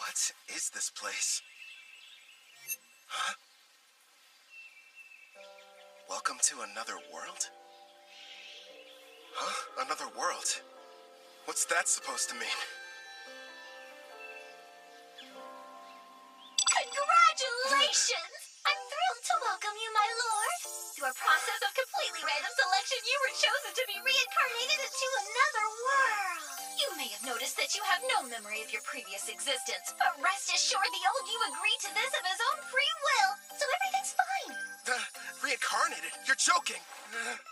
What is this place? Huh? Welcome to another world? Huh? Another world? What's that supposed to mean? Congratulations! I'm thrilled to welcome you, my lord. Through a process of completely random selection, you were chosen to be reincarnated into another world. You may have noticed that you have no memory of your previous existence, but rest assured the old you agreed to this of his own free will, so everything's fine. Reincarnated? You're joking!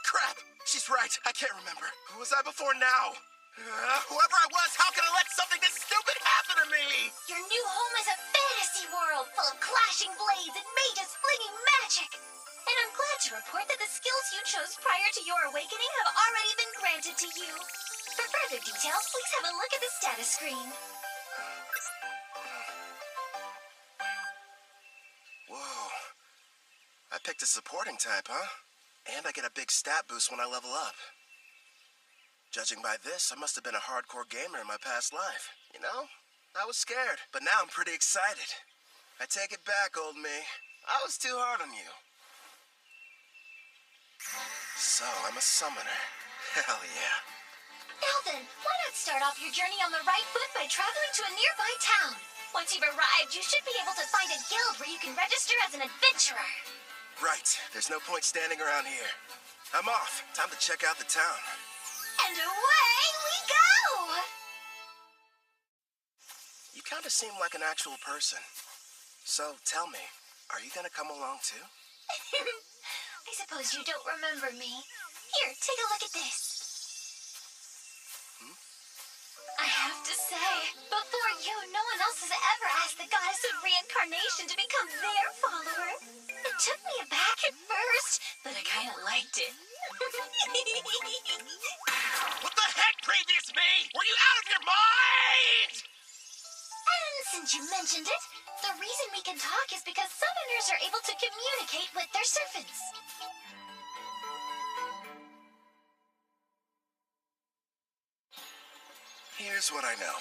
Crap! She's right. I can't remember. Who was I before now? Whoever I was, how can I let something this stupid happen to me? Your new home is a fantasy world full of clashing blades and mages flinging magic. And I'm glad to report that the skills you chose prior to your awakening have already been granted to you. For further details, please have a look at the status screen. Whoa. I picked a supporting type, huh? And I get a big stat boost when I level up. Judging by this, I must have been a hardcore gamer in my past life. You know? I was scared, but now I'm pretty excited. I take it back, old me. I was too hard on you. So, I'm a summoner. Hell yeah. Now then, why not start off your journey on the right foot by traveling to a nearby town? Once you've arrived, you should be able to find a guild where you can register as an adventurer. Right. There's no point standing around here. I'm off. Time to check out the town. And away we go! You kind of seem like an actual person. So, tell me, are you gonna come along too? I suppose you don't remember me. Here, take a look at this. I have to say, before you, no one else has ever asked the goddess of reincarnation to become their follower. It took me aback at first, but I kind of liked it. What the heck, previous me? Were you out of your mind? And since you mentioned it, the reason we can talk is because summoners are able to communicate with their servants. Here's what I know.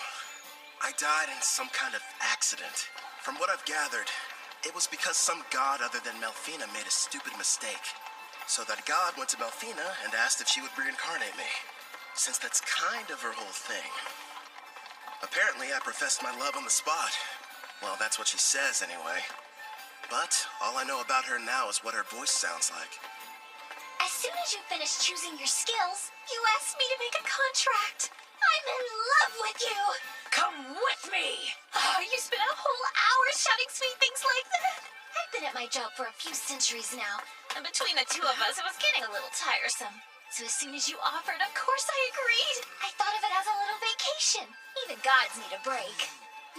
I died in some kind of accident. From what I've gathered, it was because some god other than Melfina made a stupid mistake. So that god went to Melfina and asked if she would reincarnate me, since that's kind of her whole thing. Apparently, I professed my love on the spot. Well, that's what she says anyway. But all I know about her now is what her voice sounds like. As soon as you finish choosing your skills, you asked me to make a contract. I'm in love with you! Come with me! Oh, you spent a whole hour shouting sweet things like that! I've been at my job for a few centuries now, and between the two of us, it was getting a little tiresome. So as soon as you offered, of course I agreed. I thought of it as a little vacation. Even gods need a break.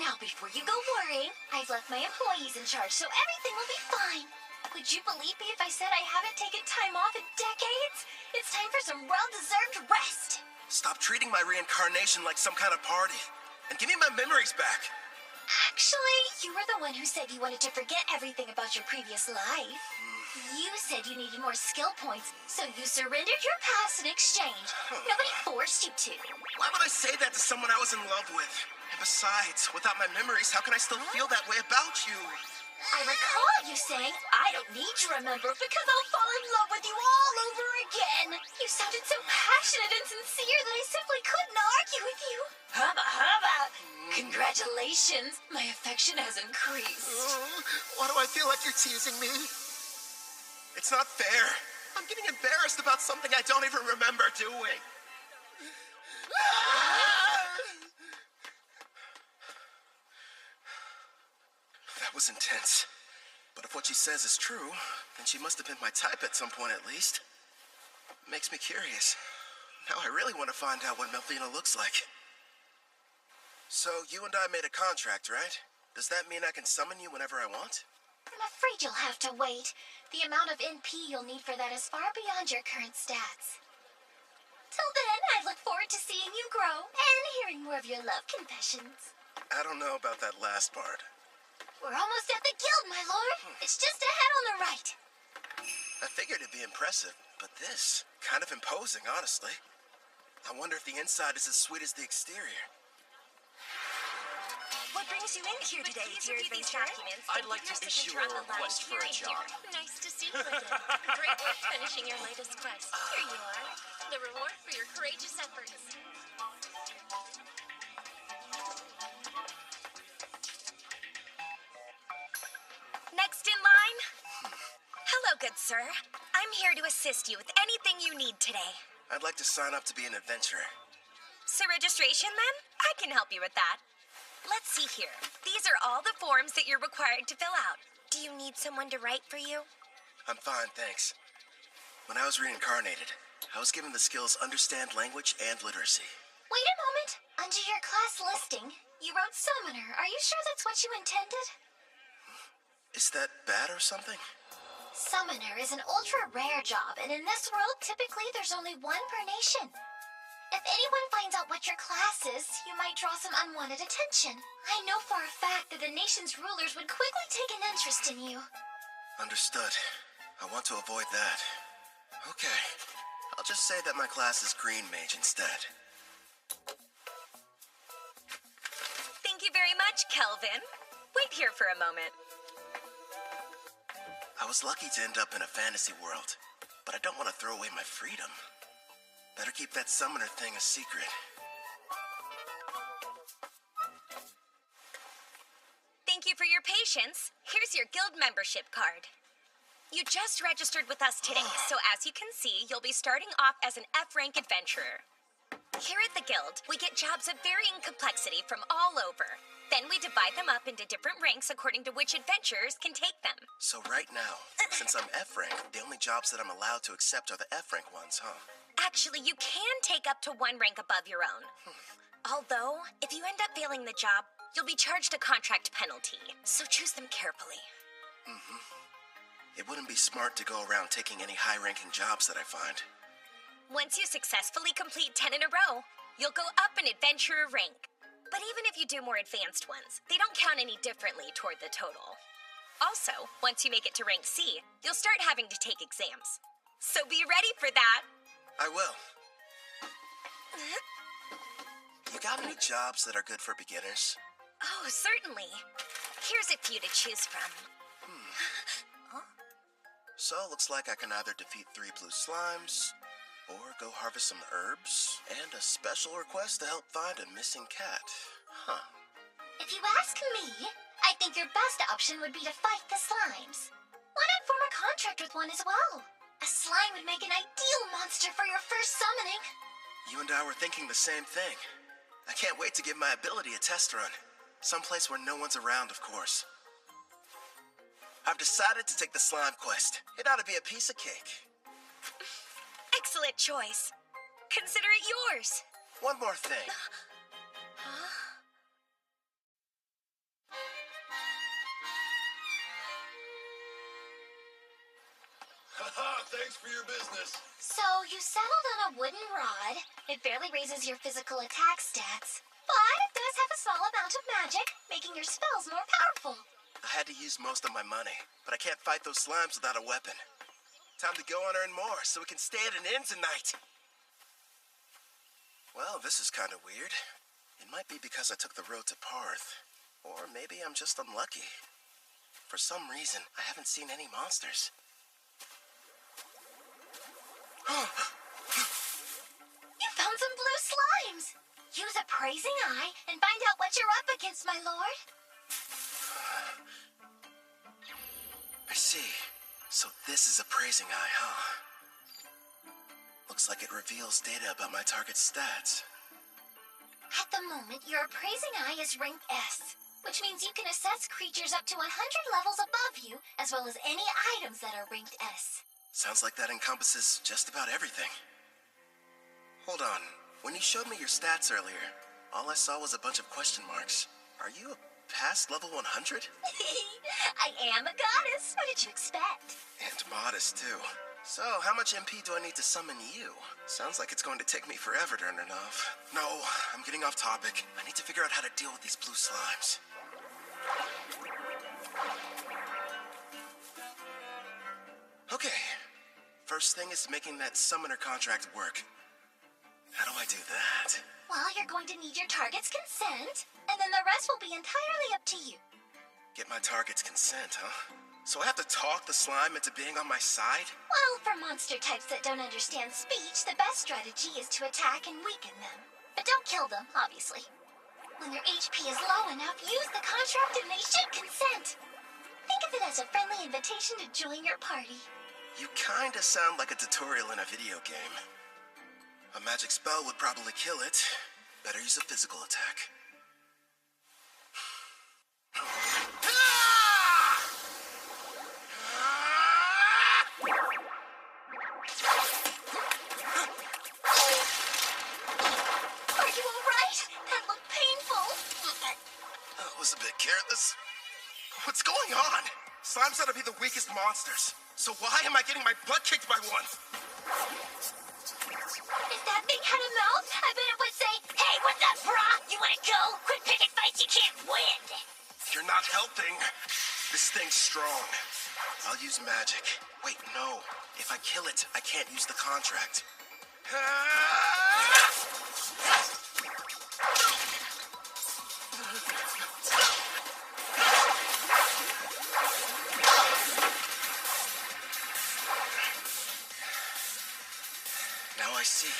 Now, before you go worrying, I've left my employees in charge, so everything will be fine. Would you believe me if I said I haven't taken time off in decades? It's time for some well-deserved rest. Stop treating my reincarnation like some kind of party, and give me my memories back. Actually, you were the one who said you wanted to forget everything about your previous life. You said you needed more skill points, so you surrendered your past in exchange. Nobody forced you to. Why would I say that to someone I was in love with? And besides, without my memories, how can I still feel that way about you? I recall you saying, I don't need to remember because I'll fall in love with you all over again. You sounded so passionate and sincere that I simply couldn't argue with you. Hubba hubba! Congratulations, my affection has increased. Why do I feel like you're teasing me? It's not fair. I'm getting embarrassed about something I don't even remember doing. That was intense. But if what she says is true, then she must have been my type at some point at least. Makes me curious. Now I really want to find out what Melfina looks like. So you and I made a contract, right? Does that mean I can summon you whenever I want? I'm afraid you'll have to wait. The amount of NP you'll need for that is far beyond your current stats. Till then, I look forward to seeing you grow and hearing more of your love confessions. I don't know about that last part. We're almost at the guild, my lord. It's just ahead on the right. I figured it'd be impressive, but this, kind of imposing, honestly. I wonder if the inside is as sweet as the exterior. What brings you in here today, dear adventurer? I'd like to issue a request for a job. Nice to see you again. Great work finishing your latest quest. Here you are. The reward for your courageous efforts. Next in line. Hello, good sir. I'm here to assist you with anything you need today. I'd like to sign up to be an adventurer. So registration, then? I can help you with that. Let's see here. These are all the forms that you're required to fill out. Do you need someone to write for you? I'm fine, thanks. When I was reincarnated, I was given the skills understand language and literacy. Wait a moment. Under your class listing, you wrote summoner. Are you sure that's what you intended? Is that bad or something? Summoner is an ultra-rare job, and in this world, typically there's only one per nation. If anyone finds out what your class is, you might draw some unwanted attention. I know for a fact that the nation's rulers would quickly take an interest in you. Understood. I want to avoid that. Okay. I'll just say that my class is Green Mage instead. Thank you very much, Kelvin. Wait here for a moment. I was lucky to end up in a fantasy world, but I don't want to throw away my freedom. Better keep that summoner thing a secret. Thank you for your patience. Here's your guild membership card. You just registered with us today, so as you can see, you'll be starting off as an F-rank adventurer. Here at the guild, we get jobs of varying complexity from all over. Then we divide them up into different ranks according to which adventurers can take them. So right now, since I'm F-rank, the only jobs that I'm allowed to accept are the F-rank ones, huh? Actually, you can take up to one rank above your own. Although, if you end up failing the job, you'll be charged a contract penalty. So choose them carefully. It wouldn't be smart to go around taking any high-ranking jobs that I find. Once you successfully complete 10 in a row, you'll go up an adventurer rank. But even if you do more advanced ones, they don't count any differently toward the total. Also, once you make it to rank C, you'll start having to take exams. So be ready for that. I will. You got any jobs that are good for beginners? Oh, certainly. Here's a few to choose from. So, looks like I can either defeat 3 blue slimes, or go harvest some herbs, and a special request to help find a missing cat. Huh. If you ask me, I think your best option would be to fight the slimes. Why not form a contract with one as well? A slime would make an ideal monster for your first summoning. You and I were thinking the same thing. I can't wait to give my ability a test run. Someplace where no one's around, of course. I've decided to take the slime quest. It ought to be a piece of cake. Excellent choice. Consider it yours. One more thing. Haha, thanks for your business. So, you settled on a wooden rod. It barely raises your physical attack stats. But it does have a small amount of magic, making your spells more powerful. I had to use most of my money, but I can't fight those slimes without a weapon. Time to go and earn more so we can stay at an inn tonight. Well, this is kind of weird. It might be because I took the road to Parth. Or maybe I'm just unlucky. For some reason, I haven't seen any monsters. You found some blue slimes! Use appraising eye and find out what you're up against, my lord. I see. So this is appraising eye, huh? Looks like it reveals data about my target's stats. At the moment, your appraising eye is ranked S, which means you can assess creatures up to 100 levels above you, as well as any items that are ranked S. Sounds like that encompasses just about everything. Hold on. When you showed me your stats earlier, all I saw was a bunch of question marks. Are you past level 100? I am a goddess. What did you expect? And modest, too. So, how much MP do I need to summon you? Sounds like it's going to take me forever to earn enough. No, I'm getting off topic. I need to figure out how to deal with these blue slimes. Okay. First thing is making that summoner contract work. How do I do that? Well, you're going to need your target's consent, and then the rest will be entirely up to you. Get my target's consent, huh? So I have to talk the slime into being on my side? Well, for monster types that don't understand speech, the best strategy is to attack and weaken them. But don't kill them, obviously. When their HP is low enough, use the contract and they should consent. Think of it as a friendly invitation to join your party. You kinda sound like a tutorial in a video game. A magic spell would probably kill it. Better use a physical attack. Are you alright? That looked painful. That was a bit careless. What's going on? Slimes ought to be the weakest monsters. So why am I getting my butt kicked by one? If that thing had a mouth, I bet it would say, "Hey, what's up, brah? You wanna go? Quit picking fights you can't win." You're not helping. This thing's strong. I'll use magic. Wait, no. If I kill it, I can't use the contract. Now I see.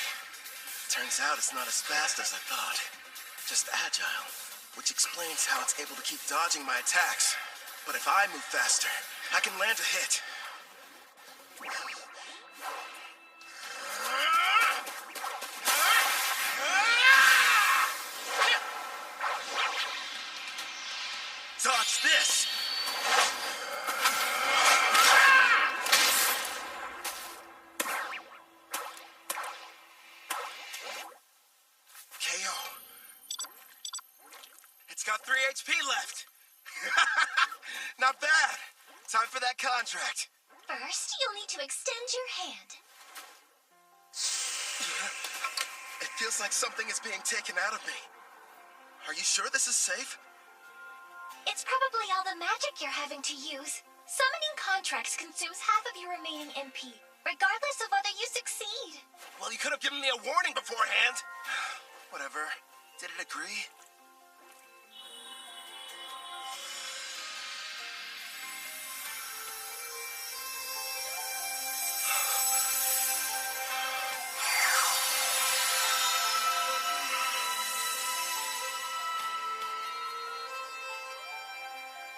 Turns out it's not as fast as I thought. Just agile, which explains how it's able to keep dodging my attacks. But if I move faster, I can land a hit. Dodge this! KO. It's got 3 HP left. Not bad. Time for that contract. First, you'll need to extend your hand. It feels like something is being taken out of me. Are you sure this is safe? It's probably all the magic you're having to use. Summoning contracts consumes half of your remaining MP, regardless of whether you succeed. Well, you could have given me a warning beforehand. Whatever. Did it agree?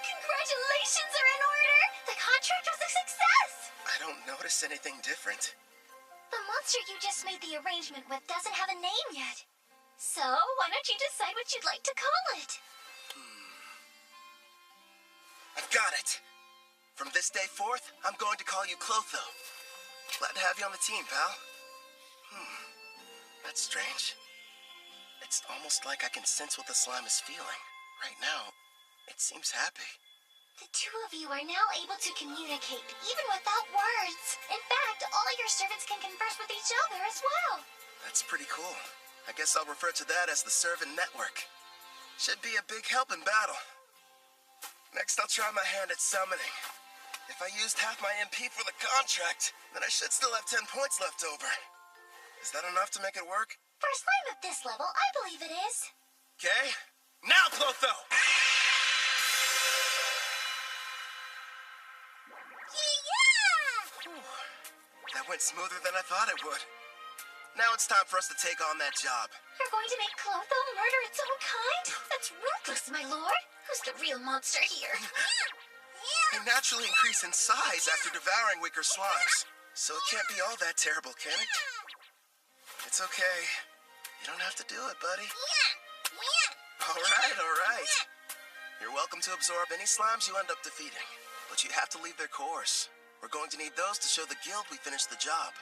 Congratulations are in order! The contract was a success! I don't notice anything different. The monster you just made the arrangement with doesn't have a name yet. So, why don't you decide what you'd like to call it? I've got it. From this day forth, I'm going to call you Clotho. Glad to have you on the team, pal. That's strange. It's almost like I can sense what the slime is feeling. Right now, it seems happy. The two of you are now able to communicate, even without words. In fact, all your servants can converse with each other as well. That's pretty cool. I guess I'll refer to that as the servant network. Should be a big help in battle. Next, I'll try my hand at summoning. If I used half my MP for the contract, then I should still have 10 points left over. Is that enough to make it work? For a slime of this level, I believe it is. Okay. Now, Clotho! Yeah! That went smoother than I thought it would. Now it's time for us to take on that job. You're going to make Clotho murder its own kind? That's ruthless, my lord. Who's the real monster here? They naturally increase in size after devouring weaker slimes. So it can't be all that terrible, can it? It's okay. You don't have to do it, buddy. All right. You're welcome to absorb any slimes you end up defeating. But you have to leave their cores. We're going to need those to show the guild we finished the job.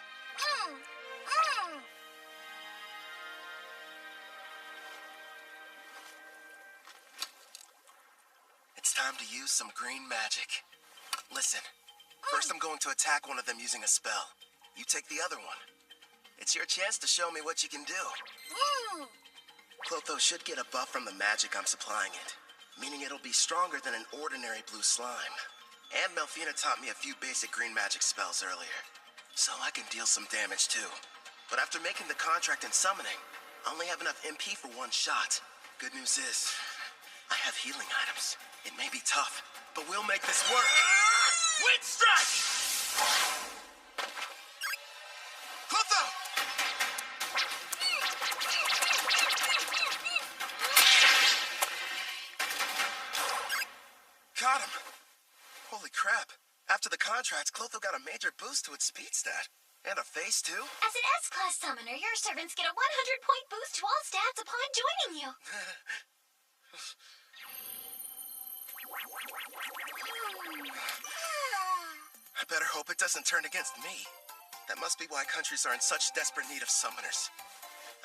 It's time to use some green magic. Listen, first I'm going to attack one of them using a spell. You take the other one. It's your chance to show me what you can do. Clotho should get a buff from the magic I'm supplying it, meaning it'll be stronger than an ordinary blue slime. And Melfina taught me a few basic green magic spells earlier, so I can deal some damage too. But after making the contract and summoning, I only have enough MP for one shot. Good news is, I have healing items. It may be tough, but we'll make this work. Wind strike! Clotho! Got him. Holy crap. After the contract, Clotho got a major boost to its speed stat. And a face, too. As an S-Class summoner, your servants get a 100-point boost to all stats upon joining you. I better hope it doesn't turn against me. That must be why countries are in such desperate need of summoners.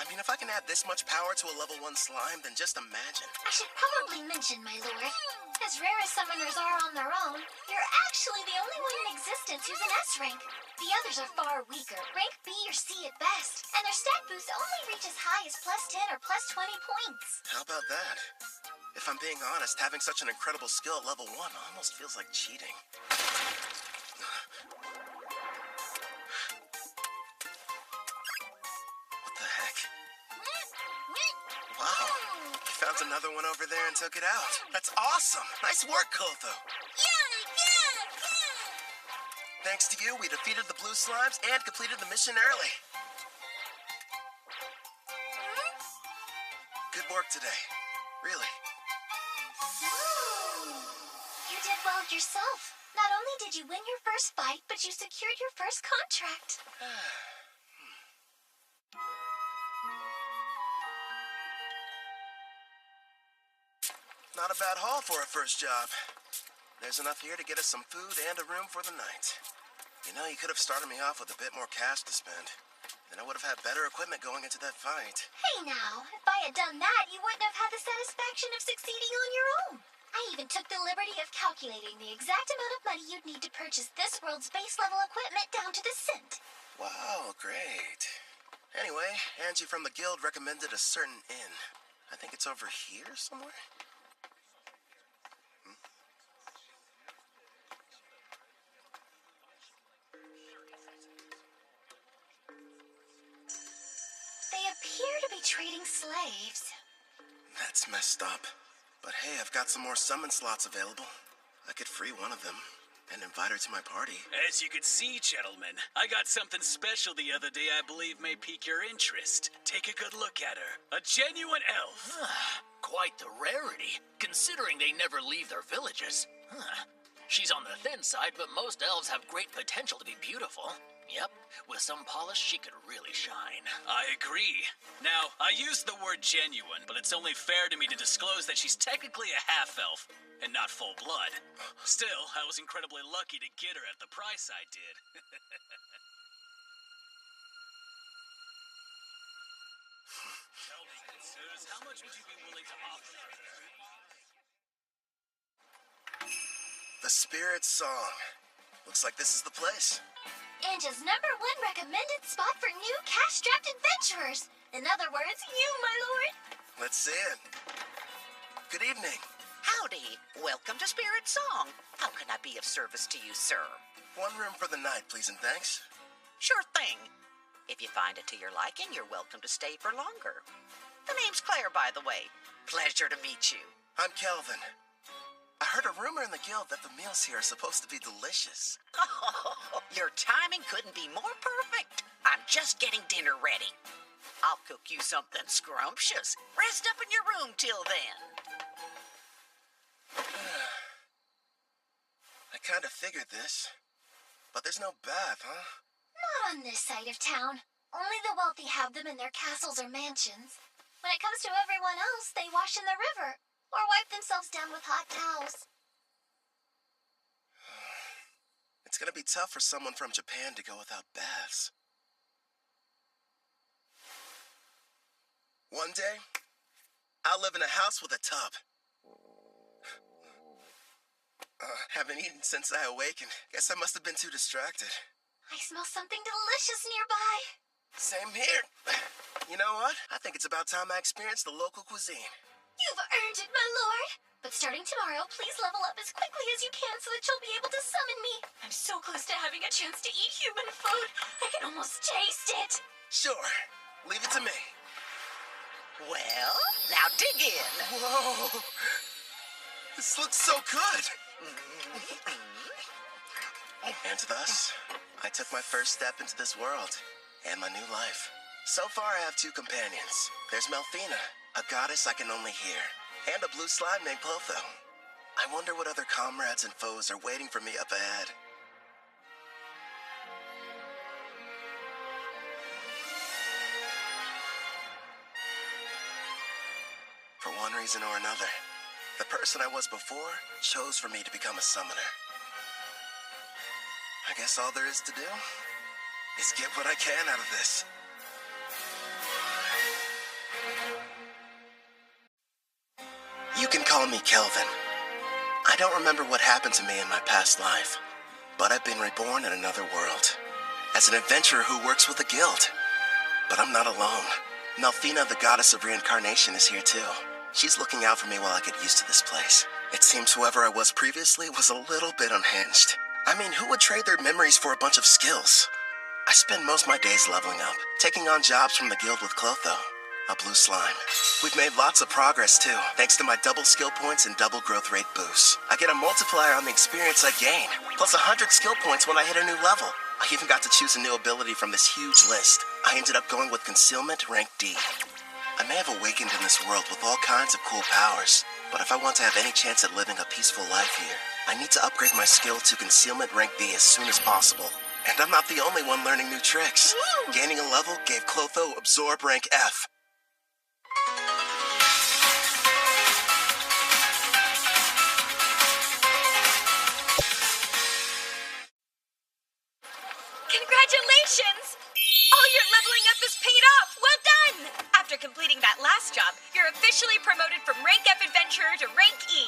I mean, if I can add this much power to a level 1 slime, then just imagine. I should probably mention, my lord, as rare as summoners are on their own, you're actually the only one in existence who's an S rank. The others are far weaker, rank B or C at best, and their stat boosts only reach as high as +10 or +20 points. How about that? If I'm being honest, having such an incredible skill at level 1 almost feels like cheating. What the heck? Wow, you found another one over there and took it out. That's awesome! Nice work, Clotho! Thanks to you, we defeated the blue slimes and completed the mission early. Good work today. Really. You did well yourself. Not only did you win your first fight, but you secured your first contract. Not a bad haul for a first job. There's enough here to get us some food and a room for the night. You know, you could have started me off with a bit more cash to spend. Then I would have had better equipment going into that fight. Hey now, if I had done that, you wouldn't have had the satisfaction of succeeding on your own. I even took the liberty of calculating the exact amount of money you'd need to purchase this world's base level equipment down to the cent. Wow, great. Anyway, Angie from the guild recommended a certain inn. I think it's over here somewhere? They appear to be trading slaves. That's messed up. But hey, I've got some more summon slots available. I could free one of them and invite her to my party. As you can see, gentlemen, I got something special the other day I believe may pique your interest. Take a good look at her. A genuine elf. Quite the rarity, considering they never leave their villages. She's on the thin side, but most elves have great potential to be beautiful. Yep, with some polish, she could really shine. I agree. Now, I used the word genuine, but it's only fair to me to disclose that she's technically a half-elf, and not full blood. Still, I was incredibly lucky to get her at the price I did. Tell me, sirs, how much would you be willing to offer? The Spirit Song. Looks like this is the place. Anja's #1 recommended spot for new cash-strapped adventurers. In other words, you, my lord. Let's see it. Good evening. Howdy. Welcome to Spirit Song. How can I be of service to you, sir? One room for the night, please and thanks. Sure thing. If you find it to your liking, you're welcome to stay for longer. The name's Claire, by the way. Pleasure to meet you. I'm Kelvin. I heard a rumor in the guild that the meals here are supposed to be delicious. Oh, your timing couldn't be more perfect. I'm just getting dinner ready. I'll cook you something scrumptious. Rest up in your room till then. I kind of figured this. But there's no bath, huh? Not on this side of town. Only the wealthy have them in their castles or mansions. When it comes to everyone else, they wash in the river or wipe themselves down with hot towels. It's gonna be tough for someone from Japan to go without baths. One day, I'll live in a house with a tub. Haven't eaten since I awakened. Guess I must have been too distracted. I smell something delicious nearby. Same here. You know what? I think it's about time I experienced the local cuisine. You've earned it, my lord. But starting tomorrow, please level up as quickly as you can so that you'll be able to summon me. I'm so close to having a chance to eat human food. I can almost taste it. Sure. Leave it to me. Well, now dig in. Whoa. This looks so good. And thus, I took my first step into this world and my new life. So far, I have 2 companions. There's Melfina, a goddess I can only hear, and a blue slime named Clotho. I wonder what other comrades and foes are waiting for me up ahead. For one reason or another, the person I was before chose for me to become a summoner. I guess all there is to do is get what I can out of this. You can call me Kelvin. I don't remember what happened to me in my past life, but I've been reborn in another world, as an adventurer who works with a guild. But I'm not alone. Melfina, the goddess of reincarnation, is here too. She's looking out for me while I get used to this place. It seems whoever I was previously was a little bit unhinged. I mean, who would trade their memories for a bunch of skills? I spend most of my days leveling up, taking on jobs from the guild with Clotho, a blue slime. We've made lots of progress too, thanks to my double skill points and double growth rate boosts. I get a multiplier on the experience I gain, plus 100 skill points when I hit a new level. I even got to choose a new ability from this huge list. I ended up going with Concealment rank D. I may have awakened in this world with all kinds of cool powers, but if I want to have any chance at living a peaceful life here, I need to upgrade my skill to Concealment rank D as soon as possible. And I'm not the only one learning new tricks. Gaining a level gave Clotho Absorb rank F. Congratulations! All your leveling up is paid off! Well done! After completing that last job, you're officially promoted from rank F adventurer to rank E.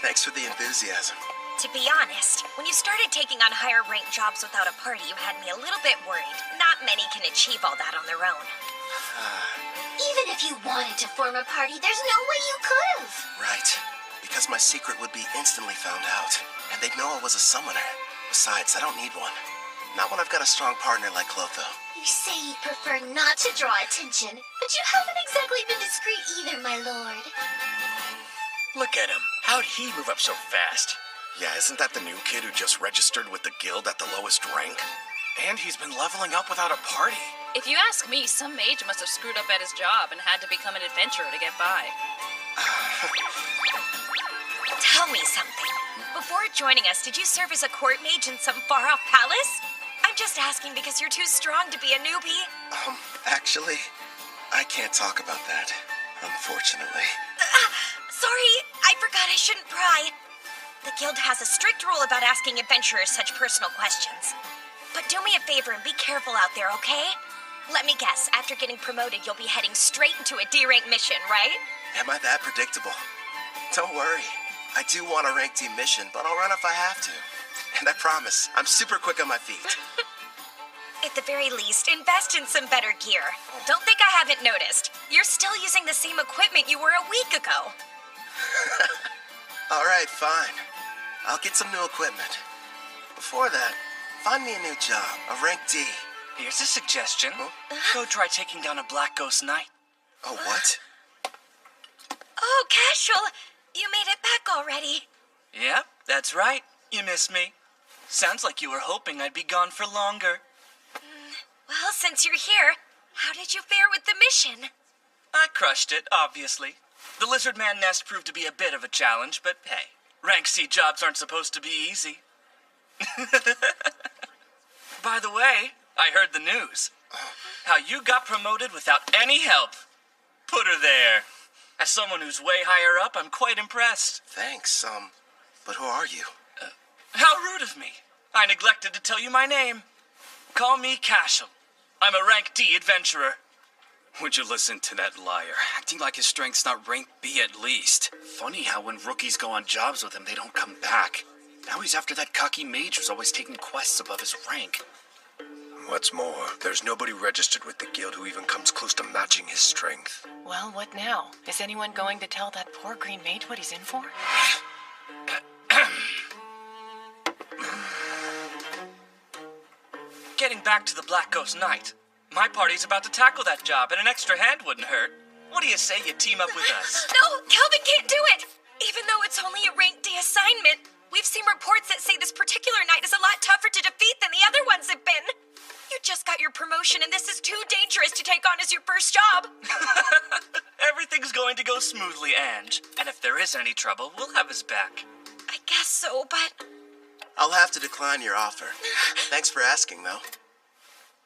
Thanks for the enthusiasm. To be honest, when you started taking on higher ranked jobs without a party, you had me a little bit worried. Not many can achieve all that on their own. Even if you wanted to form a party, there's no way you could've. Right. Because my secret would be instantly found out, and they'd know I was a summoner. Besides, I don't need one. Not when I've got a strong partner like Clotho. You say you'd prefer not to draw attention, but you haven't exactly been discreet either, my lord. Look at him. How'd he move up so fast? Yeah, isn't that the new kid who just registered with the guild at the lowest rank? And he's been leveling up without a party. If you ask me, some mage must have screwed up at his job and had to become an adventurer to get by. Tell me something. Before joining us, did you serve as a court mage in some far-off palace? I'm just asking because you're too strong to be a newbie. Actually, I can't talk about that, unfortunately. Sorry, I forgot I shouldn't pry. The guild has a strict rule about asking adventurers such personal questions. But do me a favor and be careful out there, okay? Let me guess, after getting promoted, you'll be heading straight into a D-rank mission, right? Am I that predictable? Don't worry. I do want a rank D mission, but I'll run if I have to. And I promise, I'm super quick on my feet. At the very least, invest in some better gear. Don't think I haven't noticed. You're still using the same equipment you were a week ago. All right, fine. I'll get some new equipment. Before that, find me a new job, a rank D. Here's a suggestion. Go try taking down a Black Ghost Knight. Oh, what? Oh, Casual, you made it back already. Yep, that's right. You missed me. Sounds like you were hoping I'd be gone for longer. Well, since you're here, how did you fare with the mission? I crushed it, obviously. The Lizard Man nest proved to be a bit of a challenge, but hey, rank C jobs aren't supposed to be easy. By the way, I heard the news. How you got promoted without any help. Put her there. As someone who's way higher up, I'm quite impressed. Thanks, but who are you? How rude of me. I neglected to tell you my name. Call me Cashel. I'm a rank D adventurer. Would you listen to that liar? Acting like his strength's not rank B at least. Funny how when rookies go on jobs with him, they don't come back. Now he's after that cocky mage who's always taking quests above his rank. What's more, there's nobody registered with the guild who even comes close to matching his strength. Well, what now? Is anyone going to tell that poor green mage what he's in for? Getting back to the Black Ghost Knight. My party's about to tackle that job, and an extra hand wouldn't hurt. What do you say you team up with us? No, Calvin can't do it! Even though it's only a rank D assignment, we've seen reports that say this particular knight is a lot tougher to defeat than the other ones have been. You just got your promotion, and this is too dangerous to take on as your first job. Everything's going to go smoothly, Ange. And if there is any trouble, we'll have his back. I guess so, but... I'll have to decline your offer. Thanks for asking, though.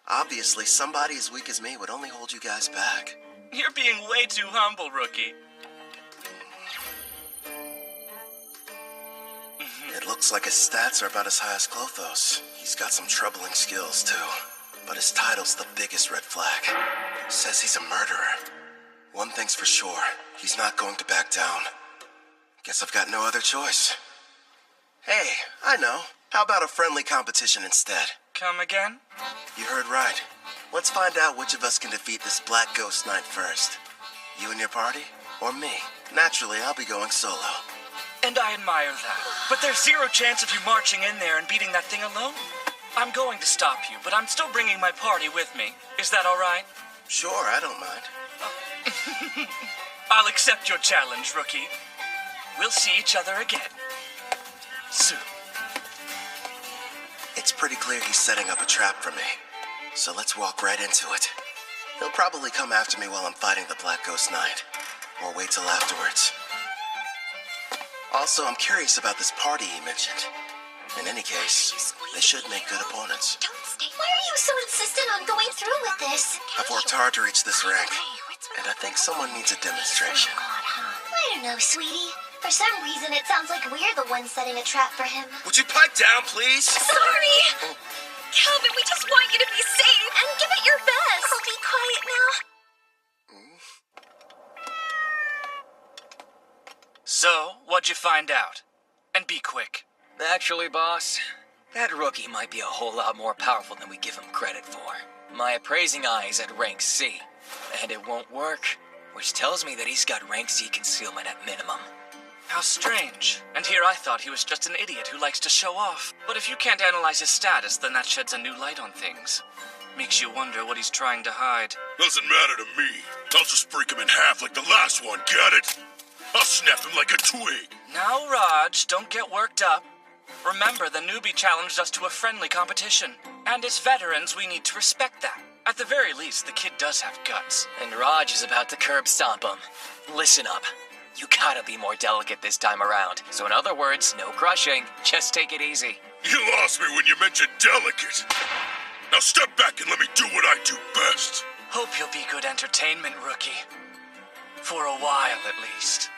Obviously, somebody as weak as me would only hold you guys back. You're being way too humble, rookie. It looks like his stats are about as high as Clotho's. He's got some troubling skills, too. But his title's the biggest red flag. Says he's a murderer. One thing's for sure, he's not going to back down. Guess I've got no other choice. Hey, I know. How about a friendly competition instead? Come again? You heard right. Let's find out which of us can defeat this Black Ghost Knight first. You and your party? Or me? Naturally, I'll be going solo. And I admire that. But there's zero chance of you marching in there and beating that thing alone. I'm going to stop you, but I'm still bringing my party with me. Is that all right? Sure, I don't mind. I'll accept your challenge, rookie. We'll see each other again. Soon. It's pretty clear he's setting up a trap for me. So let's walk right into it. He'll probably come after me while I'm fighting the Black Ghost Knight. Or wait till afterwards. Also, I'm curious about this party he mentioned. In any case, they should make good opponents. Don't stay. Why are you so insistent on going through with this? I've worked hard to reach this rank, and I think someone needs a demonstration. I don't know, sweetie. For some reason, it sounds like we're the ones setting a trap for him. Would you pipe down, please? Sorry! Calvin, we just want you to be safe and give it your best. I'll be quiet now. So, what'd you find out? And be quick. Actually, boss, that rookie might be a whole lot more powerful than we give him credit for. My appraising eye is at rank C, and it won't work, which tells me that he's got rank C concealment at minimum. How strange. And here I thought he was just an idiot who likes to show off. But if you can't analyze his status, then that sheds a new light on things. Makes you wonder what he's trying to hide. Doesn't matter to me. I'll just break him in half like the last one, got it? I'll snap him like a twig. Now, Raj, don't get worked up. Remember, the newbie challenged us to a friendly competition. And as veterans, we need to respect that. At the very least, the kid does have guts. And Raj is about to curb stomp him. Listen up. You gotta be more delicate this time around. So in other words, no crushing. Just take it easy. You lost me when you mentioned delicate. Now step back and let me do what I do best. Hope you'll be good entertainment, rookie. For a while, at least.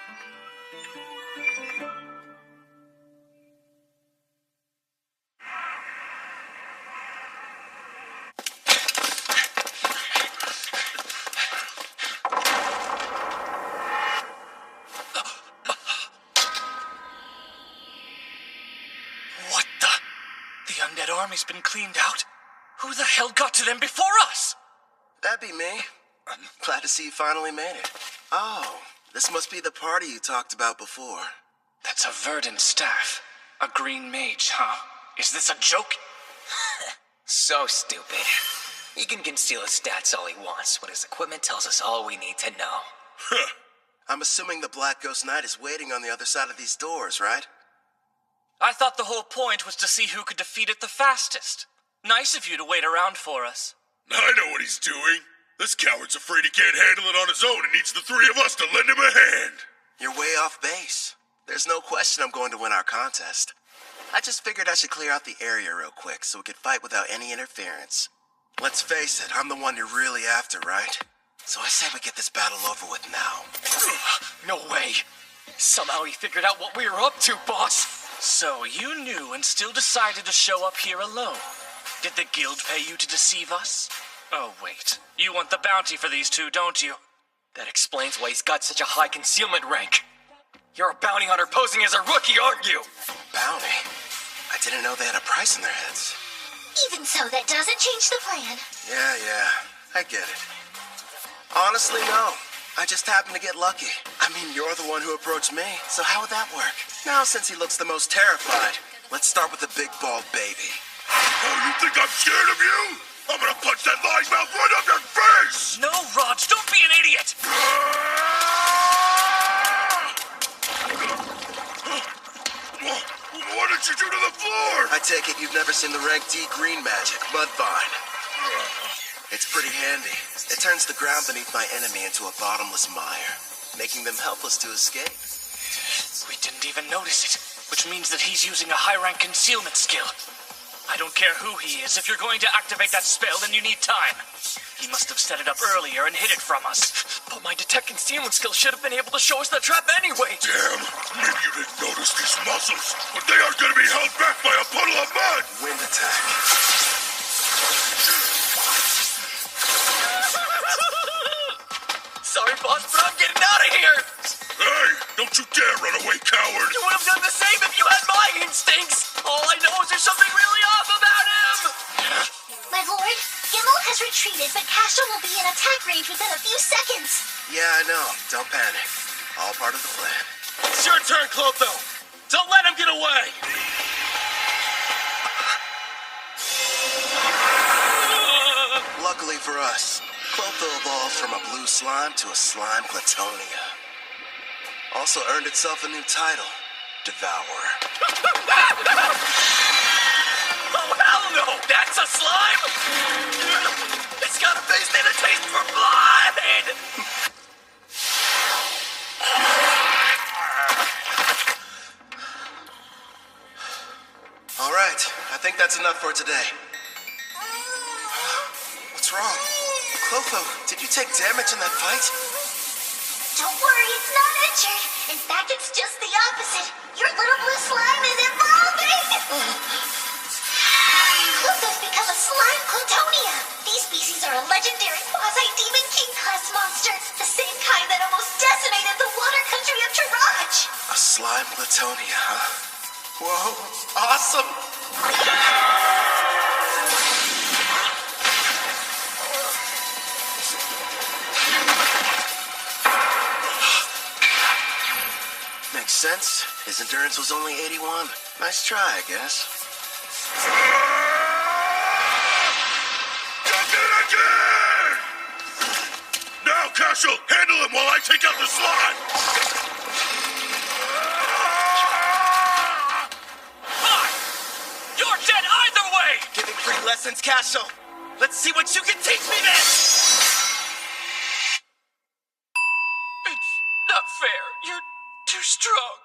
Army's been cleaned out? Who the hell got to them before us? That'd be me. I'm glad to see you finally made it. Oh, this must be the party you talked about before. That's a verdant staff. A green mage, huh? Is this a joke? So stupid. He can conceal his stats all he wants, but his equipment tells us all we need to know. I'm assuming the Black Ghost Knight is waiting on the other side of these doors, right? I thought the whole point was to see who could defeat it the fastest. Nice of you to wait around for us. I know what he's doing. This coward's afraid he can't handle it on his own and needs the three of us to lend him a hand. You're way off base. There's no question I'm going to win our contest. I just figured I should clear out the area real quick so we could fight without any interference. Let's face it, I'm the one you're really after, right? So I say we get this battle over with now. No way. Somehow he figured out what we were up to, boss. So you knew and still decided to show up here alone. Did the guild pay you to deceive us? Oh, wait. You want the bounty for these two, don't you? That explains why he's got such a high concealment rank. You're a bounty hunter posing as a rookie, aren't you? Bounty? I didn't know they had a price in their heads. Even so, that doesn't change the plan. Yeah, I get it. Honestly, no. I just happened to get lucky. I mean, you're the one who approached me, so how would that work? Now, since he looks the most terrified, let's start with the big bald baby. Oh, you think I'm scared of you? I'm gonna punch that lying mouth right up your face! No, Raj, don't be an idiot! What did you do to the floor? I take it you've never seen the rank D green magic, Mudvine. It's pretty handy. It turns the ground beneath my enemy into a bottomless mire, making them helpless to escape. We didn't even notice it, which means that he's using a high-rank concealment skill. I don't care who he is. If you're going to activate that spell, then you need time. He must have set it up earlier and hid it from us. But my detect concealment skill should have been able to show us the trap anyway. Damn, maybe you didn't notice these muscles, but they aren't gonna be held back by a puddle of mud! Wind attack. Sorry, boss, but I'm getting out of here! Hey, don't you dare run away, coward! You would have done the same if you had my instincts! All I know is there's something really off about him! My lord, Gimel has retreated, but Castro will be in attack range within a few seconds. Yeah, I know. Don't panic. All part of the plan. It's your turn, Clotho. Don't let him get away. Luckily for us, Clotho evolved from a blue slime to a slime Platonia. Also earned itself a new title, Devourer. Oh, hell no! That's a slime? It's got a face and a taste for blood! All right, I think that's enough for today. What's wrong? Clotho, did you take damage in that fight? Don't worry, it's not injured. In fact, it's just the opposite. Your little blue slime is evolving! Clotho's become a slime Platonia. These species are a legendary quasi-demon king-class monster, the same kind that almost decimated the water country of Taraj. A slime Platonia, huh? Whoa, awesome! Makes sense. His endurance was only 81. Nice try, I guess. Duck it again! Now, Castle, handle him while I take out the slime! Fine! You're dead either way! Giving free lessons, Castle. Let's see what you can teach me then. It's not fair. You're too strong.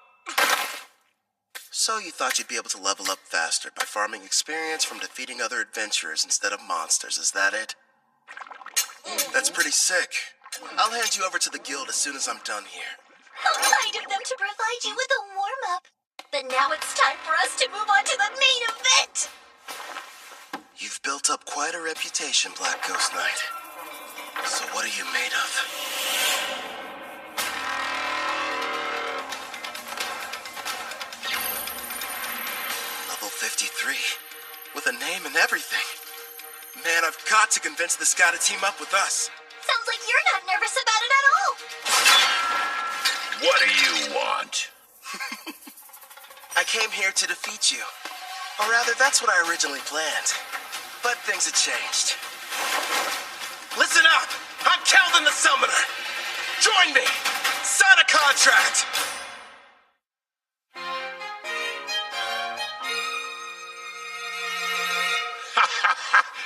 So you thought you'd be able to level up faster by farming experience from defeating other adventurers instead of monsters, is that it? That's pretty sick. I'll hand you over to the guild as soon as I'm done here. How kind of them to provide you with a warm-up. But now it's time for us to move on to the main event. You've built up quite a reputation, Black Ghost Knight. So what are you made of? Level 53. With a name and everything. Man, I've got to convince this guy to team up with us. Sounds like you're not nervous about it at all. What do you want? I came here to defeat you. Or rather, that's what I originally planned. But things have changed. Listen up! I'm Kelvin the Summoner! Join me! Sign a contract!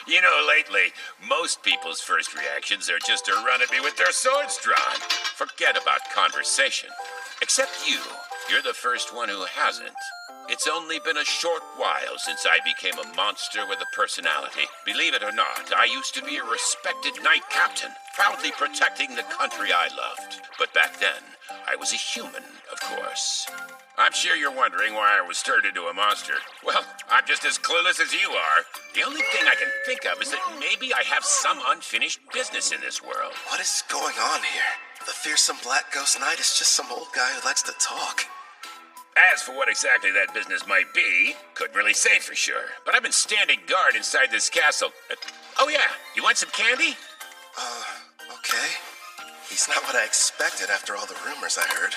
You know, lately, most people's first reactions are just to run at me with their swords drawn. Forget about conversation. Except you. You're the first one who hasn't. It's only been a short while since I became a monster with a personality. Believe it or not, I used to be a respected knight captain, proudly protecting the country I loved. But back then, I was a human, of course. I'm sure you're wondering why I was turned into a monster. Well, I'm just as clueless as you are. The only thing I can think of is that maybe I have some unfinished business in this world. What is going on here? The fearsome Black Ghost Knight is just some old guy who likes to talk. As for what exactly that business might be, couldn't really say for sure. But I've been standing guard inside this castle. Oh yeah, you want some candy? Okay. He's not what I expected after all the rumors I heard.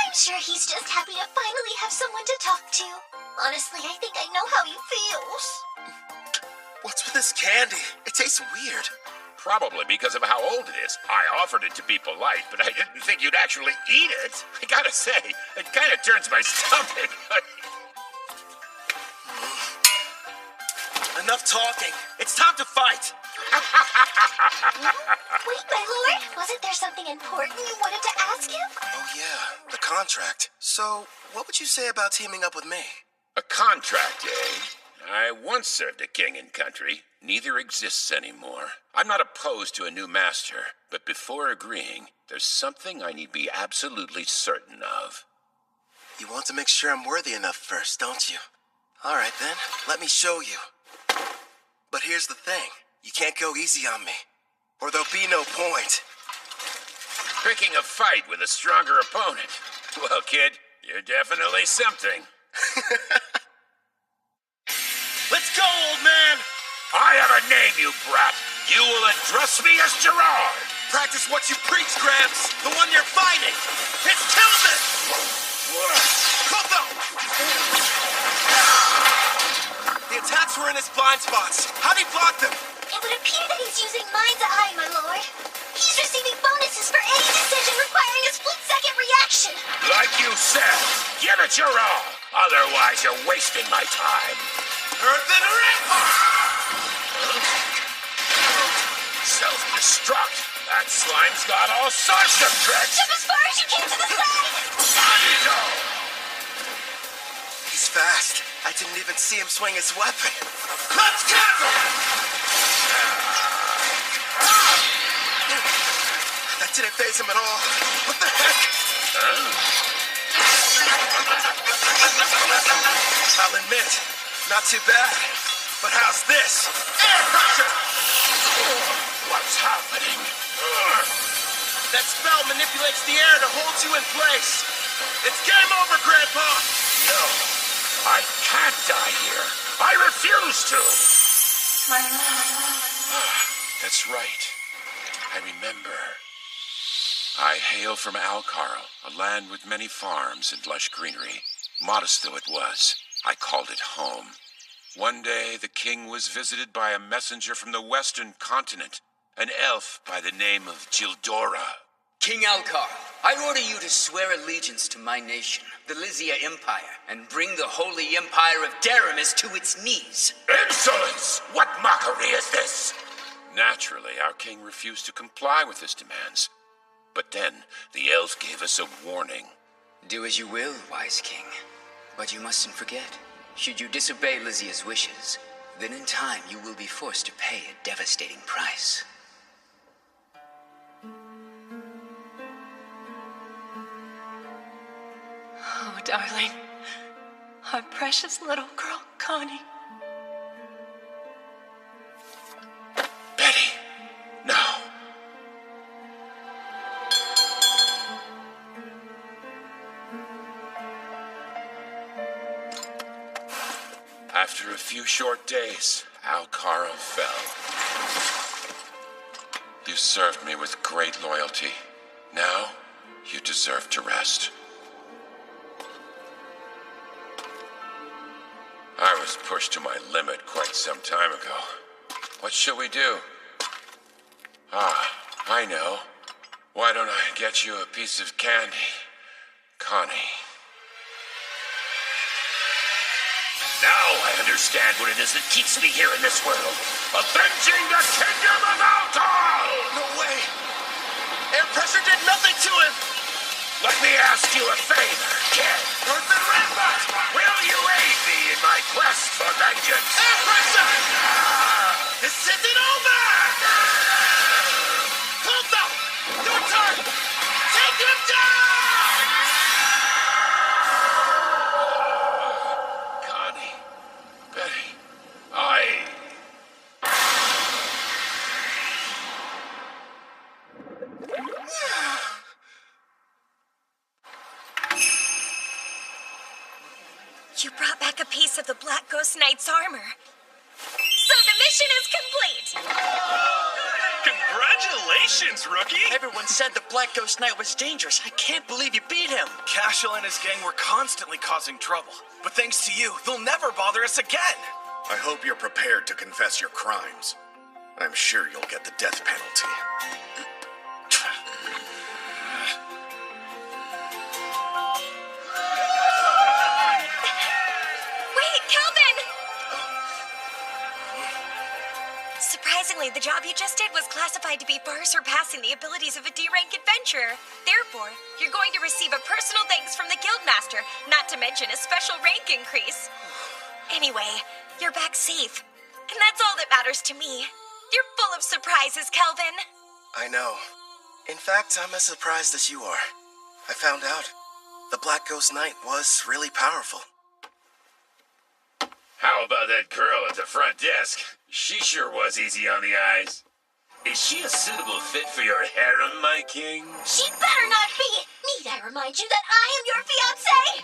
I'm sure he's just happy to finally have someone to talk to. Honestly, I think I know how he feels. What's with this candy? It tastes weird. Probably because of how old it is. I offered it to be polite, but I didn't think you'd actually eat it. I gotta say, it kind of turns my stomach. Enough talking. It's time to fight. Wait, my lord. Wasn't there something important you wanted to ask him? Oh yeah, the contract. So, what would you say about teaming up with me? A contract, eh? I once served a king and country. Neither exists anymore. I'm not opposed to a new master, but before agreeing, there's something I need to be absolutely certain of. You want to make sure I'm worthy enough first, don't you? All right then, let me show you. But here's the thing. You can't go easy on me, or there'll be no point. Picking a fight with a stronger opponent. Well, kid, you're definitely something. Let's go, old man! I have a name, you brat. You will address me as Gerard. Practice what you preach, Gramps. The one you're fighting. It's Tilden! Koto! The attacks were in his blind spots. How'd he block them? It would appear that he's using Mind's Eye, my lord. He's receiving bonuses for any decision requiring a split-second reaction. Like you said, give it your all. Otherwise, you're wasting my time. Earthen Rampart! Self-destruct. That slime's got all sorts of tricks. Jump as far as you can to the side. Unforgettable! He's fast. I didn't even see him swing his weapon. Let's cancel! That didn't faze him at all. What the heck? I'll admit, not too bad. But how's this? Air pressure! What's happening? That spell manipulates the air to hold you in place. It's game over, Grandpa! No, I can't die here. I refuse to! My love. That's right. I remember. I hail from Alcarl, a land with many farms and lush greenery. Modest though it was, I called it home. One day, the king was visited by a messenger from the western continent, an elf by the name of Gildora. King Alcar, I order you to swear allegiance to my nation, the Lysia Empire, and bring the holy empire of Daramis to its knees. Insolence! What mockery is this? Naturally, our king refused to comply with his demands. But then, the elf gave us a warning. Do as you will, wise king. But you mustn't forget, should you disobey Lysia's wishes, then in time you will be forced to pay a devastating price. Oh, darling. Our precious little girl, Connie. Betty, no. After a few short days, Alcara fell. You served me with great loyalty. Now, you deserve to rest. I was pushed to my limit quite some time ago. What shall we do? Ah, I know. Why don't I get you a piece of candy, Connie? Now I understand what it is that keeps me here in this world. Avenging the kingdom of Altar! No way! Air pressure did nothing to him! Let me ask you a favor, kid. Earthen Rampart! Will you aid me in my quest for vengeance? Air pressure! This isn't over! Hold up! Your turn! Take him down! Connie, Betty, You brought back a piece of the Black Ghost Knight's armor. So the mission is complete! Congratulations, rookie! Everyone said the Black Ghost Knight was dangerous. I can't believe you beat him. Cashel and his gang were constantly causing trouble. But thanks to you, they'll never bother us again. I hope you're prepared to confess your crimes. I'm sure you'll get the death penalty. Wait, Kelvin! Surprisingly, the job you just did was classified to be far surpassing the abilities of a D-rank adventurer. Therefore, you're going to receive a personal thanks from the Guildmaster, not to mention a special rank increase. Anyway, you're back safe. And that's all that matters to me. You're full of surprises, Kelvin. I know. In fact, I'm as surprised as you are. I found out the Black Ghost Knight was really powerful. How about that girl at the front desk? She sure was easy on the eyes. Is she a suitable fit for your harem, my king? She better not be! Need I remind you that I am your fiancé?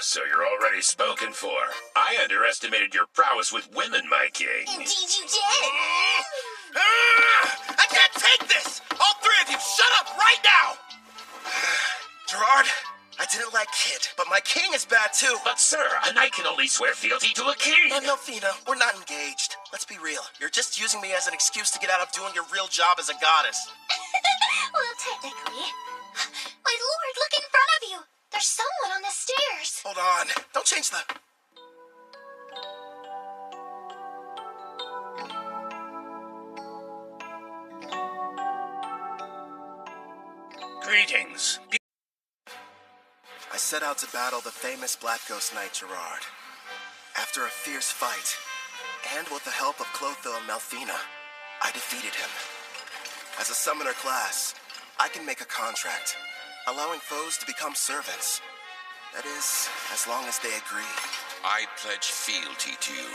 So you're already spoken for. I underestimated your prowess with women, my king. Indeed you did! I can't take this! All three of you, shut up right now! Gerard, I didn't like Kid, but my king is bad too. But sir, a knight can only swear fealty to a king. And Melfina, we're not engaged. Let's be real. You're just using me as an excuse to get out of doing your real job as a goddess. Well, technically. My lord, look in front of you! There's someone on the stairs. Hold on. Don't change the... Greetings. I set out to battle the famous Black Ghost Knight Gerard. After a fierce fight, and with the help of Clotho and Melfina, I defeated him. As a summoner class, I can make a contract, allowing foes to become servants. That is, as long as they agree. I pledge fealty to you,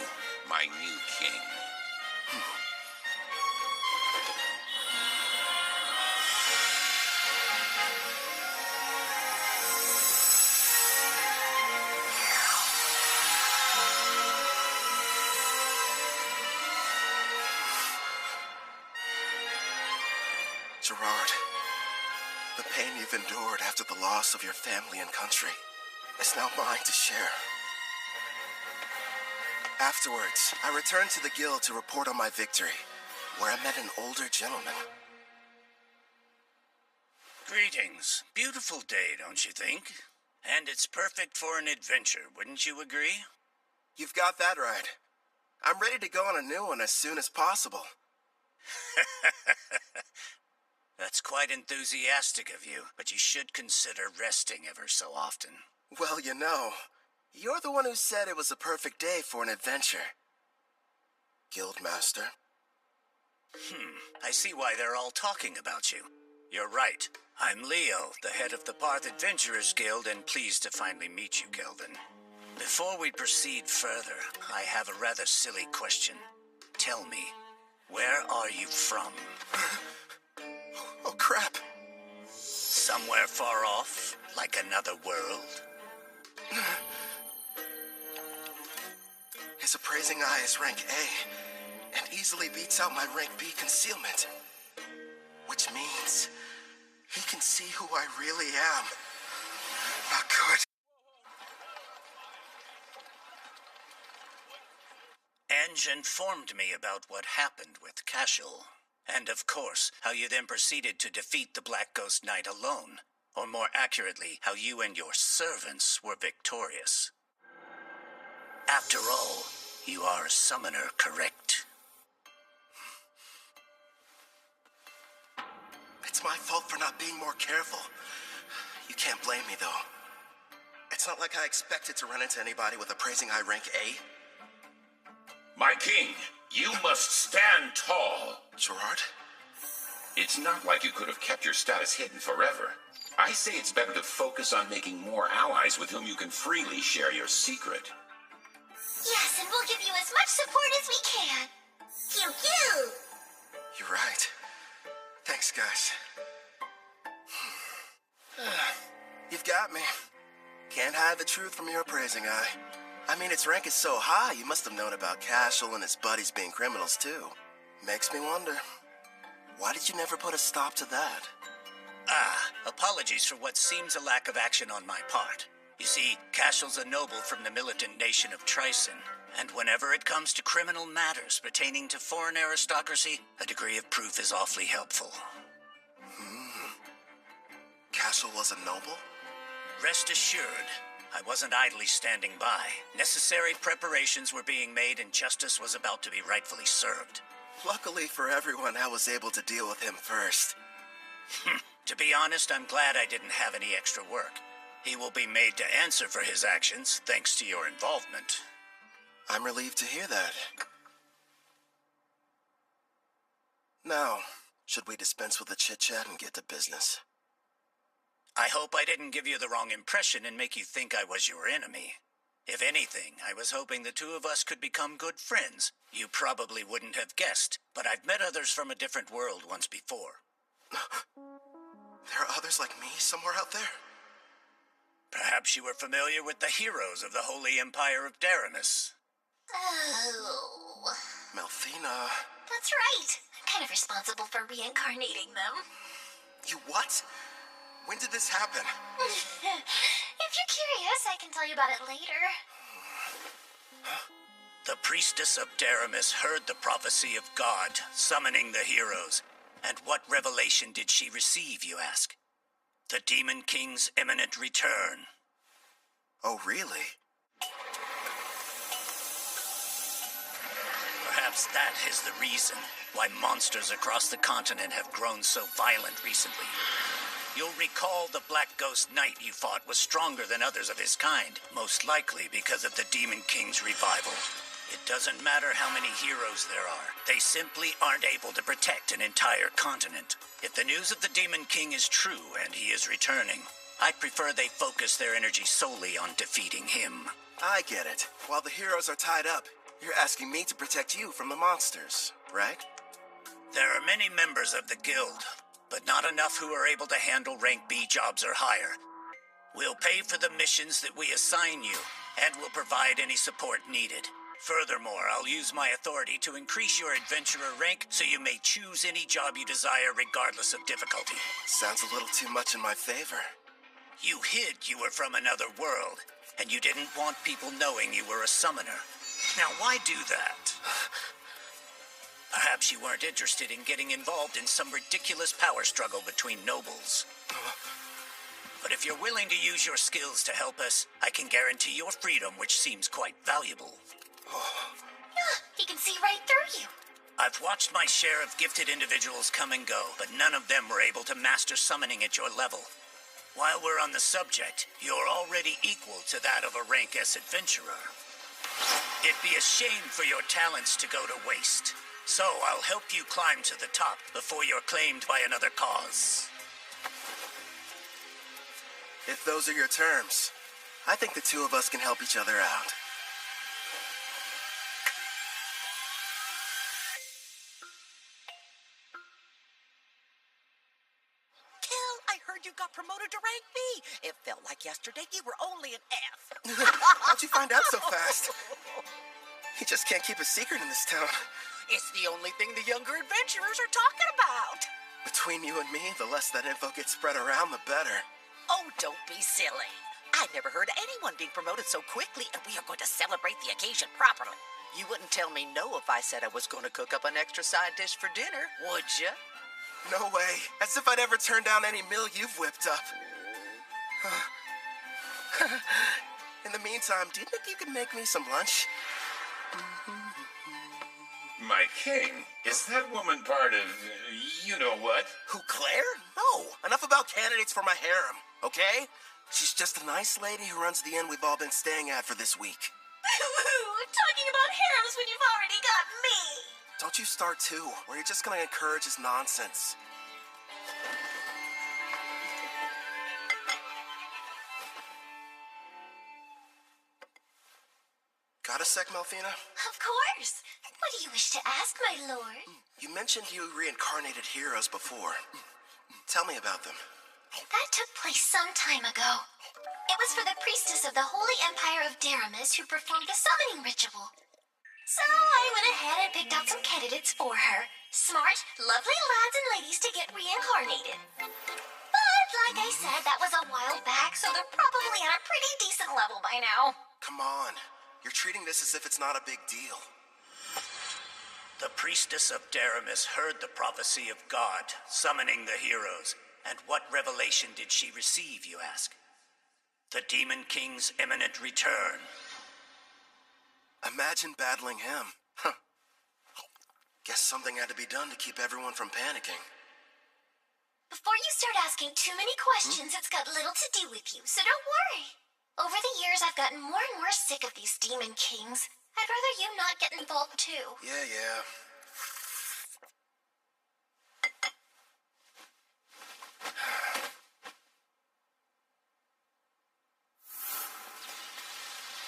my new king. Gerard, the pain you've endured after the loss of your family and country is now mine to share. Afterwards, I returned to the guild to report on my victory, where I met an older gentleman. Greetings. Beautiful day, don't you think? And it's perfect for an adventure, wouldn't you agree? You've got that right. I'm ready to go on a new one as soon as possible. That's quite enthusiastic of you, but you should consider resting ever so often. Well, you know, you're the one who said it was a perfect day for an adventure. Guildmaster. I see why they're all talking about you. You're right. I'm Leo, the head of the Parth Adventurers Guild, and pleased to finally meet you, Kelvin. Before we proceed further, I have a rather silly question. Tell me, where are you from? Oh, crap. Somewhere far off, like another world? His appraising eye is rank A, and easily beats out my rank B concealment. Which means he can see who I really am. Not good. Ange informed me about what happened with Cashel. And of course, how you then proceeded to defeat the Black Ghost Knight alone. Or more accurately, how you and your servants were victorious. After all, you are a summoner, correct? It's my fault for not being more careful. You can't blame me, though. It's not like I expected to run into anybody with appraising eye rank A. My king, you must stand tall. Gerard? It's not like you could have kept your status hidden forever. I say it's better to focus on making more allies with whom you can freely share your secret. Yes, and we'll give you as much support as we can. Pew pew! You're right. Thanks, guys. You've got me. Can't hide the truth from your appraising eye. I mean, its rank is so high, you must have known about Cashel and his buddies being criminals, too. Makes me wonder, why did you never put a stop to that? Apologies for what seems a lack of action on my part. You see, Cashel's a noble from the militant nation of Trison, and whenever it comes to criminal matters pertaining to foreign aristocracy, a degree of proof is awfully helpful. Cashel was a noble? Rest assured, I wasn't idly standing by. Necessary preparations were being made and justice was about to be rightfully served. Luckily for everyone, I was able to deal with him first. To be honest, I'm glad I didn't have any extra work. He will be made to answer for his actions, thanks to your involvement. I'm relieved to hear that. Now, should we dispense with the chit-chat and get to business? I hope I didn't give you the wrong impression and make you think I was your enemy. If anything, I was hoping the two of us could become good friends. You probably wouldn't have guessed, but I've met others from a different world once before. There are others like me somewhere out there? Perhaps you were familiar with the heroes of the Holy Empire of Daramus. Oh. Melfina. That's right. I'm kind of responsible for reincarnating them. You what? When did this happen? If you're curious, I can tell you about it later. The priestess of Daramus heard the prophecy of God, summoning the heroes. And what revelation did she receive, you ask? The Demon King's imminent return. Oh, really? Perhaps that is the reason why monsters across the continent have grown so violent recently. You'll recall the Black Ghost Knight you fought was stronger than others of his kind, most likely because of the Demon King's revival. It doesn't matter how many heroes there are. They simply aren't able to protect an entire continent. If the news of the Demon King is true and he is returning, I'd prefer they focus their energy solely on defeating him. I get it. While the heroes are tied up, you're asking me to protect you from the monsters, right? There are many members of the guild, but not enough who are able to handle rank B jobs or higher. We'll pay for the missions that we assign you, and we'll provide any support needed. Furthermore, I'll use my authority to increase your adventurer rank so you may choose any job you desire regardless of difficulty. Sounds a little too much in my favor. You hid you were from another world, and you didn't want people knowing you were a summoner. Now, why do that? Perhaps you weren't interested in getting involved in some ridiculous power struggle between nobles. But if you're willing to use your skills to help us, I can guarantee your freedom, which seems quite valuable. He can see right through you. I've watched my share of gifted individuals come and go, but none of them were able to master summoning at your level. While we're on the subject, you're already equal to that of a rank S adventurer. It'd be a shame for your talents to go to waste. So I'll help you climb to the top before you're claimed by another cause. If those are your terms, I think the two of us can help each other out. You got promoted to rank B. It felt like yesterday you were only an F. How'd you find out so fast? He just can't keep a secret in this town. It's the only thing the younger adventurers are talking about. Between you and me, the less that info gets spread around, the better. Oh, don't be silly. I've never heard of anyone being promoted so quickly, and we are going to celebrate the occasion properly. You wouldn't tell me no if I said I was going to cook up an extra side dish for dinner, would you? No way. As if I'd ever turn down any meal you've whipped up. In the meantime, do you think you could make me some lunch? My king, is that woman part of you-know-what? Who, Claire? No. Enough about candidates for my harem, okay? She's just a nice lady who runs the inn we've all been staying at for this week. Talking about harems when you've already got me. Don't you start too, or you're just gonna encourage his nonsense. Got a sec, Melfina? Of course. What do you wish to ask, my lord? You mentioned you reincarnated heroes before. Tell me about them. That took place some time ago. It was for the priestess of the Holy Empire of Daramis who performed the summoning ritual. So I went ahead and picked out some candidates for her. Smart, lovely lads and ladies to get reincarnated. But like I said, that was a while back, so they're probably at a pretty decent level by now. Come on. You're treating this as if it's not a big deal. The priestess of Daramis heard the prophecy of God, summoning the heroes. And what revelation did she receive, you ask? The Demon King's imminent return. Imagine battling him. Huh. Guess something had to be done to keep everyone from panicking. Before you start asking too many questions, it's got little to do with you, so don't worry. Over the years, I've gotten more and more sick of these Demon Kings. I'd rather you not get involved, too. Yeah.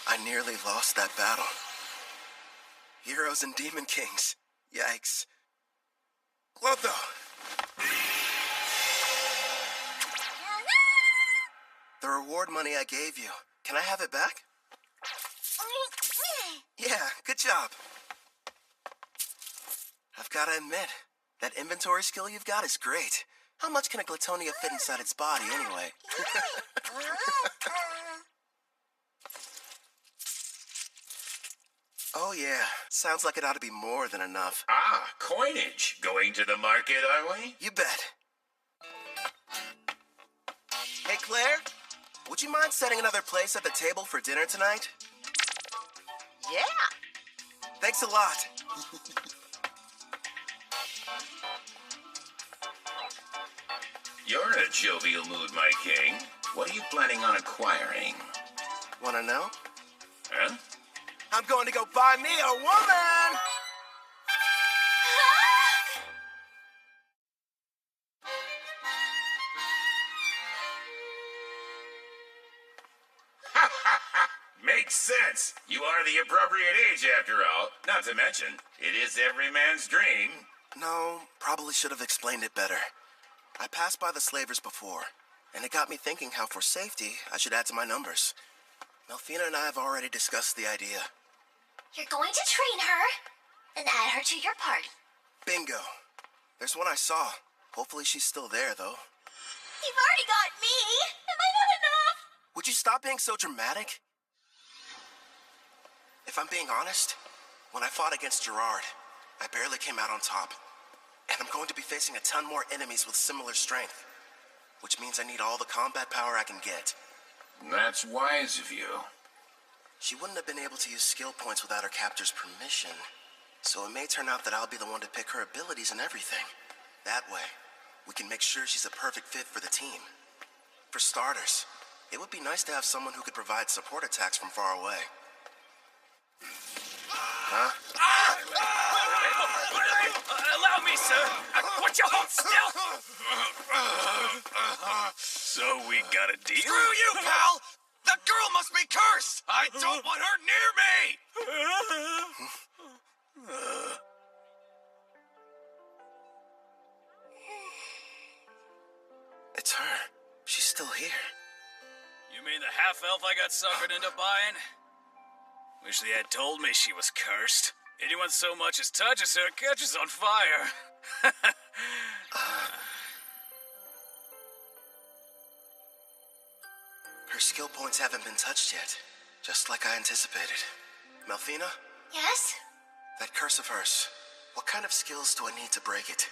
I nearly lost that battle. Heroes and Demon Kings. Yikes. Clotho! The reward money I gave you. Can I have it back? Yeah, good job. I've got to admit, that inventory skill you've got is great. How much can a Glitonia fit inside its body, anyway? Oh yeah, sounds like it ought to be more than enough. Ah, coinage. Going to the market, are we? You bet. Hey, Claire, would you mind setting another place at the table for dinner tonight? Yeah. Thanks a lot. You're in a jovial mood, my king. What are you planning on acquiring? Wanna know? Huh? I'm going to go buy me a woman! Makes sense. You are the appropriate age, after all. Not to mention, it is every man's dream. No, probably should have explained it better. I passed by the slavers before, and it got me thinking how for safety, I should add to my numbers. Melfina and I have already discussed the idea. You're going to train her and add her to your party. Bingo. There's one I saw. Hopefully she's still there, though. You've already got me. Am I not enough? Would you stop being so dramatic? If I'm being honest, when I fought against Gerard, I barely came out on top. And I'm going to be facing a ton more enemies with similar strength. Which means I need all the combat power I can get. That's wise of you. She wouldn't have been able to use skill points without her captor's permission. So it may turn out that I'll be the one to pick her abilities and everything. That way, we can make sure she's a perfect fit for the team. For starters, it would be nice to have someone who could provide support attacks from far away. Huh? Allow me, sir. Would you hold still? So we got a deal? Screw you, pal! That girl must be cursed! I don't want her near me! It's her. She's still here. You mean the half-elf I got suckered into buying? Wish they had told me she was cursed. Anyone so much as touches her catches on fire. Her skill points haven't been touched yet, just like I anticipated. Melfina? Yes? That curse of hers, what kind of skills do I need to break it?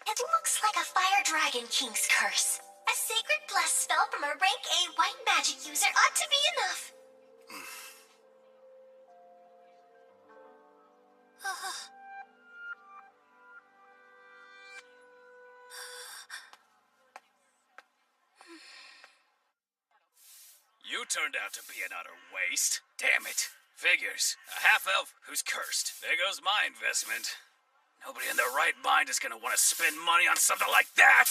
It looks like a Fire Dragon King's curse. A sacred bless spell from a rank A white magic user ought to be enough. You turned out to be an utter waste. Damn it. Figures. A half-elf who's cursed. There goes my investment. Nobody in their right mind is gonna want to spend money on something like that!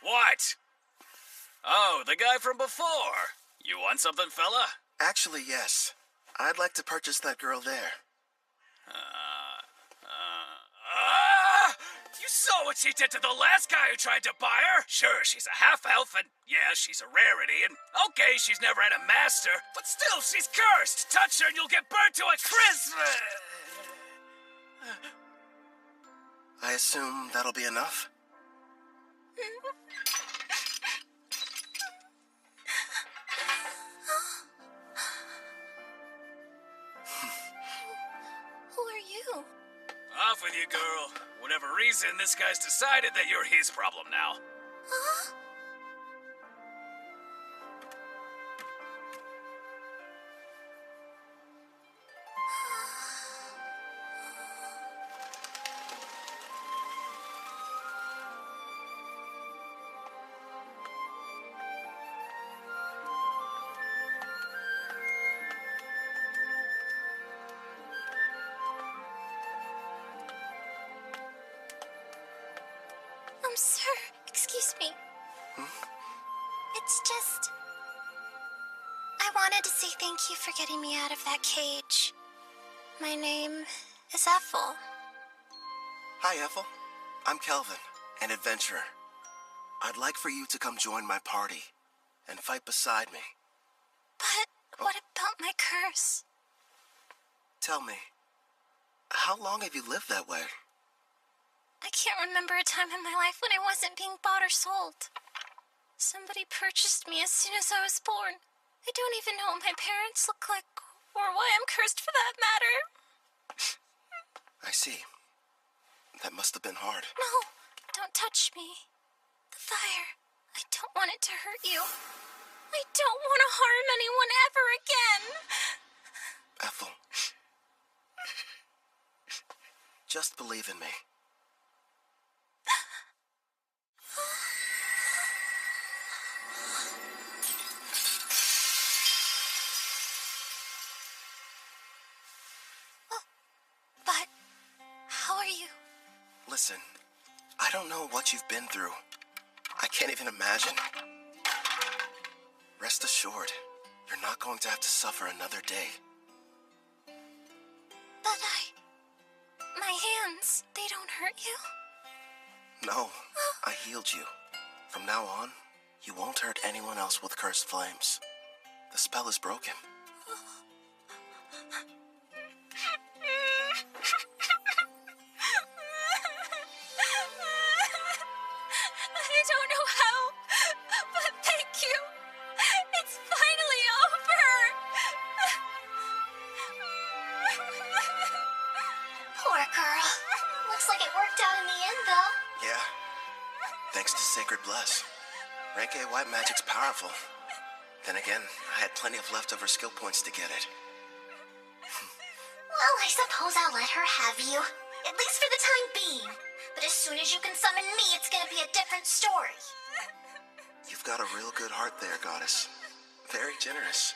What? Oh, the guy from before. You want something, fella? Actually, yes. I'd like to purchase that girl there. You saw what she did to the last guy who tried to buy her. Sure, she's a half-elf, and yeah, she's a rarity, and okay, she's never had a master, but still, she's cursed. Touch her and you'll get burnt to a crisp. I assume that'll be enough? Who are you? Off with you, girl. Whatever reason, this guy's decided that you're his problem now. Huh? Sir, excuse me. It's just... I wanted to say thank you for getting me out of that cage. My name is Ethel. Hi, Ethel. I'm Kelvin, an adventurer. I'd like for you to come join my party and fight beside me. But what about my curse? Tell me, how long have you lived that way? I can't remember a time in my life when I wasn't being bought or sold. Somebody purchased me as soon as I was born. I don't even know what my parents look like, or why I'm cursed for that matter. I see. That must have been hard. No, don't touch me. The fire. I don't want it to hurt you. I don't want to harm anyone ever again. Ethel. Just believe in me. But how are you? Listen, I don't know what you've been through. I can't even imagine. Rest assured, you're not going to have to suffer another day. But my hands, they don't hurt you? No, I healed you. From now on, you won't hurt anyone else with cursed flames. The spell is broken. I don't know how, but thank you. It's finally over. Poor girl. Looks like it worked out in the end, though. Yeah. Thanks to Sacred Bless. Rank A white magic's powerful. Then again, I had plenty of leftover skill points to get it. Well, I suppose I'll let her have you. At least for the time being. But as soon as you can summon me, it's gonna be a different story. You've got a real good heart there, Goddess. Very generous.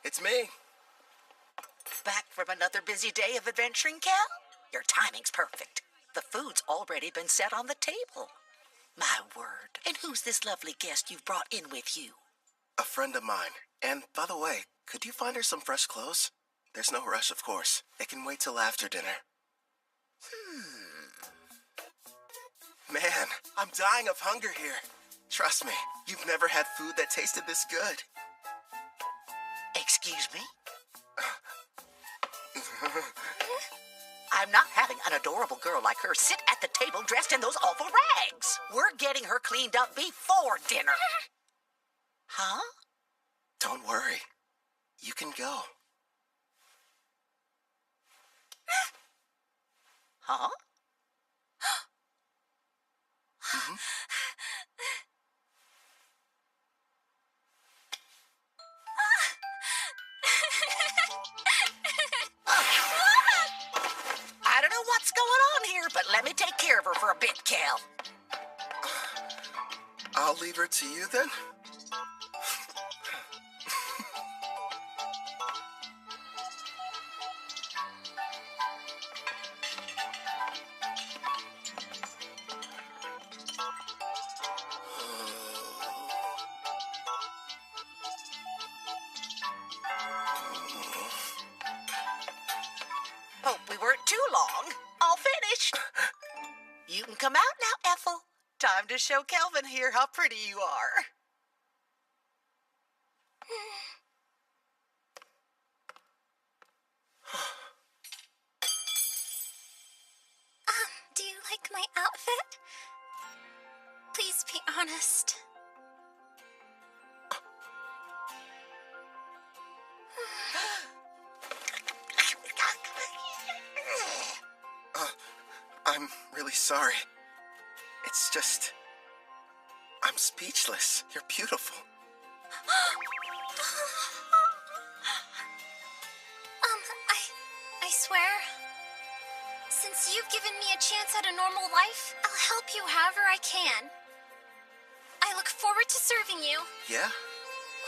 It's me. Back from another busy day of adventuring, Cal? Your timing's perfect. The food's already been set on the table. My word. And who's this lovely guest you've brought in with you? A friend of mine. And, by the way, could you find her some fresh clothes? There's no rush, of course. It can wait till after dinner. Man, I'm dying of hunger here. Trust me, you've never had food that tasted this good. Excuse me? I'm not having an adorable girl like her sit at the table dressed in those awful rags. We're getting her cleaned up before dinner. Huh? Don't worry. You can go. Huh? I don't know what's going on here, but let me take care of her for a bit, Cal. I'll leave her to you then. Come out now, Ethel. Time to show Kelvin here how pretty you are. Do you like my outfit? Please be honest. I'm really sorry. It's just... I'm speechless. You're beautiful. I swear, since you've given me a chance at a normal life, I'll help you however I can. I look forward to serving you. Yeah?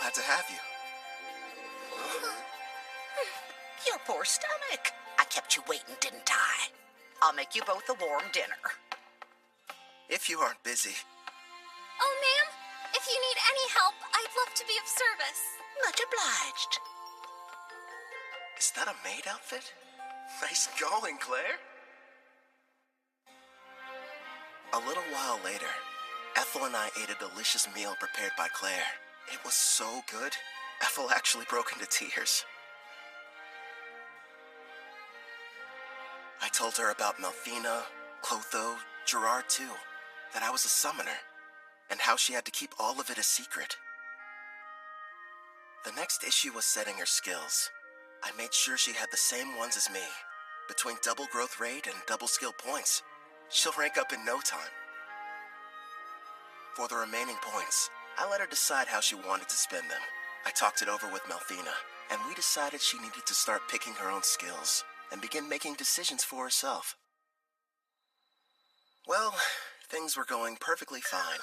Glad to have you. Your poor stomach. I kept you waiting, didn't I? I'll make you both a warm dinner. If you aren't busy. Oh, ma'am, if you need any help, I'd love to be of service. Much obliged. Is that a maid outfit? Nice going, Claire. A little while later, Ethel and I ate a delicious meal prepared by Claire. It was so good, Ethel actually broke into tears. I told her about Melfina, Clotho, Gerard too, that I was a summoner, and how she had to keep all of it a secret. The next issue was setting her skills. I made sure she had the same ones as me. Between double growth rate and double skill points, she'll rank up in no time. For the remaining points, I let her decide how she wanted to spend them. I talked it over with Melfina, and we decided she needed to start picking her own skills and begin making decisions for herself. Well, things were going perfectly fine.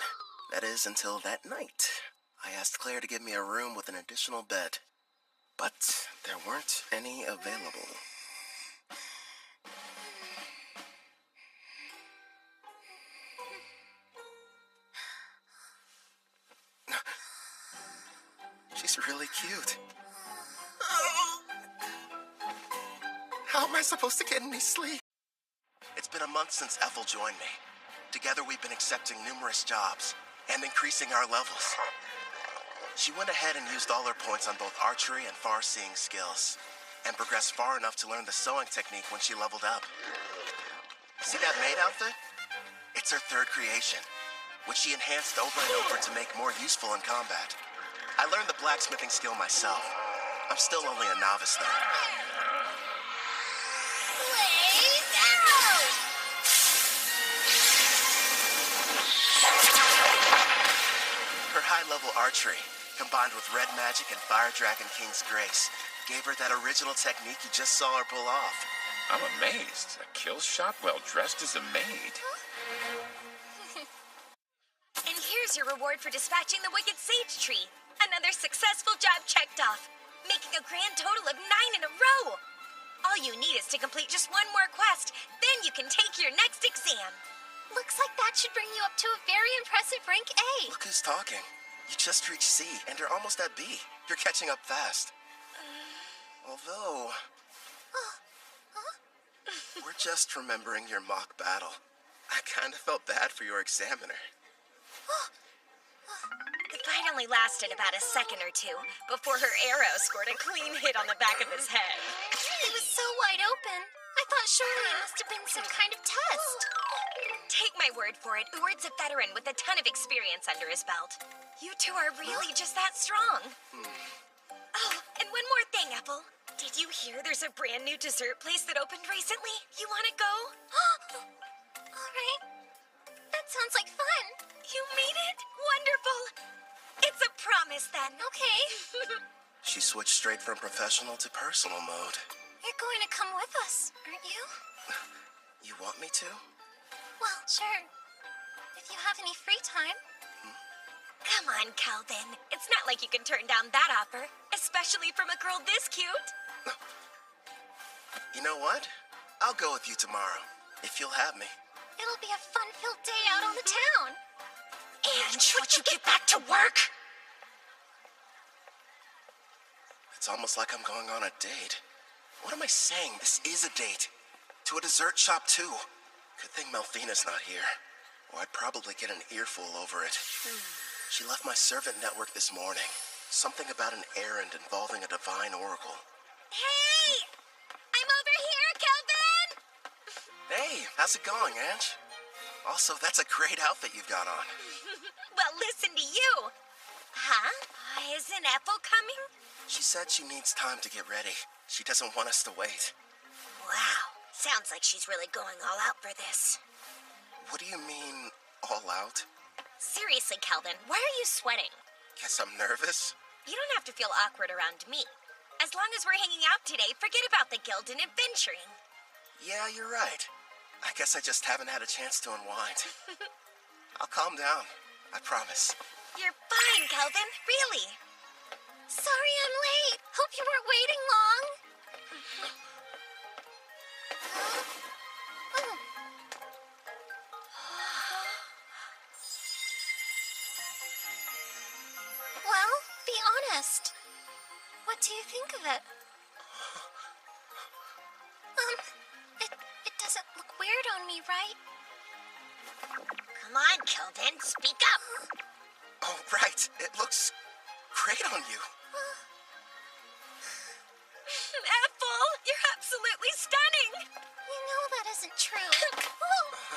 That is, until that night. I asked Claire to give me a room with an additional bed, but there weren't any available. She's really cute. How am I supposed to get any sleep? It's been a month since Ethel joined me. Together we've been accepting numerous jobs and increasing our levels. She went ahead and used all her points on both archery and far-seeing skills, and progressed far enough to learn the sewing technique when she leveled up. See that maid outfit? It's her third creation, which she enhanced over and over to make more useful in combat. I learned the blacksmithing skill myself. I'm still only a novice though. Her high-level archery, combined with red magic and Fire Dragon King's grace, gave her that original technique you just saw her pull off. I'm amazed. A kill shot well dressed as a maid. And here's your reward for dispatching the Wicked Sage Tree. Another successful job checked off, making a grand total of 9 in a row. All you need is to complete just one more quest, then you can take your next exam. Looks like that should bring you up to a very impressive rank A. Look who's talking. You just reached C, and you're almost at B. You're catching up fast. Although... we're just remembering your mock battle. I kind of felt bad for your examiner. The fight only lasted about a second or two before her arrow scored a clean hit on the back of his head. It was so wide open. I thought surely it must have been some kind of test. Take my word for it, Uward's a veteran with a ton of experience under his belt. You two are really just that strong. Oh, and one more thing, Ethel. Did you hear there's a brand new dessert place that opened recently? You want to go? All right. That sounds like fun. You mean it? Wonderful. It's a promise then. Okay. She switched straight from professional to personal mode. You're going to come with us, aren't you? You want me to? Well, sure. If you have any free time. Come on, Calvin. It's not like you can turn down that offer, especially from a girl this cute. You know what? I'll go with you tomorrow, if you'll have me. It'll be a fun-filled day out on the town. And would you get back to work? It's almost like I'm going on a date. What am I saying? This is a date. To a dessert shop, too. Good thing Melfina's not here. or I'd probably get an earful over it. She left my servant network this morning. Something about an errand involving a divine oracle. Hey! I'm over here, Kelvin! Hey, how's it going, Ange? Also, that's a great outfit you've got on. Well, listen to you. Huh? Isn't Ethel coming? She said she needs time to get ready. She doesn't want us to wait. Wow. Sounds like she's really going all out for this. What do you mean, all out? Seriously, Kelvin, why are you sweating? Guess I'm nervous. You don't have to feel awkward around me. As long as we're hanging out today, forget about the guild and adventuring. Yeah, you're right. I guess I just haven't had a chance to unwind. I'll calm down. I promise. You're fine, Kelvin. Really. Sorry I'm late. Hope you weren't waiting long. Well, be honest. What do you think of it? It doesn't look weird on me, right? Come on, Kelvin, speak up. Oh, right. It looks great on you. Ethel, you're absolutely stunning. You know that isn't true.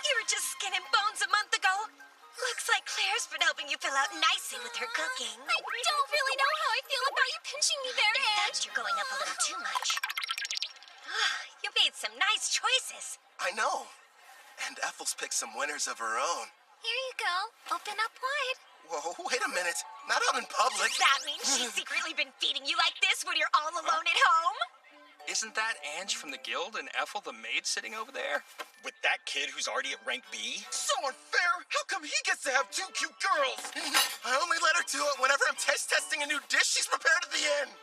You were just skin and bones a month ago. Looks like Claire's been helping you fill out nicely with her cooking. I don't really know how I feel about you pinching me there, Ange. You're going up a little too much. You made some nice choices. I know. And Ethel's picked some winners of her own. Here you go. Open up wide. Whoa, wait a minute. Not out in public. Does that mean she's secretly been feeding you like this when you're all alone at home? Isn't that Ange from the guild and Ethel the maid sitting over there? With that kid who's already at rank B? So unfair! How come he gets to have two cute girls? I only let her do it whenever I'm testing a new dish she's prepared at the end.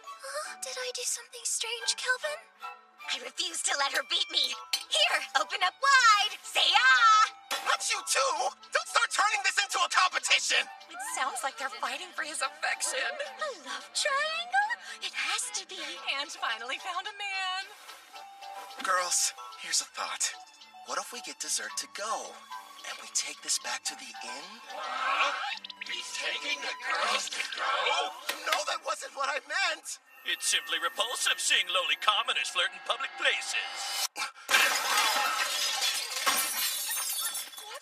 Did I do something strange, Kelvin? I refuse to let her beat me. Here, open up wide. Say ah! Not you too! Don't start turning this into a competition! It sounds like they're fighting for his affection. A love triangle? It has to be. Ange finally found a man. Girls, here's a thought. What if we get dessert to go? And we take this back to the inn? He's taking the girls to go? No, that wasn't what I meant! It's simply repulsive seeing lowly commoners flirt in public places. What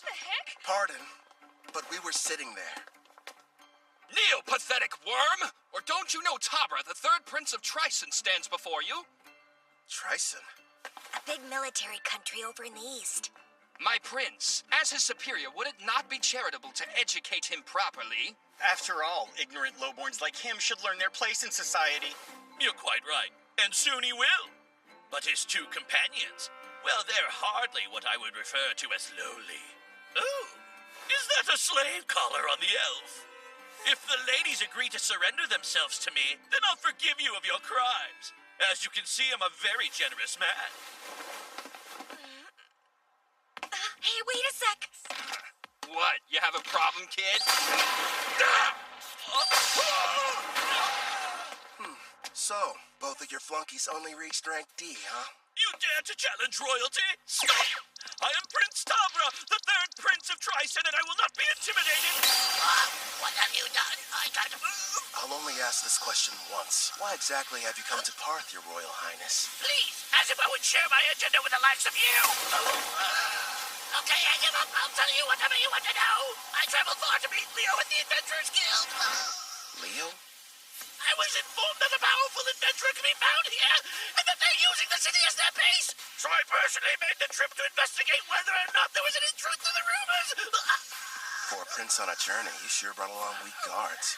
the heck? Pardon, but we were sitting there. Neo-pathetic worm! Or don't you know Tabra, the third prince of Tryson, stands before you? Tryson? A big military country over in the east. My prince, as his superior, would it not be charitable to educate him properly? After all, ignorant lowborns like him should learn their place in society. You're quite right, and soon he will. But his two companions, well, they're hardly what I would refer to as lowly. Oh, is that a slave collar on the elf? If the ladies agree to surrender themselves to me, then I'll forgive you of your crimes. As you can see, I'm a very generous man. Hey, wait a sec. What, you have a problem, kid? So, both of your flunkies only reached rank D, huh? You dare to challenge royalty? Stop! I am Prince Tabra, the third prince of Tryson, and I will not be intimidated! What have you done? I can't move! I'll only ask this question once. Why exactly have you come to Parth, your royal highness? Please, as if I would share my agenda with the likes of you! Okay, I give up. I'll tell you whatever you want to know. I traveled far to meet Leo at the Adventurers Guild. Leo? I was informed that a powerful adventurer can be found here, and that they're using the city as their base. So I personally made the trip to investigate whether or not there was any truth to the rumors. For a prince on a journey, you sure brought along weak guards.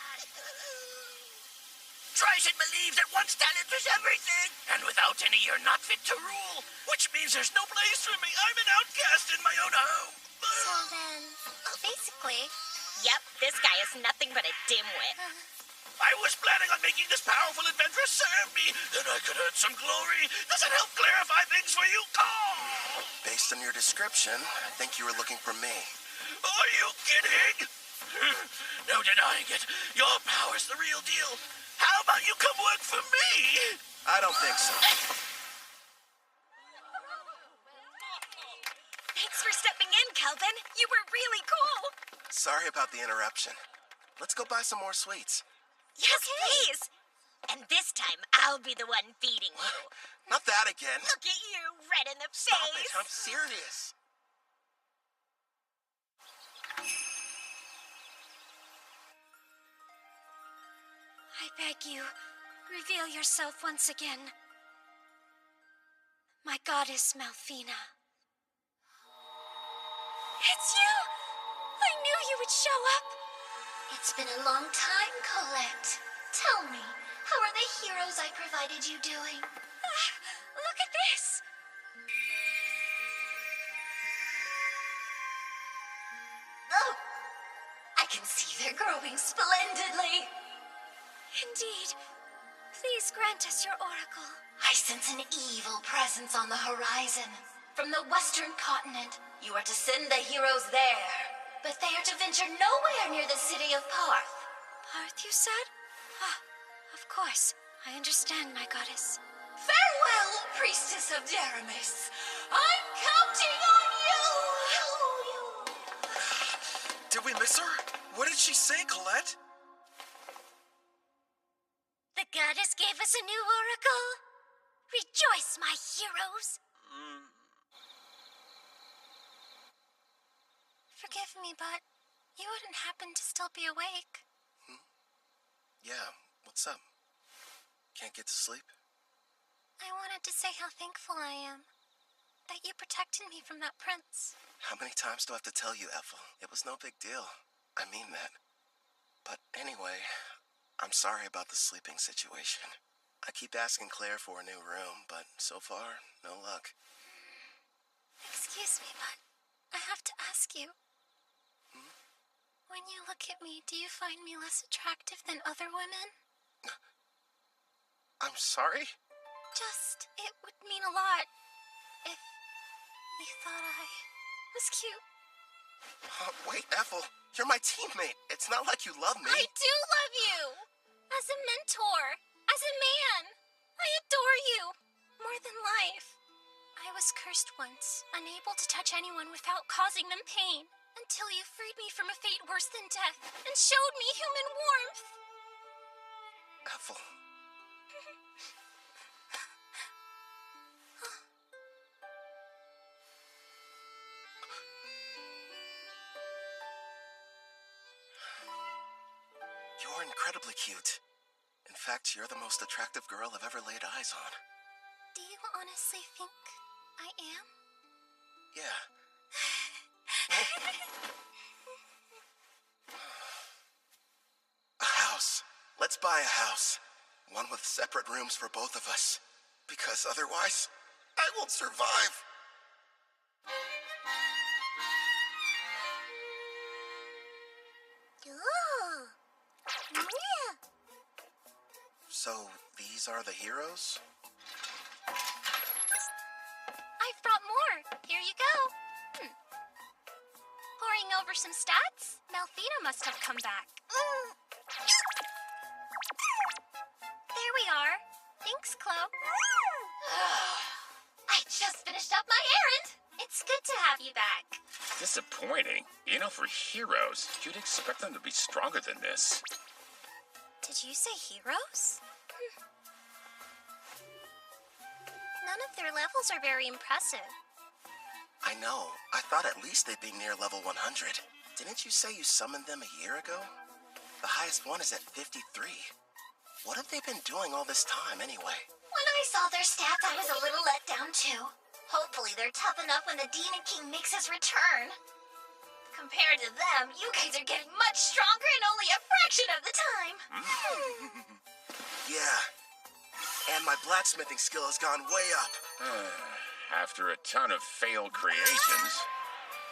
Tryson believes that one's talent is everything, and without any, you're not fit to rule. Which means there's no place for me. I'm an outcast in my own home. So then, basically... Yep, this guy is nothing but a dimwit. I was planning on making this powerful adventurer serve me. Then I could earn some glory. Does it help clarify things for you? Oh! Based on your description, I think you were looking for me. Are you kidding? No denying it. Your power's the real deal. How about you come work for me? I don't think so. Thanks for stepping in, Kelvin. You were really cool. Sorry about the interruption. Let's go buy some more sweets. Yes, please. And this time, I'll be the one feeding you. Not that again. Look at you, red in the Stop face. it, I'm serious. I beg you, reveal yourself once again. My goddess, Malfina. It's you! I knew you would show up. It's been a long time, Colette. Tell me, how are the heroes I provided you doing? Look at this! Oh! I can see they're growing splendidly. Indeed. Please grant us your oracle. I sense an evil presence on the horizon. From the western continent, you are to send the heroes there. But they are to venture nowhere near the city of Parth. Parth, you said? Ah, of course. I understand, my goddess. Farewell, priestess of Deramis. I'm counting on you! Did we miss her? What did she say, Colette? The goddess gave us a new oracle. Rejoice, my heroes. Forgive me, but you wouldn't happen to still be awake. Yeah, what's up? Can't get to sleep? I wanted to say how thankful I am that you protected me from that prince. How many times do I have to tell you, Ethel? It was no big deal. I mean that. But anyway, I'm sorry about the sleeping situation. I keep asking Claire for a new room, but so far, no luck. Excuse me, but I have to ask you. When you look at me, do you find me less attractive than other women? I'm sorry? Just, it would mean a lot if you thought I was cute. Wait, Ethel, you're my teammate. It's not like you love me. I do love you! As a mentor, as a man. I adore you. More than life. I was cursed once, unable to touch anyone without causing them pain. Until you freed me from a fate worse than death and showed me human warmth. Ethel. You're incredibly cute. In fact, you're the most attractive girl I've ever laid eyes on. Do you honestly think I am? Yeah. A house. Let's buy a house. One with separate rooms for both of us. Because otherwise, I won't survive. Ooh. Yeah. So, these are the heroes? I've brought more. Here you go. Poring over some stats? Malfina must have come back. There we are. Thanks, Chloe. I just finished up my errand. It's good to have you back. Disappointing. You know, for heroes, you'd expect them to be stronger than this. Did you say heroes? None of their levels are very impressive. I know. I thought at least they'd be near level 100. Didn't you say you summoned them a year ago? The highest one is at 53. What have they been doing all this time, anyway? When I saw their stats, I was a little let down, too. Hopefully they're tough enough when the Demon King makes his return. Compared to them, you guys are getting much stronger in only a fraction of the time. Yeah. And my blacksmithing skill has gone way up. After a ton of failed creations.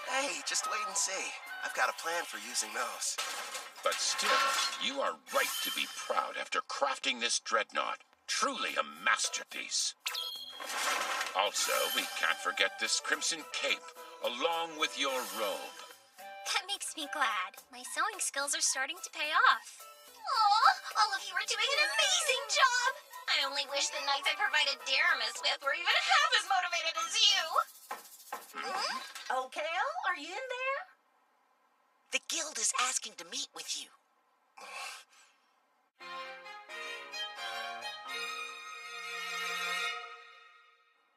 Hey, just wait and see. I've got a plan for using those. But still, you are right to be proud after crafting this dreadnought. Truly a masterpiece. Also, we can't forget this crimson cape, along with your robe. That makes me glad. My sewing skills are starting to pay off. Aw, all of you are doing an amazing job. I only wish the knights I provided Deramis with were even half as motivated as you. Okay, are you in there? The guild is asking to meet with you.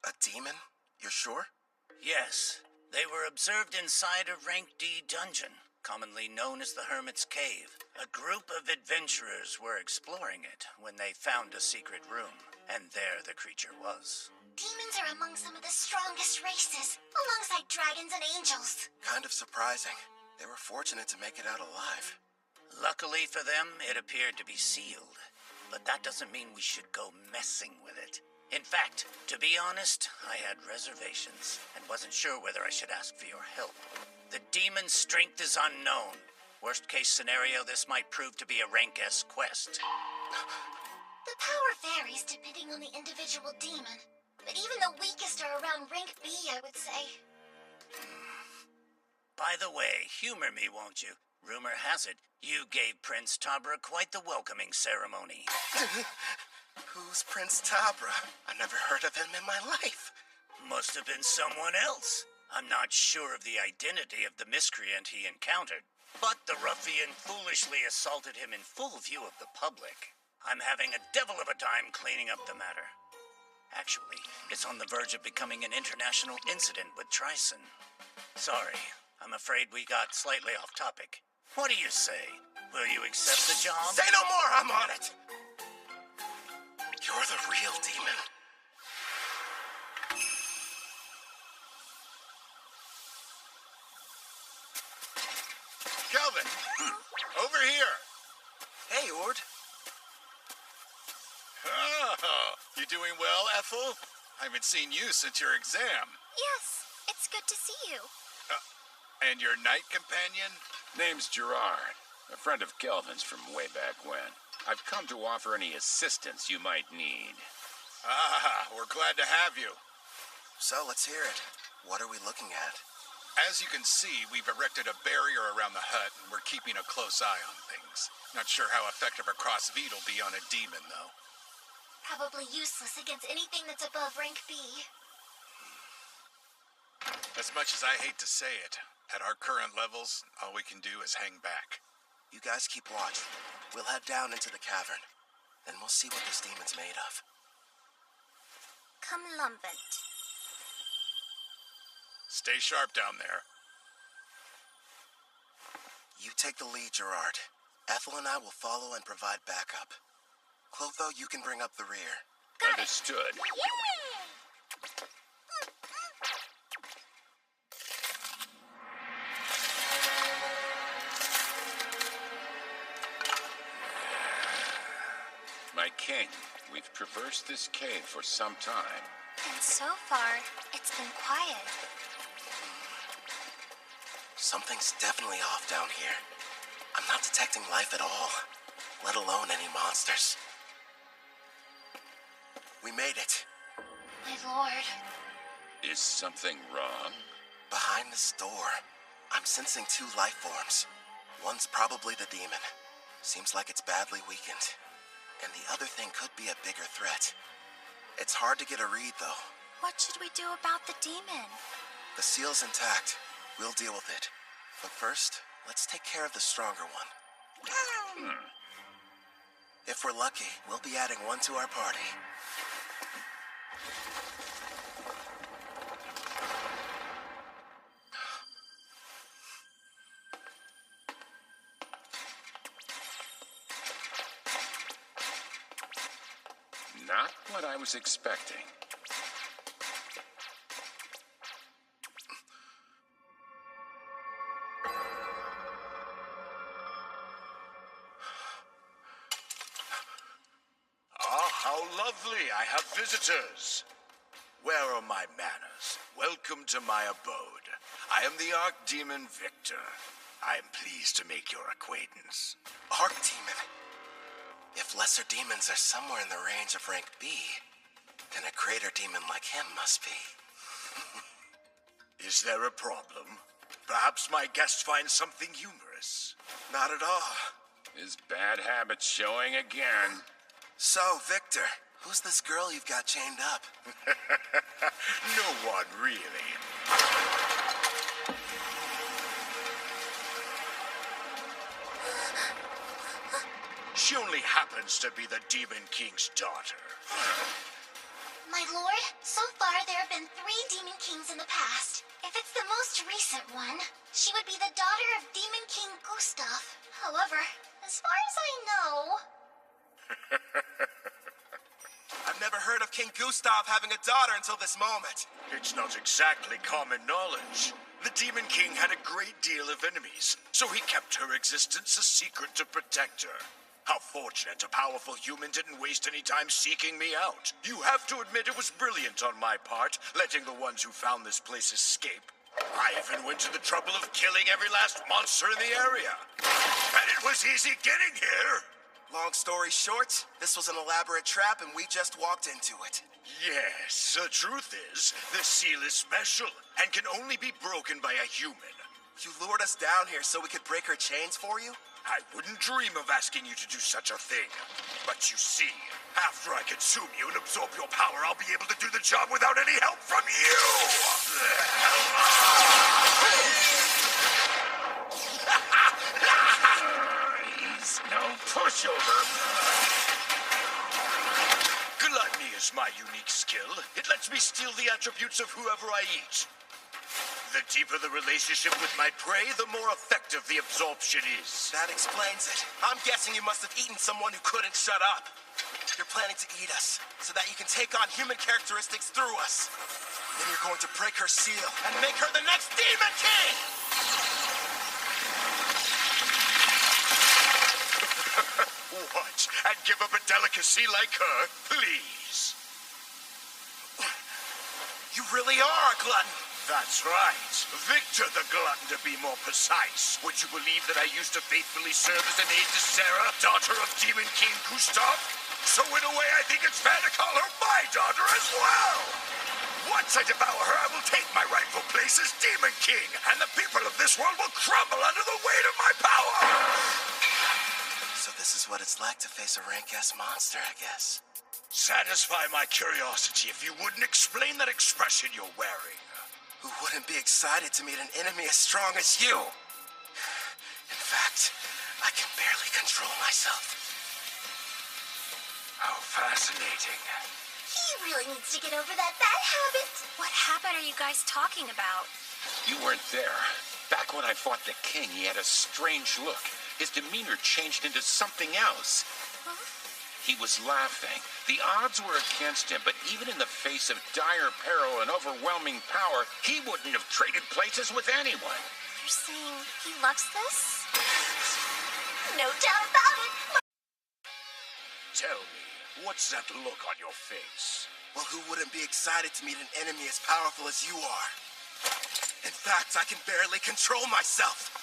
A demon? You're sure? Yes. They were observed inside a Rank D dungeon, commonly known as the Hermit's Cave. A group of adventurers were exploring it when they found a secret room, and there the creature was. Demons are among some of the strongest races, alongside dragons and angels. Kind of surprising. They were fortunate to make it out alive. Luckily for them, it appeared to be sealed. But that doesn't mean we should go messing with it. In fact, to be honest, I had reservations and wasn't sure whether I should ask for your help. The demon's strength is unknown. Worst case scenario, this might prove to be a Rank S quest. The power varies depending on the individual demon, but even the weakest are around Rank B, I would say. By the way, humor me, won't you? Rumor has it, you gave Prince Tabra quite the welcoming ceremony. Who's Prince Tabra? I never heard of him in my life. Must have been someone else. I'm not sure of the identity of the miscreant he encountered, but the ruffian foolishly assaulted him in full view of the public. I'm having a devil of a time cleaning up the matter. Actually, it's on the verge of becoming an international incident with Trison. Sorry, I'm afraid we got slightly off topic. What do you say? Will you accept the job? Say no more, I'm on it! You're the real demon. Kelvin! Over here! Hey, Ord. Oh, you doing well, Ethel? I haven't seen you since your exam. Yes, it's good to see you. And your knight companion? Name's Gerard, a friend of Kelvin's from way back when. I've come to offer any assistance you might need. Ah, we're glad to have you. So, let's hear it. What are we looking at? As you can see, we've erected a barrier around the hut, and we're keeping a close eye on things. Not sure how effective a crossfeed will be on a demon, though. Probably useless against anything that's above Rank B. As much as I hate to say it, at our current levels, all we can do is hang back. You guys keep watch. We'll head down into the cavern. Then we'll see what this demon's made of. Come lumbent. Stay sharp down there. You take the lead, Gerard. Ethel and I will follow and provide backup. Clotho, you can bring up the rear. Understood. My king, we've traversed this cave for some time. And so far, it's been quiet. Something's definitely off down here. I'm not detecting life at all, let alone any monsters. We made it. My lord. Is something wrong? Behind this door, I'm sensing two life forms. One's probably the demon. Seems like it's badly weakened. And the other thing could be a bigger threat. It's hard to get a read, though. What should we do about the demon? The seal's intact. We'll deal with it. But first, let's take care of the stronger one. If we're lucky, we'll be adding one to our party. Not what I was expecting. Ah, how lovely. I have visitors. Where are my manners? Welcome to my abode. I am the Archdemon Victor. I am pleased to make your acquaintance. Archdemon? If lesser demons are somewhere in the range of rank B, then a greater demon like him must be. Is there a problem? Perhaps my guest finds something humorous. Not at all. His bad habits showing again. So, Victor, who's this girl you've got chained up? No one, really. She only happens to be the Demon King's daughter. My lord, so far there have been 3 Demon Kings in the past. If it's the most recent one, she would be the daughter of Demon King Gustav. However, as far as I know... I've never heard of King Gustav having a daughter until this moment. It's not exactly common knowledge. The Demon King had a great deal of enemies, so he kept her existence a secret to protect her. How fortunate a powerful human didn't waste any time seeking me out. You have to admit it was brilliant on my part, letting the ones who found this place escape. I even went to the trouble of killing every last monster in the area. And it was easy getting here. Long story short, this was an elaborate trap and we just walked into it. Yes, the truth is, this seal is special and can only be broken by a human. You lured us down here so we could break her chains for you? I wouldn't dream of asking you to do such a thing. But you see, after I consume you and absorb your power, I'll be able to do the job without any help from you! He's no pushover. Gluttony is my unique skill. It lets me steal the attributes of whoever I eat. The deeper the relationship with my prey, the more effective the absorption is. That explains it. I'm guessing you must have eaten someone who couldn't shut up. You're planning to eat us, so that you can take on human characteristics through us. Then you're going to break her seal and make her the next Demon King! What? And give up a delicacy like her? Please. You really are a glutton. That's right. Victor the Glutton, to be more precise. Would you believe that I used to faithfully serve as an aide to Sarah, daughter of Demon King Gustav? So in a way, I think it's fair to call her my daughter as well. Once I devour her, I will take my rightful place as Demon King, and the people of this world will crumble under the weight of my power. So this is what it's like to face a rank-ass monster, I guess. Satisfy my curiosity if you wouldn't explain that expression you're wearing. Who wouldn't be excited to meet an enemy as strong as you? In fact, I can barely control myself. How fascinating. He really needs to get over that bad habit. What habit are you guys talking about? You weren't there. Back when I fought the king, he had a strange look. His demeanor changed into something else. Huh? He was laughing. The odds were against him, but even in the face of dire peril and overwhelming power, he wouldn't have traded places with anyone. You're saying he loves this? No doubt about it. Tell me, what's that look on your face? Well, who wouldn't be excited to meet an enemy as powerful as you are? In fact, I can barely control myself.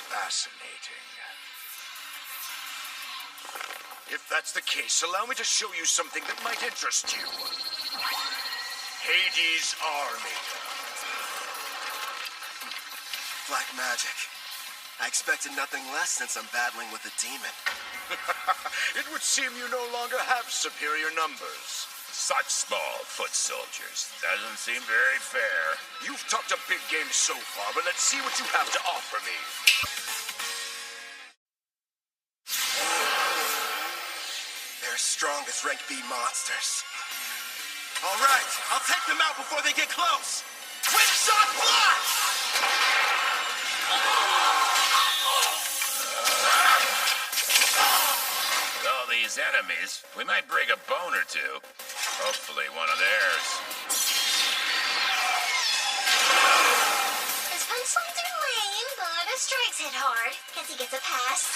Fascinating. If that's the case, allow me to show you something that might interest you. Hades' army. Black magic. I expected nothing less since I'm battling with a demon. It would seem you no longer have superior numbers. Such small foot soldiers. Doesn't seem very fair. You've talked a big game so far, but let's see what you have to offer me. They're as strong as rank B monsters. All right, I'll take them out before they get close. Twin shot blast! With all these enemies, we might break a bone or two. Hopefully one of theirs. His punchlines are lame, but his strikes hit hard. Guess he gets a pass.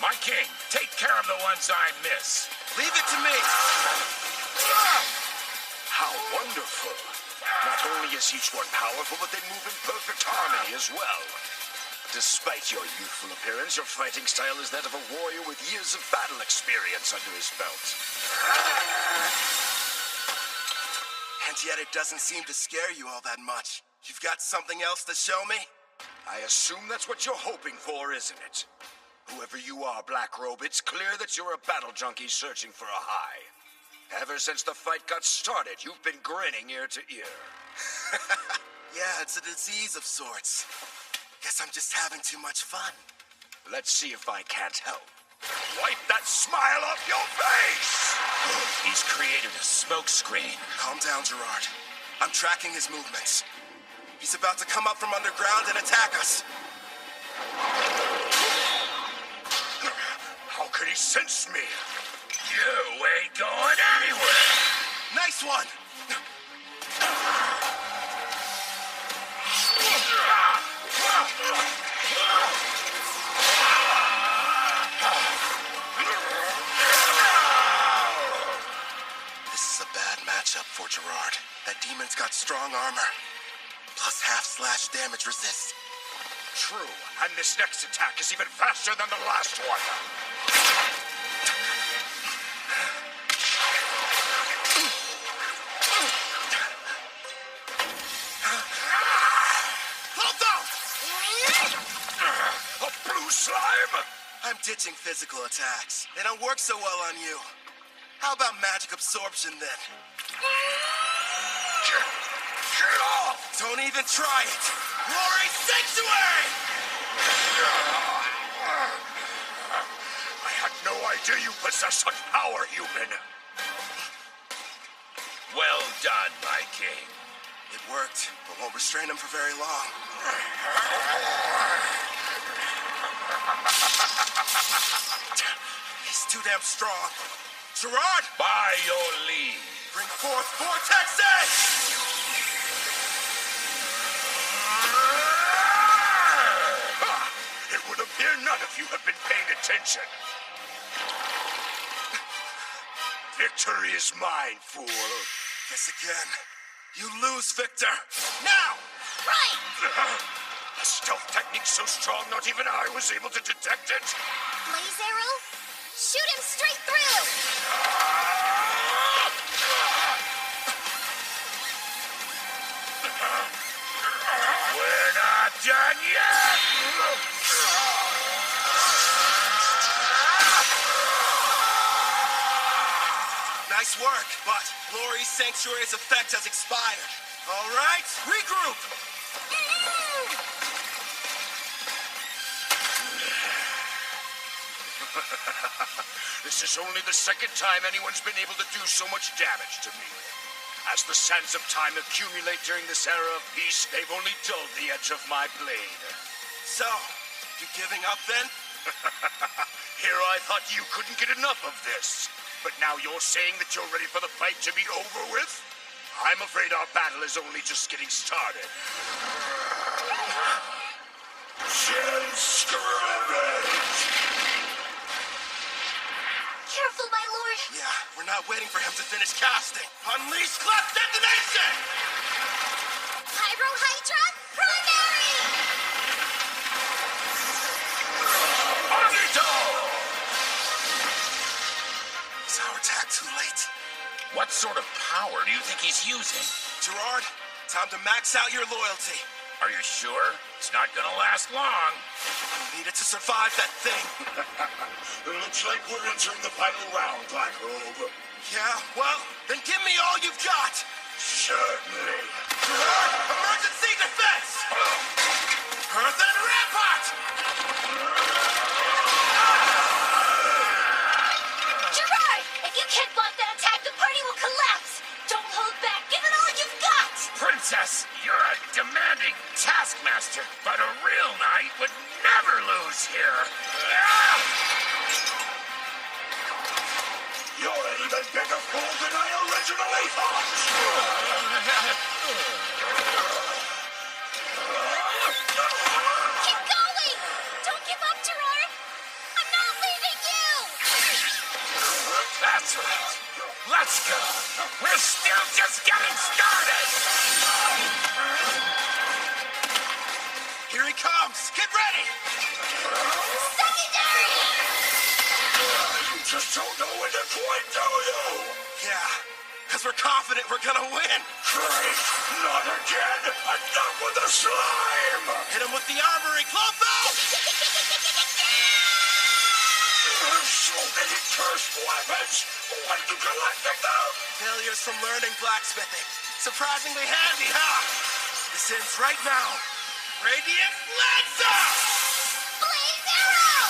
My king, take care of the ones I miss. Leave it to me. How wonderful. Not only is each one powerful, but they move in perfect harmony as well. Despite your youthful appearance, your fighting style is that of a warrior with years of battle experience under his belt. And yet it doesn't seem to scare you all that much. You've got something else to show me? I assume that's what you're hoping for, isn't it? Whoever you are, Black Robe, it's clear that you're a battle junkie searching for a high. Ever since the fight got started, you've been grinning ear to ear. Yeah, it's a disease of sorts. Guess I'm just having too much fun. Let's see if I can't help. Wipe that smile off your face! He's created a smoke screen. Calm down, Gerard. I'm tracking his movements. He's about to come up from underground and attack us. How could he sense me? You ain't going anywhere! Nice one! This is a bad matchup for Gerard. That demon's got strong armor, plus half-slash damage resist. True, and this next attack is even faster than the last one. A blue slime? I'm ditching physical attacks. They don't work so well on you. How about magic absorption then? Get off! Don't even try it! Glory Sanctuary! I had no idea you possess such power, human. Well done, my king. It worked, but won't restrain him for very long. He's too damn strong. Gerard! By your leave. Bring forth Vortex Edge! It would appear none of you have been paying attention. Victory is mine, fool. Guess again. You lose, Victor. Now! Right! A stealth technique so strong not even I was able to detect it. Blaze arrow? Shoot him straight through! We're not done yet! Nice work, but Glory Sanctuary's effect has expired. All right, regroup! This is only the second time anyone's been able to do so much damage to me. As the sands of time accumulate during this era of peace, they've only dulled the edge of my blade. So, you giving up then? Here I thought you couldn't get enough of this. But now you're saying that you're ready for the fight to be over with? I'm afraid our battle is only just getting started. Gen Scrummage! Careful, my lord. Yeah, we're not waiting for him to finish casting. Unleash Clef Detonation! Pyrohydra Primary! Incognito! Is our attack too late? What sort of power do you think he's using? Gerard, time to max out your loyalty. Are you sure? It's not gonna last long. You need it to survive that thing. It looks like we're entering the final round, Black Robe. Yeah, well, then give me all you've got. Certainly. Gerard, emergency defense! Earthen Rampart! Gerard, if you can't block that attack, the party will collapse. Don't hold back. Give it all you've got. Princess, you're a demanding taskmaster, but a real knight would never lose here. You're an even bigger fool than I originally thought! Keep going! Don't give up, Gerard! I'm not leaving you! That's right. Let's go. We're still just getting started. Here he comes. Get ready! Secondary! You just don't know when to quit, do you? Yeah, because we're confident we're gonna win. Great! Not again! Enough with the slime! Hit him with the armory, Clotho! So many cursed weapons! When did you collect them? Failures from learning blacksmithing. Surprisingly handy, huh? This ends right now. Radiant Lancer! Blaze arrow!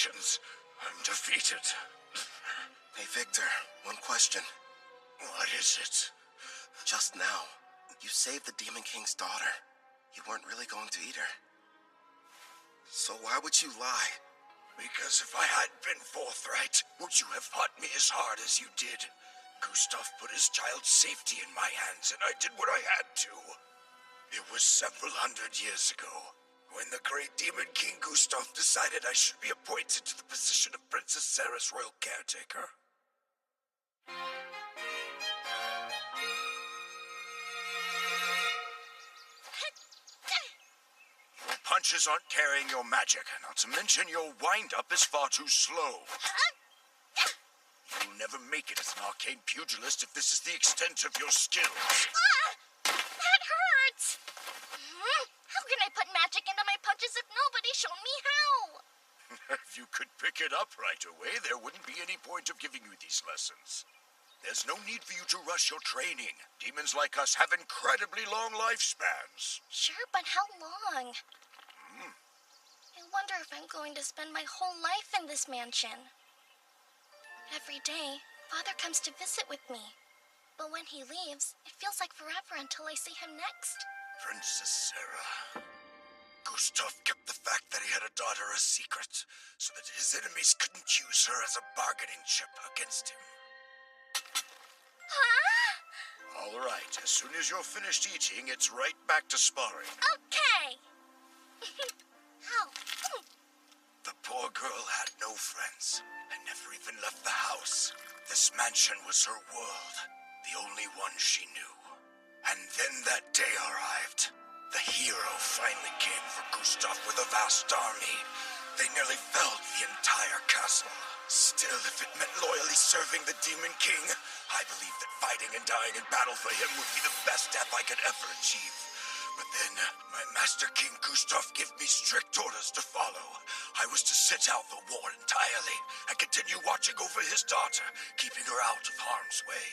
Congratulations. I'm defeated. Hey, Victor, one question. What is it? Just now, you saved the Demon King's daughter. You weren't really going to eat her. So why would you lie? Because if I had been forthright, would you have fought me as hard as you did? Gustav put his child's safety in my hands, and I did what I had to. It was several hundred years ago, when the great Demon King Gustav decided I should be appointed to the position of Princess Sarah's royal caretaker. Your punches aren't carrying your magic, not to mention your wind-up is far too slow. You'll never make it as an arcane pugilist if this is the extent of your skills. That hurts! How can I put magic into my punches if nobody's shown me how? If you could pick it up right away, there wouldn't be any point of giving you these lessons. There's no need for you to rush your training. Demons like us have incredibly long lifespans. Sure, but how long? I wonder if I'm going to spend my whole life in this mansion. Every day, Father comes to visit with me. But when he leaves, it feels like forever until I see him next. Princess Sarah. Gustav kept the fact that he had a daughter a secret, so that his enemies couldn't use her as a bargaining chip against him. Huh? All right, as soon as you're finished eating, it's right back to sparring. Okay. Ow. The poor girl had no friends, and never even left the house. This mansion was her world, the only one she knew. And then that day arrived. The hero finally came for Gustav with a vast army. They nearly felled the entire castle. Still, if it meant loyally serving the Demon King, I believed that fighting and dying in battle for him would be the best death I could ever achieve. But then, my Master King Gustav gave me strict orders to follow. I was to sit out the war entirely, and continue watching over his daughter, keeping her out of harm's way.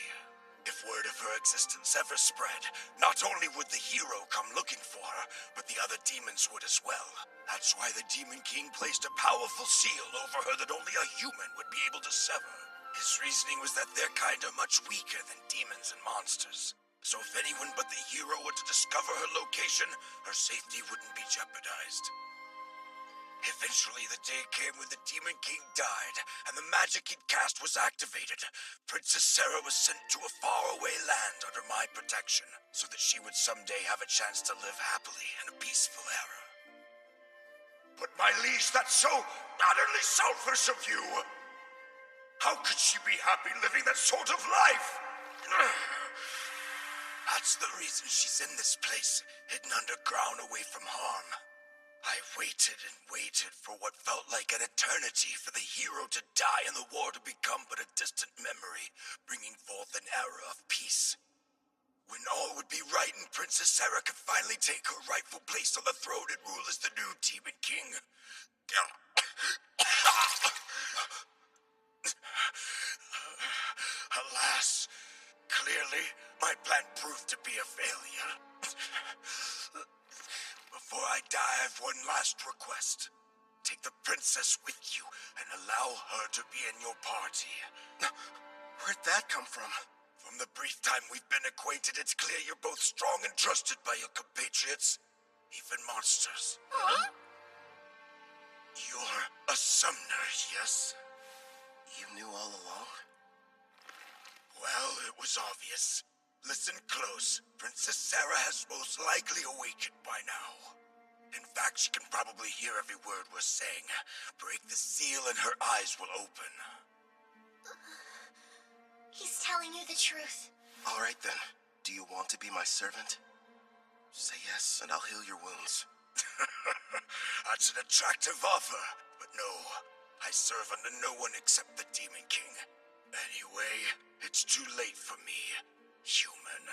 If word of her existence ever spread, not only would the hero come looking for her, but the other demons would as well. That's why the Demon King placed a powerful seal over her that only a human would be able to sever. His reasoning was that their kind are much weaker than demons and monsters. So if anyone but the hero were to discover her location, her safety wouldn't be jeopardized. Eventually, the day came when the Demon King died, and the magic he'd cast was activated. Princess Sarah was sent to a faraway land under my protection, so that she would someday have a chance to live happily in a peaceful era. But my liege, that's so utterly selfish of you! How could she be happy living that sort of life? That's the reason she's in this place, hidden underground away from harm. I waited and waited for what felt like an eternity for the hero to die and the war to become but a distant memory, bringing forth an era of peace. When all would be right and Princess Sarah could finally take her rightful place on the throne and rule as the new Demon King. Alas, clearly my plan proved to be a failure. Before I die, I have one last request. Take the princess with you and allow her to be in your party. Where'd that come from? From the brief time we've been acquainted, it's clear you're both strong and trusted by your compatriots, even monsters. Huh? You're a summoner, yes? You knew all along? Well, it was obvious. Listen close. Princess Sarah has most likely awakened by now. In fact, she can probably hear every word we're saying. Break the seal and her eyes will open. He's telling you the truth. All right then. Do you want to be my servant? Say yes, and I'll heal your wounds. That's an attractive offer. But no, I serve under no one except the Demon King. Anyway, it's too late for me, human.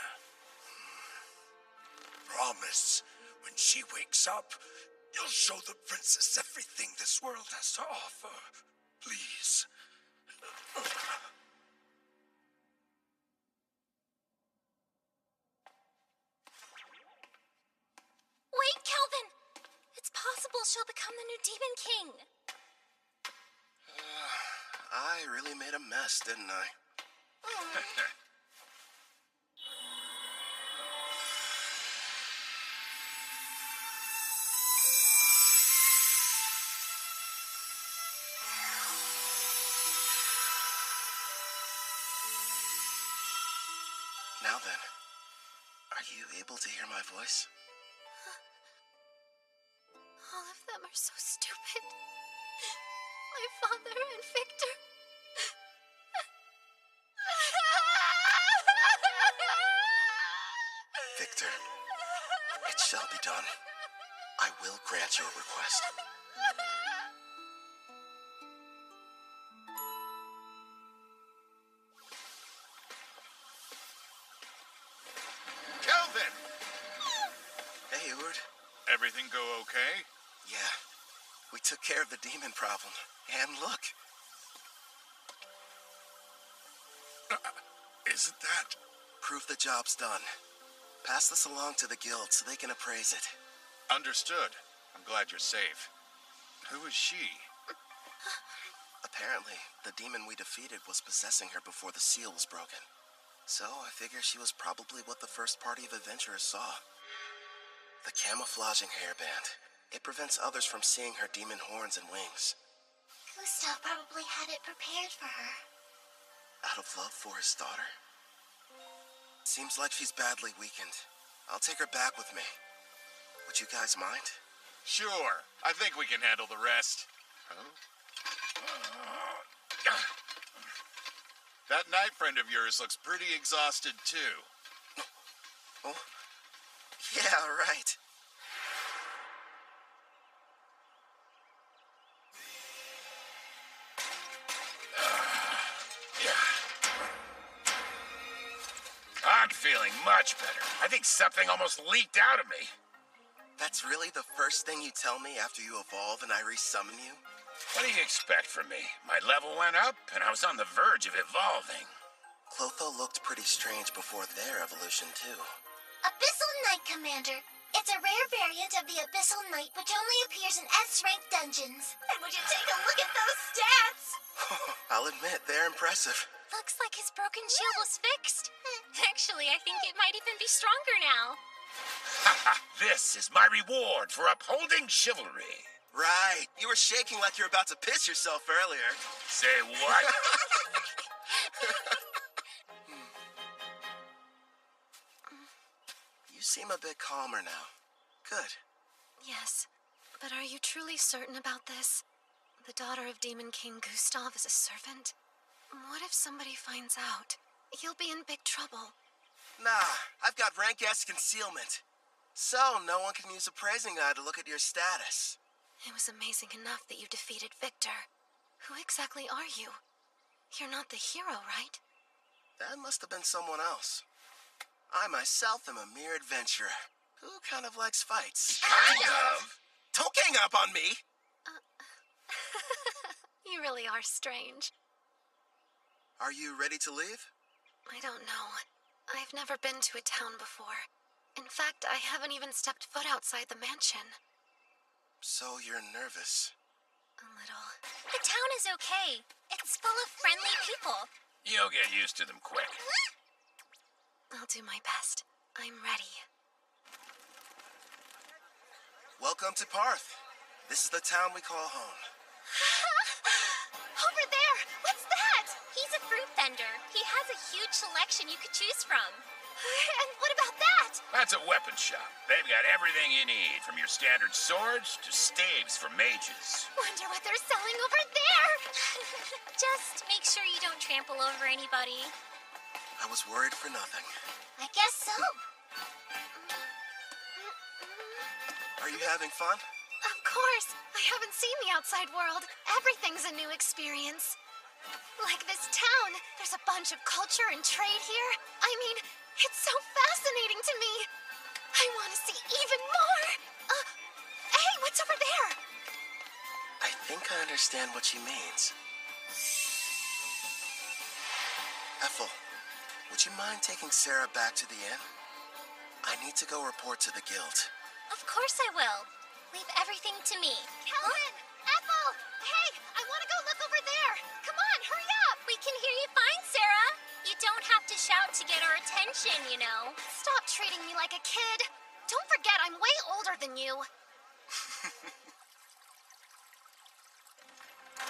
Promise, when she wakes up, you'll show the princess everything this world has to offer. Please. Wait, Kelvin! It's possible she'll become the new Demon King. I really made a mess, didn't I? Now then, are you able to hear my voice? All of them are so stupid. My father and Victor. Victor, it shall be done. I will grant your request. Kelvin! Hey, Eward. Everything go okay? Yeah, we took care of the demon problem. And look. Isn't that? Proof the job's done. Pass this along to the guild so they can appraise it. Understood. I'm glad you're safe. Who is she? Apparently, the demon we defeated was possessing her before the seal was broken. So I figure she was probably what the first party of adventurers saw. The camouflaging hairband. It prevents others from seeing her demon horns and wings. Gustav probably had it prepared for her. Out of love for his daughter? Seems like she's badly weakened. I'll take her back with me. Would you guys mind? Sure. I think we can handle the rest. That knight friend of yours looks pretty exhausted, too. Oh? Yeah, right. I'm feeling much better. I think something almost leaked out of me. That's really the first thing you tell me after you evolve and I resummon you? What do you expect from me? My level went up, and I was on the verge of evolving. Clotho looked pretty strange before their evolution, too. Abyssal Knight, Commander. It's a rare variant of the Abyssal Knight, which only appears in S-rank dungeons. And would you take a look at those stats? I'll admit, they're impressive. Looks like his broken shield was fixed. Actually, I think it might even be stronger now. This is my reward for upholding chivalry. Right. You were shaking like you were about to piss yourself earlier. Say what? You seem a bit calmer now. Good. Yes, but are you truly certain about this? The daughter of Demon King Gustav is a servant? What if somebody finds out? You'll be in big trouble. Nah, I've got rank S concealment. So no one can use appraising eye to look at your status. It was amazing enough that you defeated Victor. Who exactly are you? You're not the hero, right? That must have been someone else. I myself am a mere adventurer who kind of likes fights. Kind of? Don't gang up on me! You really are strange. Are you ready to leave? I don't know. I've never been to a town before. In fact, I haven't even stepped foot outside the mansion. So you're nervous. A little. The town is okay. It's full of friendly people. You'll get used to them quick. I'll do my best. I'm ready. Welcome to Parth. This is the town we call home. Over there! What's that? He's a fruit vendor. He has a huge selection you could choose from. And what about that? That's a weapon shop. They've got everything you need, from your standard swords to staves for mages. Wonder what they're selling over there. Just make sure you don't trample over anybody. I was worried for nothing. I guess so. Are you having fun? Of course. I haven't seen the outside world. Everything's a new experience. Like this town. There's a bunch of culture and trade here. I mean, it's so fascinating to me. I want to see even more. Hey, what's over there? I think I understand what she means. Ethel, would you mind taking Sarah back to the inn? I need to go report to the guild. Of course I will. Leave everything to me. Kelvin! Ethel! Hey, I want to go look over there. Come on, hurry! don't have to shout to get our attention, you know. Stop treating me like a kid. Don't forget, I'm way older than you.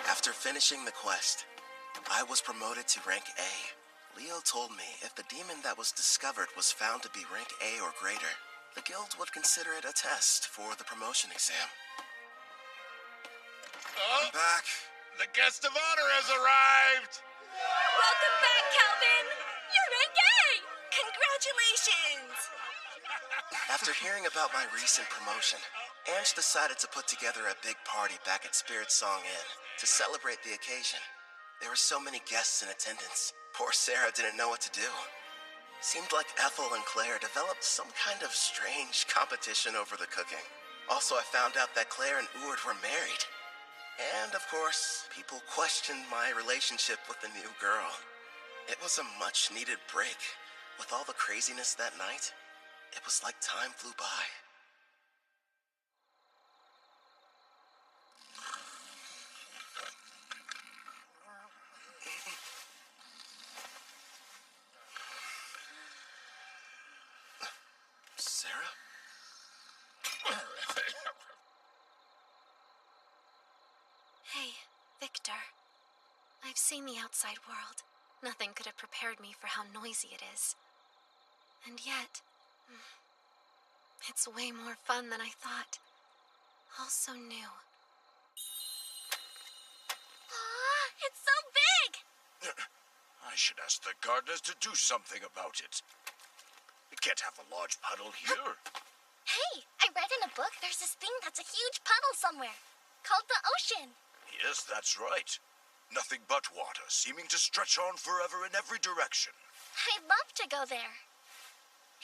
After finishing the quest, I was promoted to rank A. Leo told me if the demon that was discovered was found to be rank A or greater, the guild would consider it a test for the promotion exam. Oh, I'm back. The guest of honor has arrived! Welcome back, Calvin! You're rank A! Congratulations! After hearing about my recent promotion, Ange decided to put together a big party back at Spirit Song Inn to celebrate the occasion. There were so many guests in attendance. Poor Sarah didn't know what to do. Seemed like Ethel and Claire developed some kind of strange competition over the cooking. Also, I found out that Claire and Ord were married. And, of course, people questioned my relationship with the new girl. It was a much-needed break. With all the craziness that night, it was like time flew by. Sarah? Hey, Victor. I've seen the outside world. Nothing could have prepared me for how noisy it is. And yet, it's way more fun than I thought. All so new. Aw, it's so big! I should ask the gardeners to do something about it. We can't have a large puddle here. Hey, I read in a book there's this thing that's a huge puddle somewhere, called the ocean. Yes, that's right. Nothing but water, seeming to stretch on forever in every direction. I'd love to go there.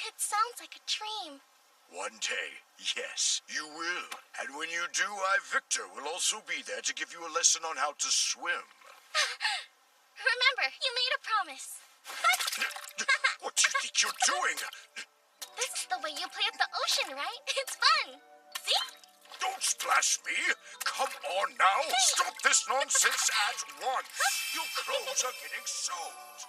It sounds like a dream. One day, yes, you will. And when you do, Victor, will also be there to give you a lesson on how to swim. Remember, you made a promise. What do you think you're doing? This is the way you play at the ocean, right? It's fun. See? Don't splash me! Come on now! Stop this nonsense at once! Your clothes are getting soaked!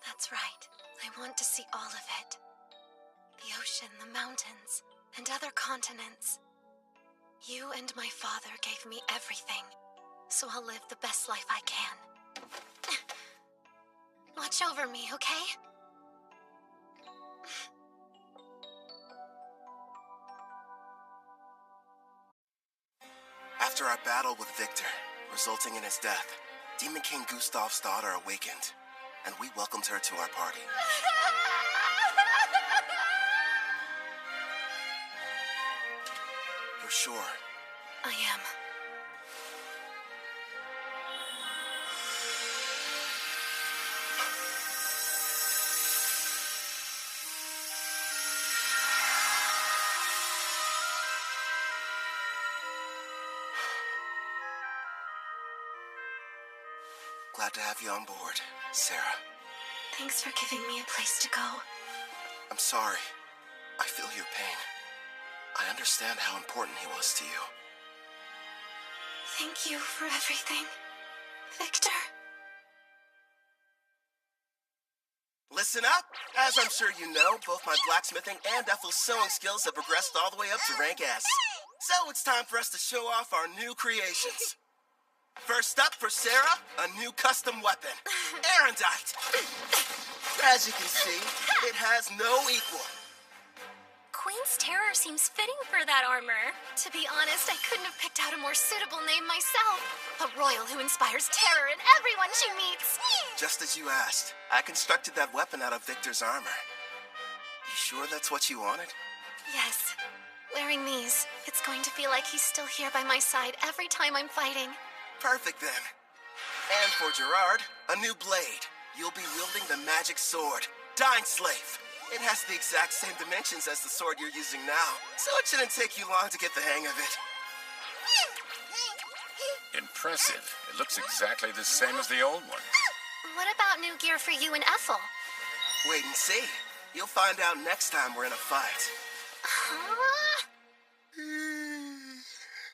That's right. I want to see all of it. The ocean, the mountains, and other continents. You and my father gave me everything, so I'll live the best life I can. Watch over me, okay? After our battle with Victor, resulting in his death, Demon King Gustav's daughter awakened, and we welcomed her to our party. You're sure? I am. Glad to have you on board, Sarah. Thanks for giving me a place to go. I'm sorry. I feel your pain. I understand how important he was to you. Thank you for everything, Victor. Listen up! As I'm sure you know, both my blacksmithing and Ethel's sewing skills have progressed all the way up to rank S. So it's time for us to show off our new creations. First up for Sarah, a new custom weapon, Erendite. As you can see, it has no equal. Queen's Terror seems fitting for that armor. To be honest, I couldn't have picked out a more suitable name myself. A royal who inspires terror in everyone she meets. Just as you asked, I constructed that weapon out of Victor's armor. You sure that's what you wanted? Yes. Wearing these, it's going to feel like he's still here by my side every time I'm fighting. Perfect then. And for Gerard, a new blade. You'll be wielding the magic sword, Dying Slave. It has the exact same dimensions as the sword you're using now, so it shouldn't take you long to get the hang of it. Impressive. It looks exactly the same as the old one. What about new gear for you and Ethel? Wait and see. You'll find out next time we're in a fight.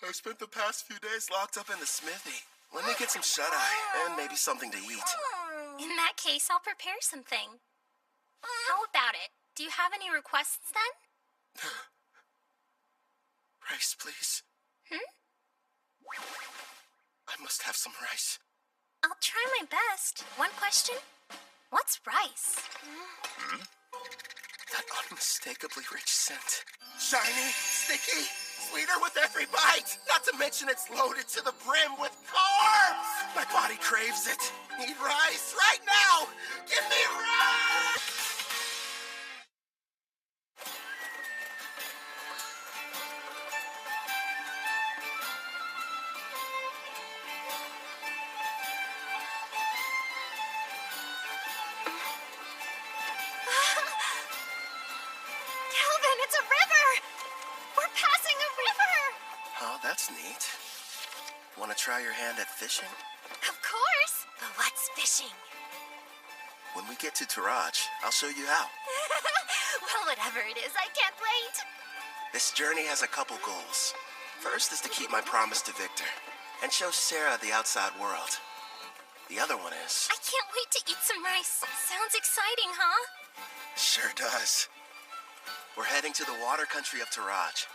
I spent the past few days locked up in the smithy. Let me get some shut-eye and maybe something to eat. In that case, I'll prepare something. How about it? Do you have any requests then? Rice, please. I must have some rice. I'll try my best. One question? What's rice? That unmistakably rich scent. Shiny, sticky, sweeter with every bite. Not to mention it's loaded to the brim with carbs. My body craves it. Need rice right now. Give me rice! Calvin, it's a river! We're passing a river! Oh, that's neat. Want to try your hand at fishing? Of course! But what's fishing? When we get to Taraj, I'll show you how. Well, whatever it is, I can't wait. This journey has a couple goals. First is to keep my promise to Victor and show Sarah the outside world. The other one is... I can't wait to eat some rice. Sounds exciting, huh? Sure does. We're heading to the water country of Taraj,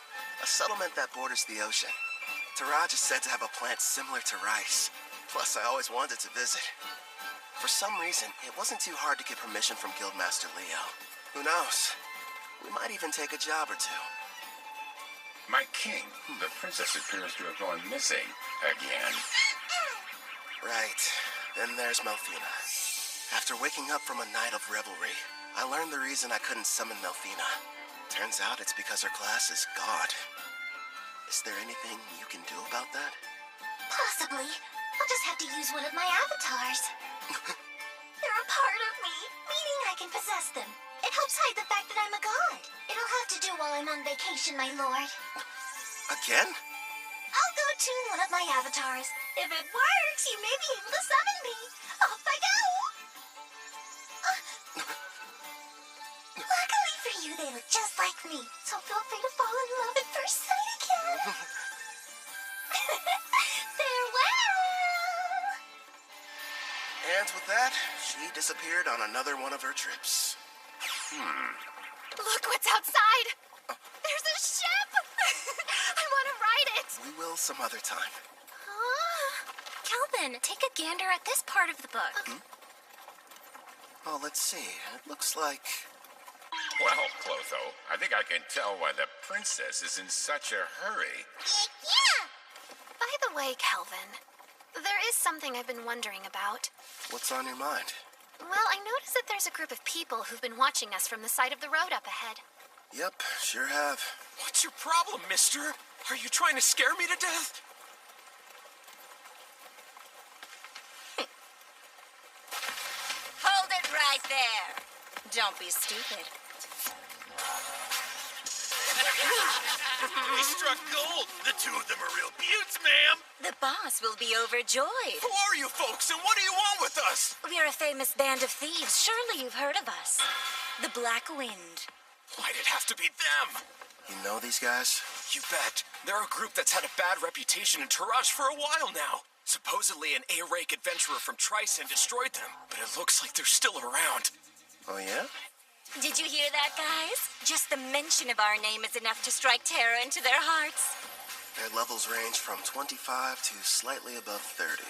a settlement that borders the ocean. Taraj is said to have a plant similar to rice. Plus, I always wanted to visit. For some reason, it wasn't too hard to get permission from Guildmaster Leo. Who knows? We might even take a job or two. My king, the princess appears to have gone missing again. Right. Then there's Melfina. After waking up from a night of revelry, I learned the reason I couldn't summon Melfina. Turns out it's because her class is God. Is there anything you can do about that? Possibly. I'll just have to use one of my avatars. They're a part of me, meaning I can possess them. It helps hide the fact that I'm a god. It'll have to do while I'm on vacation, my lord. Again? I'll go tune one of my avatars. If it works, you may be able to summon me. Off I go! Luckily for you, they look just like me, so feel free to fall in love at first sight again. Farewell! And with that, she disappeared on another one of her trips. Look what's outside! There's a ship! I want to ride it! We will some other time. Calvin, take a gander at this part of the book. Oh, let's see. It looks like... Well, Clotho, I think I can tell why the princess is in such a hurry. Yeah! By the way, Calvin, there is something I've been wondering about. What's on your mind? Well, I noticed that there's a group of people who've been watching us from the side of the road up ahead. Yep, sure have. What's your problem, mister? Are you trying to scare me to death? Hold it right there. Don't be stupid. We struck gold. The two of them are real beauts, ma'am. The boss will be overjoyed. Who are you folks, and what do you want with us? We're a famous band of thieves. Surely you've heard of us. The Black Wind. Why'd it have to be them? You know these guys? You bet. They're a group that's had a bad reputation in Taraj for a while now. Supposedly an A-rank adventurer from Tryson destroyed them, but it looks like they're still around. Oh, yeah? Did you hear that, guys? Just the mention of our name is enough to strike terror into their hearts. Their levels range from 25 to slightly above 30.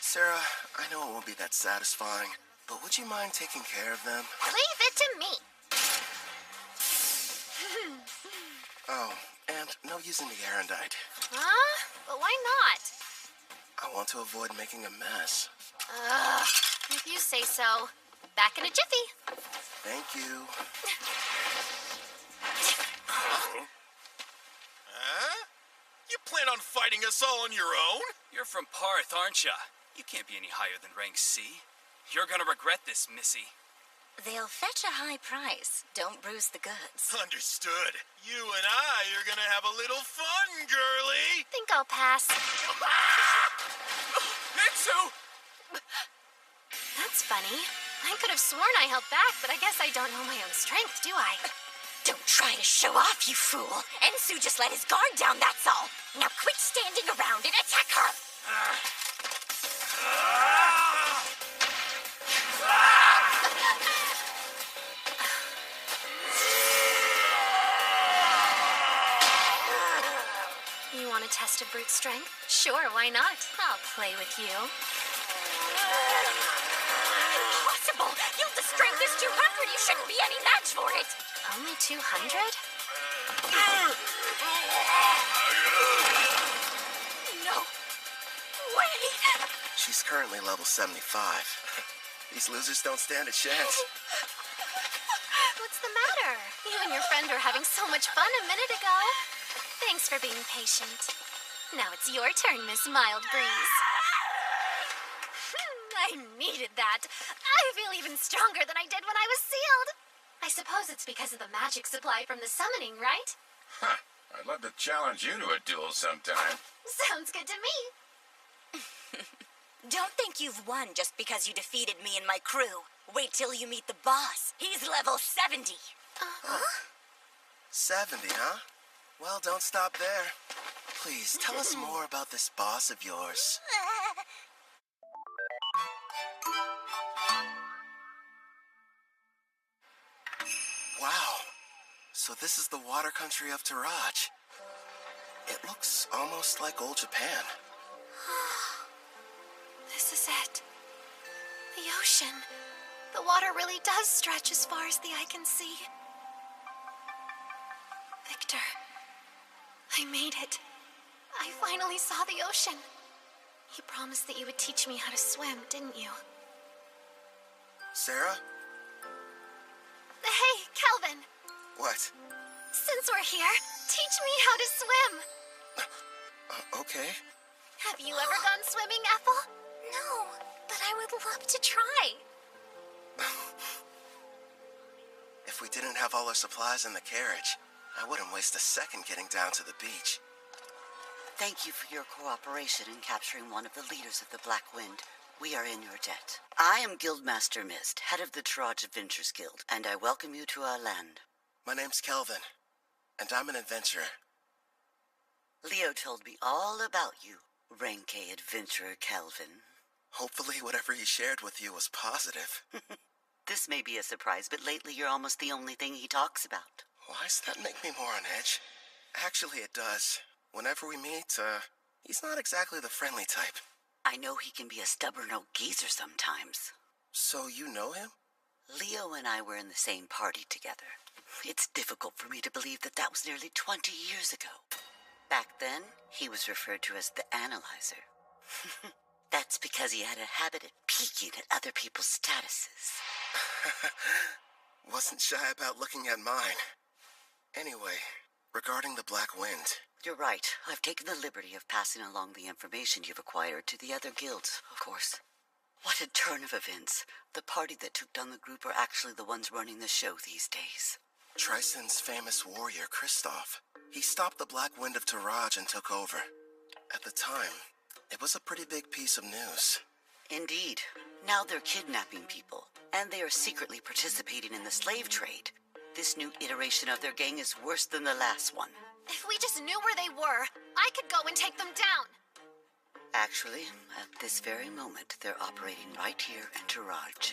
Sarah, I know it won't be that satisfying, but would you mind taking care of them? Leave it to me. Oh, and no using the Erendite. Huh? But why not? I want to avoid making a mess. If you say so. Back in a jiffy. Thank you. Huh? You plan on fighting us all on your own? You're from Parth, aren't ya? You can't be any higher than rank C. You're gonna regret this, Missy. They'll fetch a high price. Don't bruise the goods. Understood. You and I are gonna have a little fun, girlie. Think I'll pass. Mitsu! That's funny. I could have sworn I held back, but I guess I don't know my own strength, do I? Don't try to show off, you fool. Ensu just let his guard down, that's all. Now quit standing around and attack her. brute strength? Sure, why not? I'll play with you. Impossible! Gilda's strength is 200! You shouldn't be any match for it! Only 200? No way! She's currently level 75. These losers don't stand a chance. What's the matter? You and your friend were having so much fun a minute ago. Thanks for being patient. Now it's your turn, Miss Mild Breeze. I needed that. I feel even stronger than I did when I was sealed. I suppose it's because of the magic supply from the summoning, right? Huh. I'd love to challenge you to a duel sometime. Sounds good to me. Don't think you've won just because you defeated me and my crew. Wait till you meet the boss. He's level 70. 70, huh? Well, don't stop there. Please, tell us more about this boss of yours. Wow. So this is the water country of Taraj. It looks almost like old Japan. This is it. The ocean. The water really does stretch as far as the eye can see. Victor, I made it. I finally saw the ocean. You promised that you would teach me how to swim, didn't you? Sarah? Hey, Calvin. What? Since we're here, teach me how to swim. Okay. Have you ever gone swimming, Ethel? No, but I would love to try. If we didn't have all our supplies in the carriage, I wouldn't waste a second getting down to the beach. Thank you for your cooperation in capturing one of the leaders of the Black Wind. We are in your debt. I am Guildmaster Mist, head of the Taraj Adventures Guild, and I welcome you to our land. My name's Kelvin, and I'm an adventurer. Leo told me all about you, Reincarnated adventurer Kelvin. Hopefully whatever he shared with you was positive. This may be a surprise, but lately you're almost the only thing he talks about. Why does that make me more on edge? Actually, it does. Whenever we meet, he's not exactly the friendly type. I know he can be a stubborn old geezer sometimes. So you know him? Leo and I were in the same party together. It's difficult for me to believe that that was nearly 20 years ago. Back then, he was referred to as the Analyzer. That's because he had a habit of peeking at other people's statuses. Wasn't shy about looking at mine. Anyway, regarding the Black Wind. You're right. I've taken the liberty of passing along the information you've acquired to the other guilds, of course. What a turn of events. The party that took down the group are actually the ones running the show these days. Tristan's famous warrior, Kristoff. He stopped the Black Wind of Taraj and took over. At the time, it was a pretty big piece of news. Indeed. Now they're kidnapping people, and they are secretly participating in the slave trade. This new iteration of their gang is worse than the last one. If we just knew where they were, I could go and take them down. Actually, at this very moment, they're operating right here in Taraj.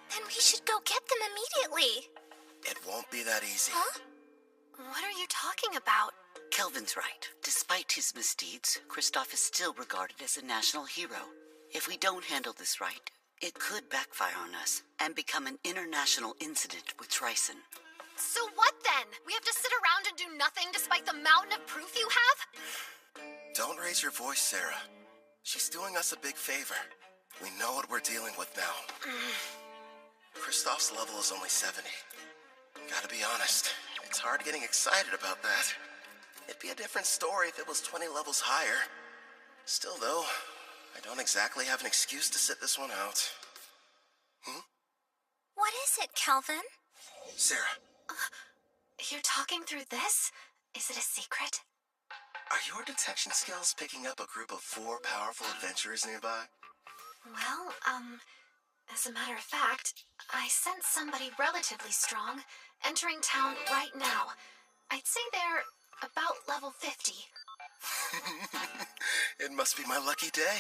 Then we should go get them immediately. It won't be that easy. Huh? What are you talking about? Kelvin's right. Despite his misdeeds, Kristoff is still regarded as a national hero. If we don't handle this right, it could backfire on us and become an international incident with Tryson. So what then? We have to sit around and do nothing despite the mountain of proof you have? Don't raise your voice, Sarah. She's doing us a big favor. We know what we're dealing with now. Kristoff's level is only 70. Gotta be honest, it's hard getting excited about that. It'd be a different story if it was 20 levels higher. Still, though, I don't exactly have an excuse to sit this one out. What is it, Calvin? Sarah. You're talking through this? Is it a secret? Are your detection skills picking up a group of 4 powerful adventurers nearby? Well, as a matter of fact, I sense somebody relatively strong entering town right now. I'd say they're about level 50. It must be my lucky day.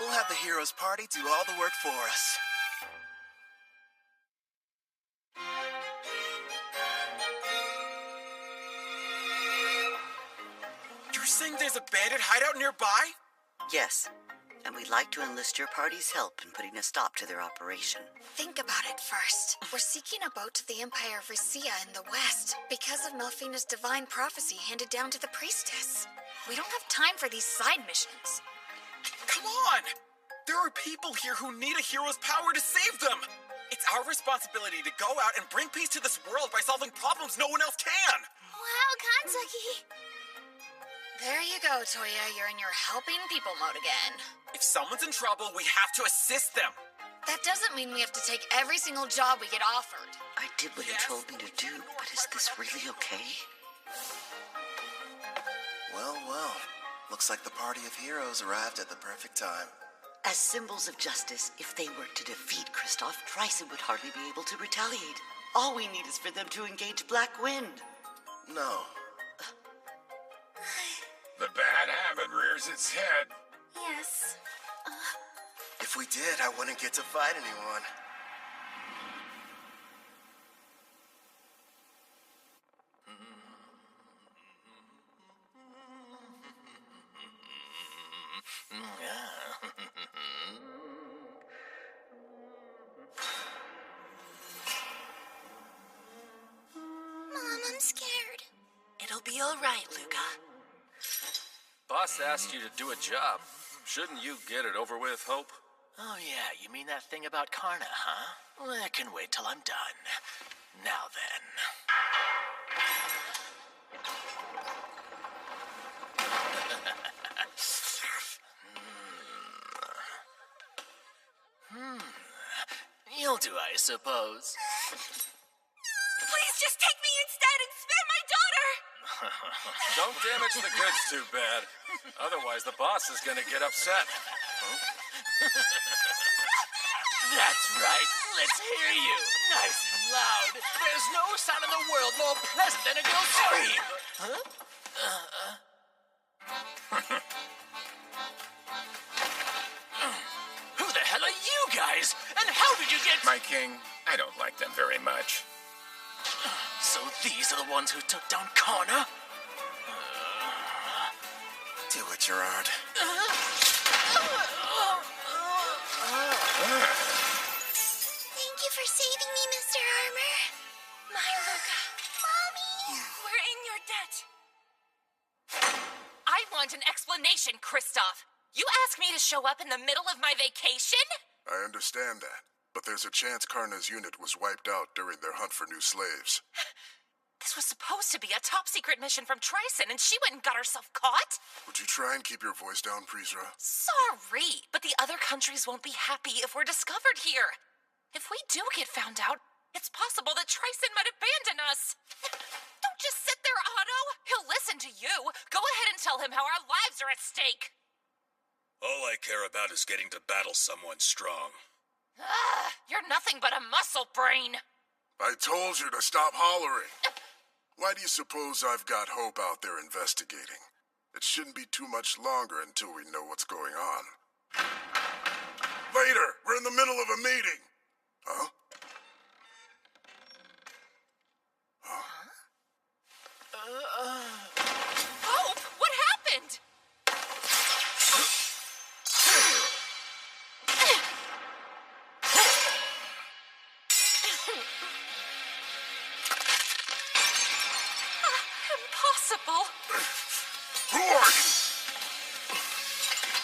We'll have the heroes party do all the work for us. saying there's a bandit hideout nearby? Yes, and we'd like to enlist your party's help in putting a stop to their operation. Think about it first. We're seeking a boat to the Empire of Ricea in the west because of Melfina's divine prophecy handed down to the priestess. We don't have time for these side missions. Come on! There are people here who need a hero's power to save them! It's our responsibility to go out and bring peace to this world by solving problems no one else can! Wow, Kanzaki! There you go, Toya. You're in your helping people mode again. If someone's in trouble, we have to assist them. That doesn't mean we have to take every single job we get offered. I did what you told me to do, but is this really okay? Well, well. Looks like the party of heroes arrived at the perfect time. As symbols of justice, if they were to defeat Kristoff, Tryson would hardly be able to retaliate. All we need is for them to engage Black Wind. No. The bad habit rears its head. Yes. If we did, I wouldn't get to fight anyone. Mom, I'm scared. It'll be all right, Luca. Boss asked you to do a job. Shouldn't you get it over with, Hope? Oh yeah, you mean that thing about Karna, huh? Well, I can wait till I'm done. Now then. You'll do, I suppose. Please just take me instead and spare my daughter! Don't damage the goods too bad. Otherwise, the boss is gonna get upset. Huh? That's right. Let's hear you. Nice and loud. There's no sound in the world more pleasant than a girl's scream. Huh? Who the hell are you guys? And how did you get... My king, I don't like them very much. So these are the ones who took down Karna? Do it, Gerard. Thank you for saving me, Mr. Armor. My Luca. Mommy! We're in your debt. I want an explanation, Kristoff. You asked me to show up in the middle of my vacation? I understand that, but there's a chance Karna's unit was wiped out during their hunt for new slaves. This was supposed to be a top-secret mission from Tryson, and she went and got herself caught? Would you try and keep your voice down, Prisra? Sorry, but the other countries won't be happy if we're discovered here. If we do get found out, it's possible that Tryson might abandon us. Don't just sit there, Otto. He'll listen to you. Go ahead and tell him how our lives are at stake. All I care about is getting to battle someone strong. You're nothing but a muscle brain. I told you to stop hollering. Why do you suppose I've got Hope out there investigating? It shouldn't be too much longer until we know what's going on. Later! We're in the middle of a meeting! Huh? Hope, what happened? Impossible. Who are you?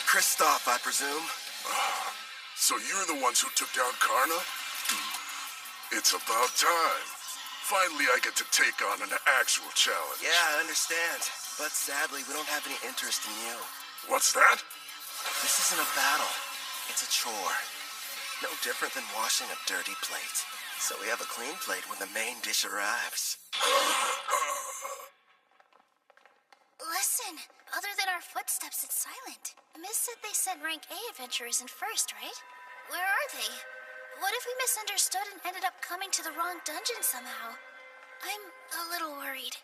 Kristoff, I presume. So you're the ones who took down Karna? It's about time. Finally, I get to take on an actual challenge. Yeah, I understand. But sadly, we don't have any interest in you. What's that? This isn't a battle. It's a chore. No different than washing a dirty plate. So we have a clean plate when the main dish arrives. Listen, other than our footsteps, it's silent. Miss said they sent rank A adventurers in first, right? Where are they? What if we misunderstood and ended up coming to the wrong dungeon somehow? I'm a little worried.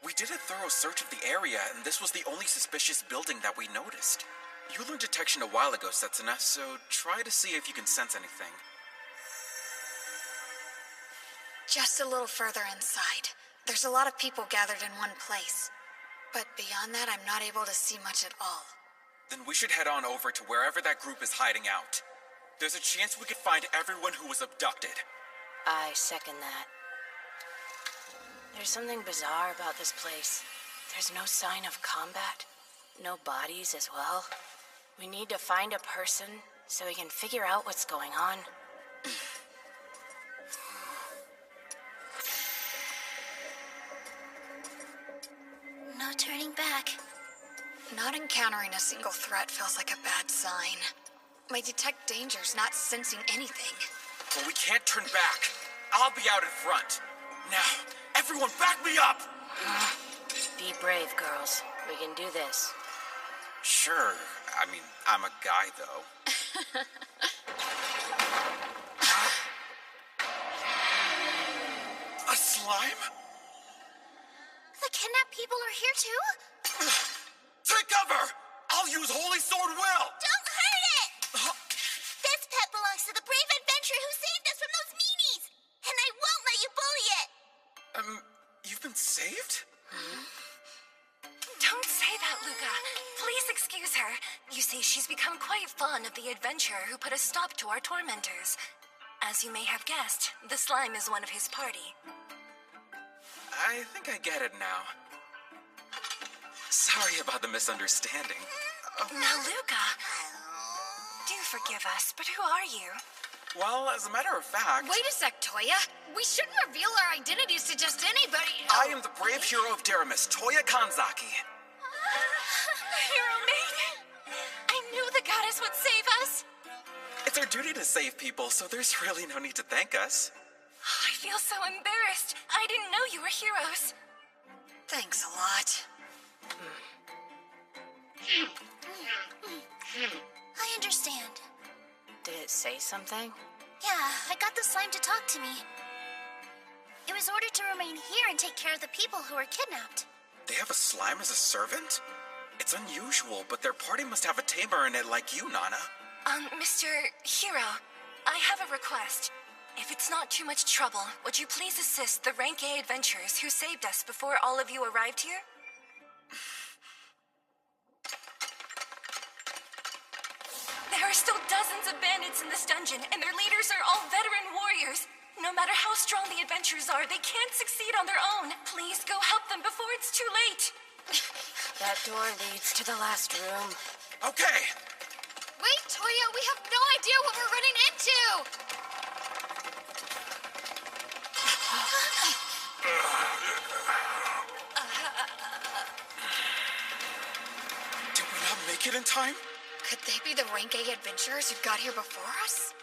We did a thorough search of the area, and this was the only suspicious building that we noticed. You learned detection a while ago, Setsuna, so try to see if you can sense anything. Just a little further inside. There's a lot of people gathered in one place. But beyond that, I'm not able to see much at all. Then we should head on over to wherever that group is hiding out. There's a chance we could find everyone who was abducted. I second that. There's something bizarre about this place. There's no sign of combat. No bodies as well. We need to find a person so we can figure out what's going on. No turning back. Not encountering a single threat feels like a bad sign. My detect danger's not sensing anything. But we can't turn back. I'll be out in front. Now, everyone back me up! Be brave, girls. We can do this. Sure. I mean, I'm a guy, though. A slime? The kidnapped people are here too? Take cover! I'll use Holy Sword Will! Don't hurt it! This pet belongs to the brave adventurer who saved us from those meanies! And I won't let you bully it! You've been saved? Don't say that, Luca. Please excuse her. You see, she's become quite fond of the adventurer who put a stop to our tormentors. As you may have guessed, the slime is one of his party. I think I get it now. Sorry about the misunderstanding. Now, Luca, do forgive us, but who are you? Well, as a matter of fact... Wait a sec, Toya. We shouldn't reveal our identities to just anybody. I am the brave hero of Deramis, Toya Kanzaki. Hero maiden! I knew the goddess would save us! It's our duty to save people, so there's really no need to thank us. I feel so embarrassed. I didn't know you were heroes. Thanks a lot. I understand. Did it say something? Yeah, I got the slime to talk to me. It was ordered to remain here and take care of the people who were kidnapped. They have a slime as a servant? It's unusual, but their party must have a tamer in it like you, Nana. Mr. Hero, I have a request. If it's not too much trouble, would you please assist the Rank A adventurers who saved us before all of you arrived here? There are still dozens of bandits in this dungeon, and their leaders are all veteran warriors. No matter how strong the adventurers are, they can't succeed on their own. Please go help them before it's too late. That door leads to the last room. Okay. Wait, Toya, we have no idea what we're running into! Did we not make it in time? Could they be the Rank A adventurers who got here before us?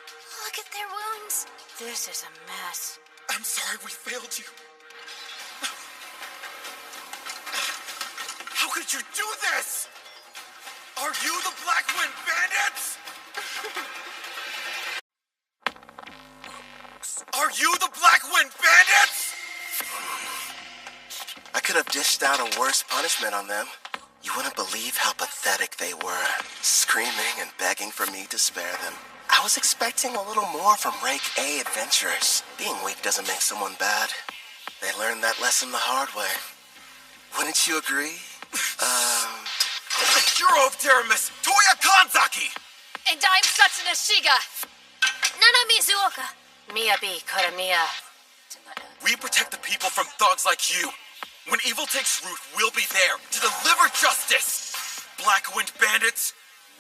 Look at their wounds. This is a mess. I'm sorry we failed you. How could you do this? Are you the Black Wind Bandits? Are you the Black Wind Bandits? I could have dished out a worse punishment on them. You wouldn't believe how pathetic they were, screaming and begging for me to spare them. I was expecting a little more from Rank A adventurers. Being weak doesn't make someone bad. They learned that lesson the hard way. Wouldn't you agree? The hero of Deramis, Toya Kanzaki! And I'm Satsuna Shiga. Nana Mizuoka. Miyabi Koramiya. We protect the people from thugs like you. When evil takes root, we'll be there to deliver justice. Black Wind Bandits,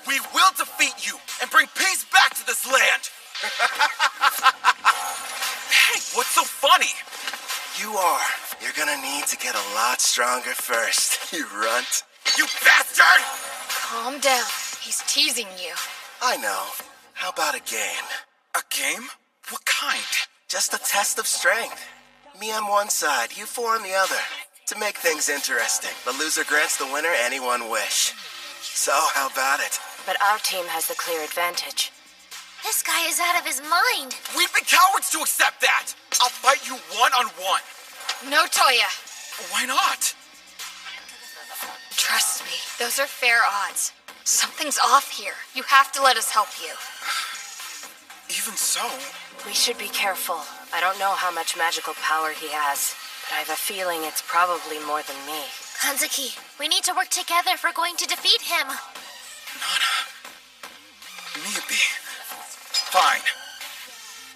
we will defeat you and bring peace back to this land. Hey, what's so funny? You are. You're gonna need to get a lot stronger first, you runt. You bastard! Calm down. He's teasing you. I know. How about a game? A game? What kind? Just a test of strength. Me on one side, you four on the other. To make things interesting, the loser grants the winner any one wish. So, how about it? But our team has the clear advantage. This guy is out of his mind. We'd be cowards to accept that. I'll fight you one-on-one. No, Toya. Why not? Trust me, those are fair odds. Something's off here. You have to let us help you. Even so... We should be careful. I don't know how much magical power he has, but I have a feeling it's probably more than me. Hanzuki, we need to work together if we're going to defeat him. Miyabi. Fine.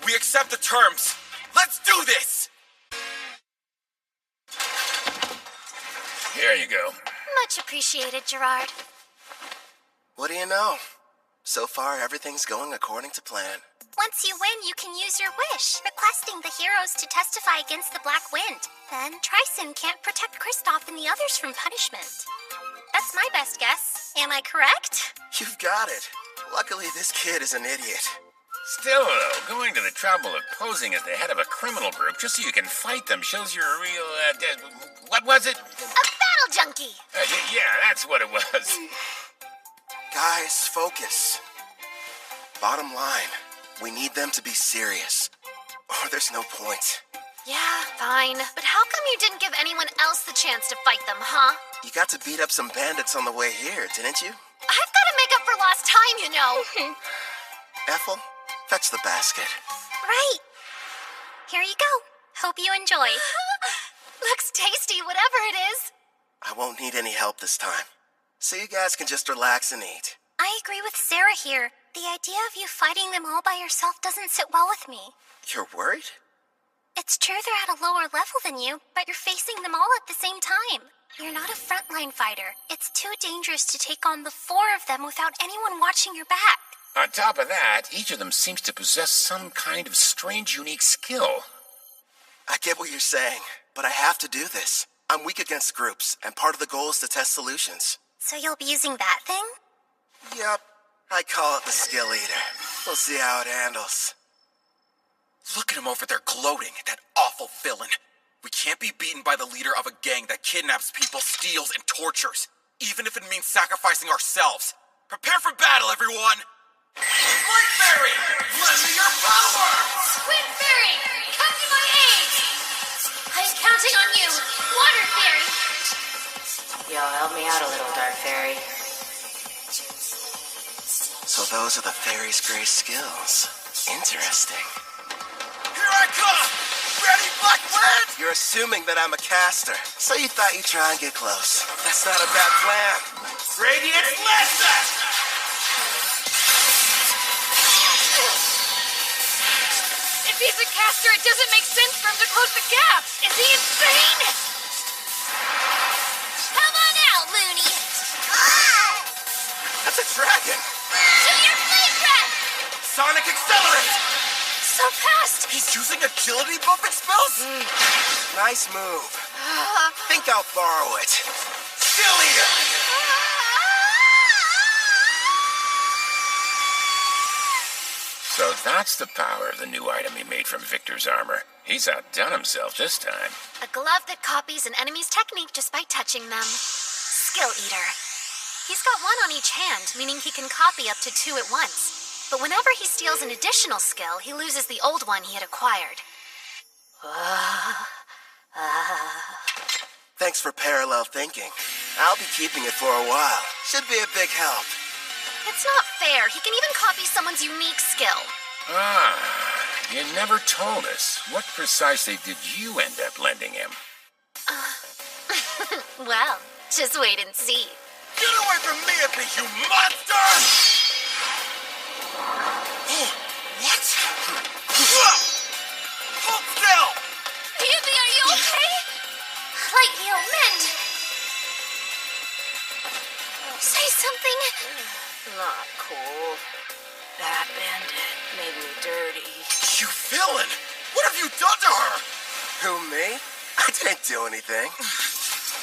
We accept the terms. Let's do this! Here you go. Much appreciated, Gerard. What do you know? So far, everything's going according to plan. Once you win, you can use your wish, requesting the heroes to testify against the Black Wind. Then Tryson can't protect Kristoff and the others from punishment. That's my best guess. Am I correct? You've got it. Luckily, this kid is an idiot. Still, though, going to the trouble of posing as the head of a criminal group just so you can fight them shows you're a real, what was it? A battle junkie! Yeah, that's what it was. Guys, focus. Bottom line, we need them to be serious, or there's no point. Yeah, fine. But how come you didn't give anyone else the chance to fight them, huh? You got to beat up some bandits on the way here, didn't you? I've got to make up for lost time, you know. Ethel, fetch the basket. Right. Here you go. Hope you enjoy. Looks tasty, whatever it is. I won't need any help this time, so you guys can just relax and eat. I agree with Sarah here. The idea of you fighting them all by yourself doesn't sit well with me. You're worried? It's true they're at a lower level than you, but you're facing them all at the same time. You're not a frontline fighter. It's too dangerous to take on the 4 of them without anyone watching your back. On top of that, each of them seems to possess some kind of strange, unique skill. I get what you're saying, but I have to do this. I'm weak against groups, and part of the goal is to test solutions. So you'll be using that thing? Yep. I call it the skill eater. We'll see how it handles. Look at him over there gloating, that awful villain. We can't be beaten by the leader of a gang that kidnaps people, steals, and tortures, even if it means sacrificing ourselves. Prepare for battle, everyone! Squid Fairy, lend me your power! Squid Fairy, come to my aid! I'm counting on you, Water Fairy! Yo, help me out a little, Dark Fairy. So those are the fairy's great skills. Interesting. Here I come! Ready, Black Wind? You're assuming that I'm a caster, so you thought you'd try and get close. That's not a bad plan. Radiant Listen! If he's a caster, it doesn't make sense for him to close the gap. Is he insane? Come on out, Looney! That's a dragon! To your flame breath! Sonic Accelerate! So fast! He's using agility buffing spells? Nice move. Think I'll borrow it. Skill Eater! So that's the power of the new item he made from Victor's armor. He's outdone himself this time. A glove that copies an enemy's technique just by touching them. Skill Eater. He's got 1 on each hand, meaning he can copy up to 2 at once. But whenever he steals an additional skill, he loses the old one he had acquired. Thanks for parallel thinking. I'll be keeping it for a while. Should be a big help. It's not fair. He can even copy someone's unique skill. You never told us. What precisely did you end up lending him? Well, just wait and see. Get away from me, you monster! What? Hold still! Yubi, are you okay? Light heal, mend! Say something! Not cool. That bandit made me dirty. You villain! What have you done to her? Who, me? I didn't do anything.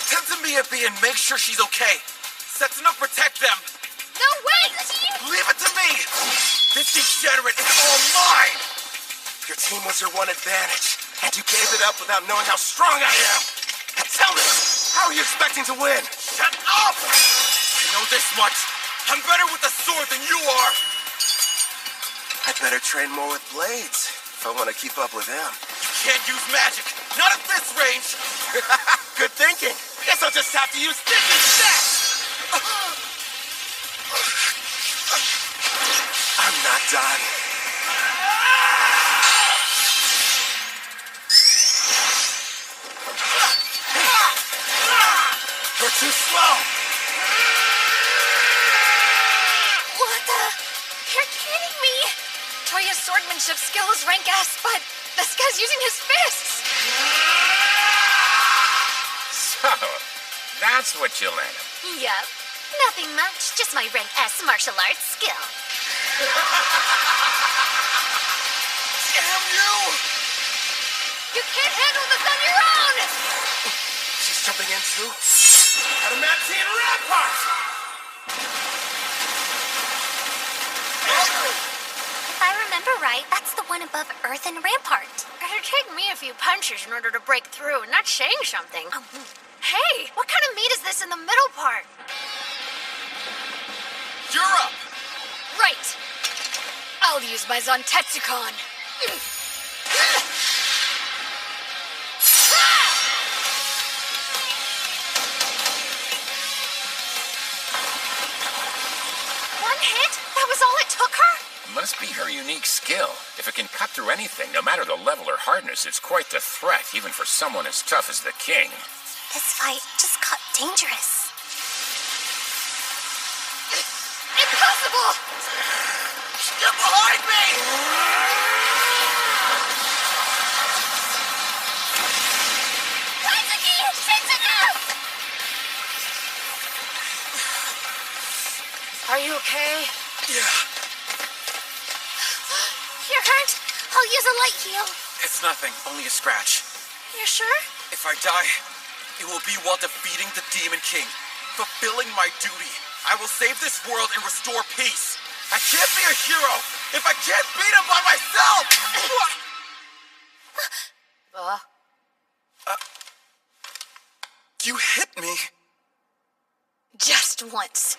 Tend to Miyabi and make sure she's okay. Setting up protect them. No, wait! Leave it to me! This degenerate is all mine! Your team was your one advantage, and you gave it up without knowing how strong I am. Now tell me, how are you expecting to win? Shut up! I know this much. I'm better with the sword than you are. I'd better train more with blades if I want to keep up with them. You can't use magic. Not at this range. Good thinking. Guess I'll just have to use thinking stats. I'm not done. Too slow! What the? You're kidding me! Toya's swordmanship skill is rank S, but this guy's using his fists! So, that's what you let him. Yup. Nothing much, just my rank S martial arts skill. Damn you! You can't handle this on your own! She's jumping in too? Adamantine Rampart! If I remember right, that's the one above Earth and Rampart. It'd take me a few punches in order to break through, and that's saying something. Hey, what kind of meat is this in the middle part? You're up! Right. I'll use my Zontetsucon. One hit? That was all it took her? Must be her unique skill. If it can cut through anything, no matter the level or hardness, it's quite the threat, even for someone as tough as the king. This fight just got dangerous. Impossible! Get behind me! Katsuki, it's enough! Are you okay? Yeah, You're hurt? I'll use a light heal. it's nothing. Only a scratch. You're sure? If I die, it will be while defeating the Demon King. Fulfilling my duty. I will save this world and restore peace. I can't be a hero if I can't beat him by myself! You hit me. Just once.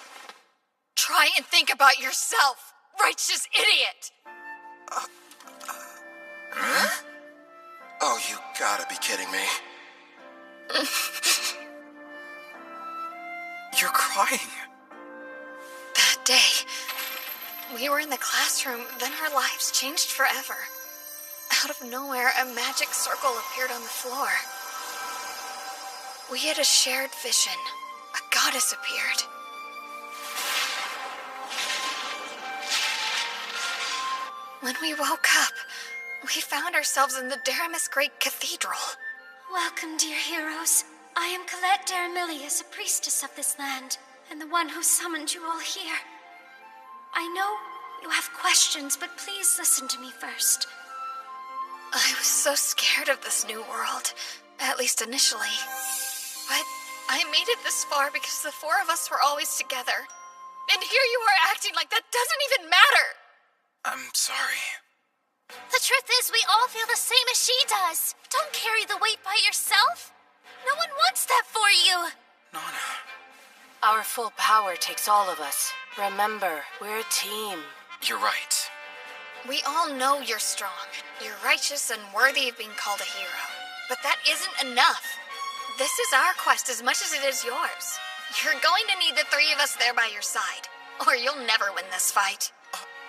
Try and think about yourself, righteous idiot! Huh? Oh, you gotta be kidding me. You're crying. That day, we were in the classroom, then our lives changed forever. Out of nowhere, a magic circle appeared on the floor. We had a shared vision. A goddess appeared. When we woke up, we found ourselves in the Daramus Great Cathedral. Welcome, dear heroes. I am Colette Daramilius, a priestess of this land, and the one who summoned you all here. I know you have questions, but please listen to me first. I was so scared of this new world, at least initially. But I made it this far because the four of us were always together. And here you are acting like that doesn't even matter! I'm sorry. The truth is, we all feel the same as she does. Don't carry the weight by yourself. No one wants that for you. Nana. Our full power takes all of us. Remember, we're a team. You're right. We all know you're strong. You're righteous and worthy of being called a hero. But that isn't enough. This is our quest as much as it is yours. You're going to need the three of us there by your side, or you'll never win this fight.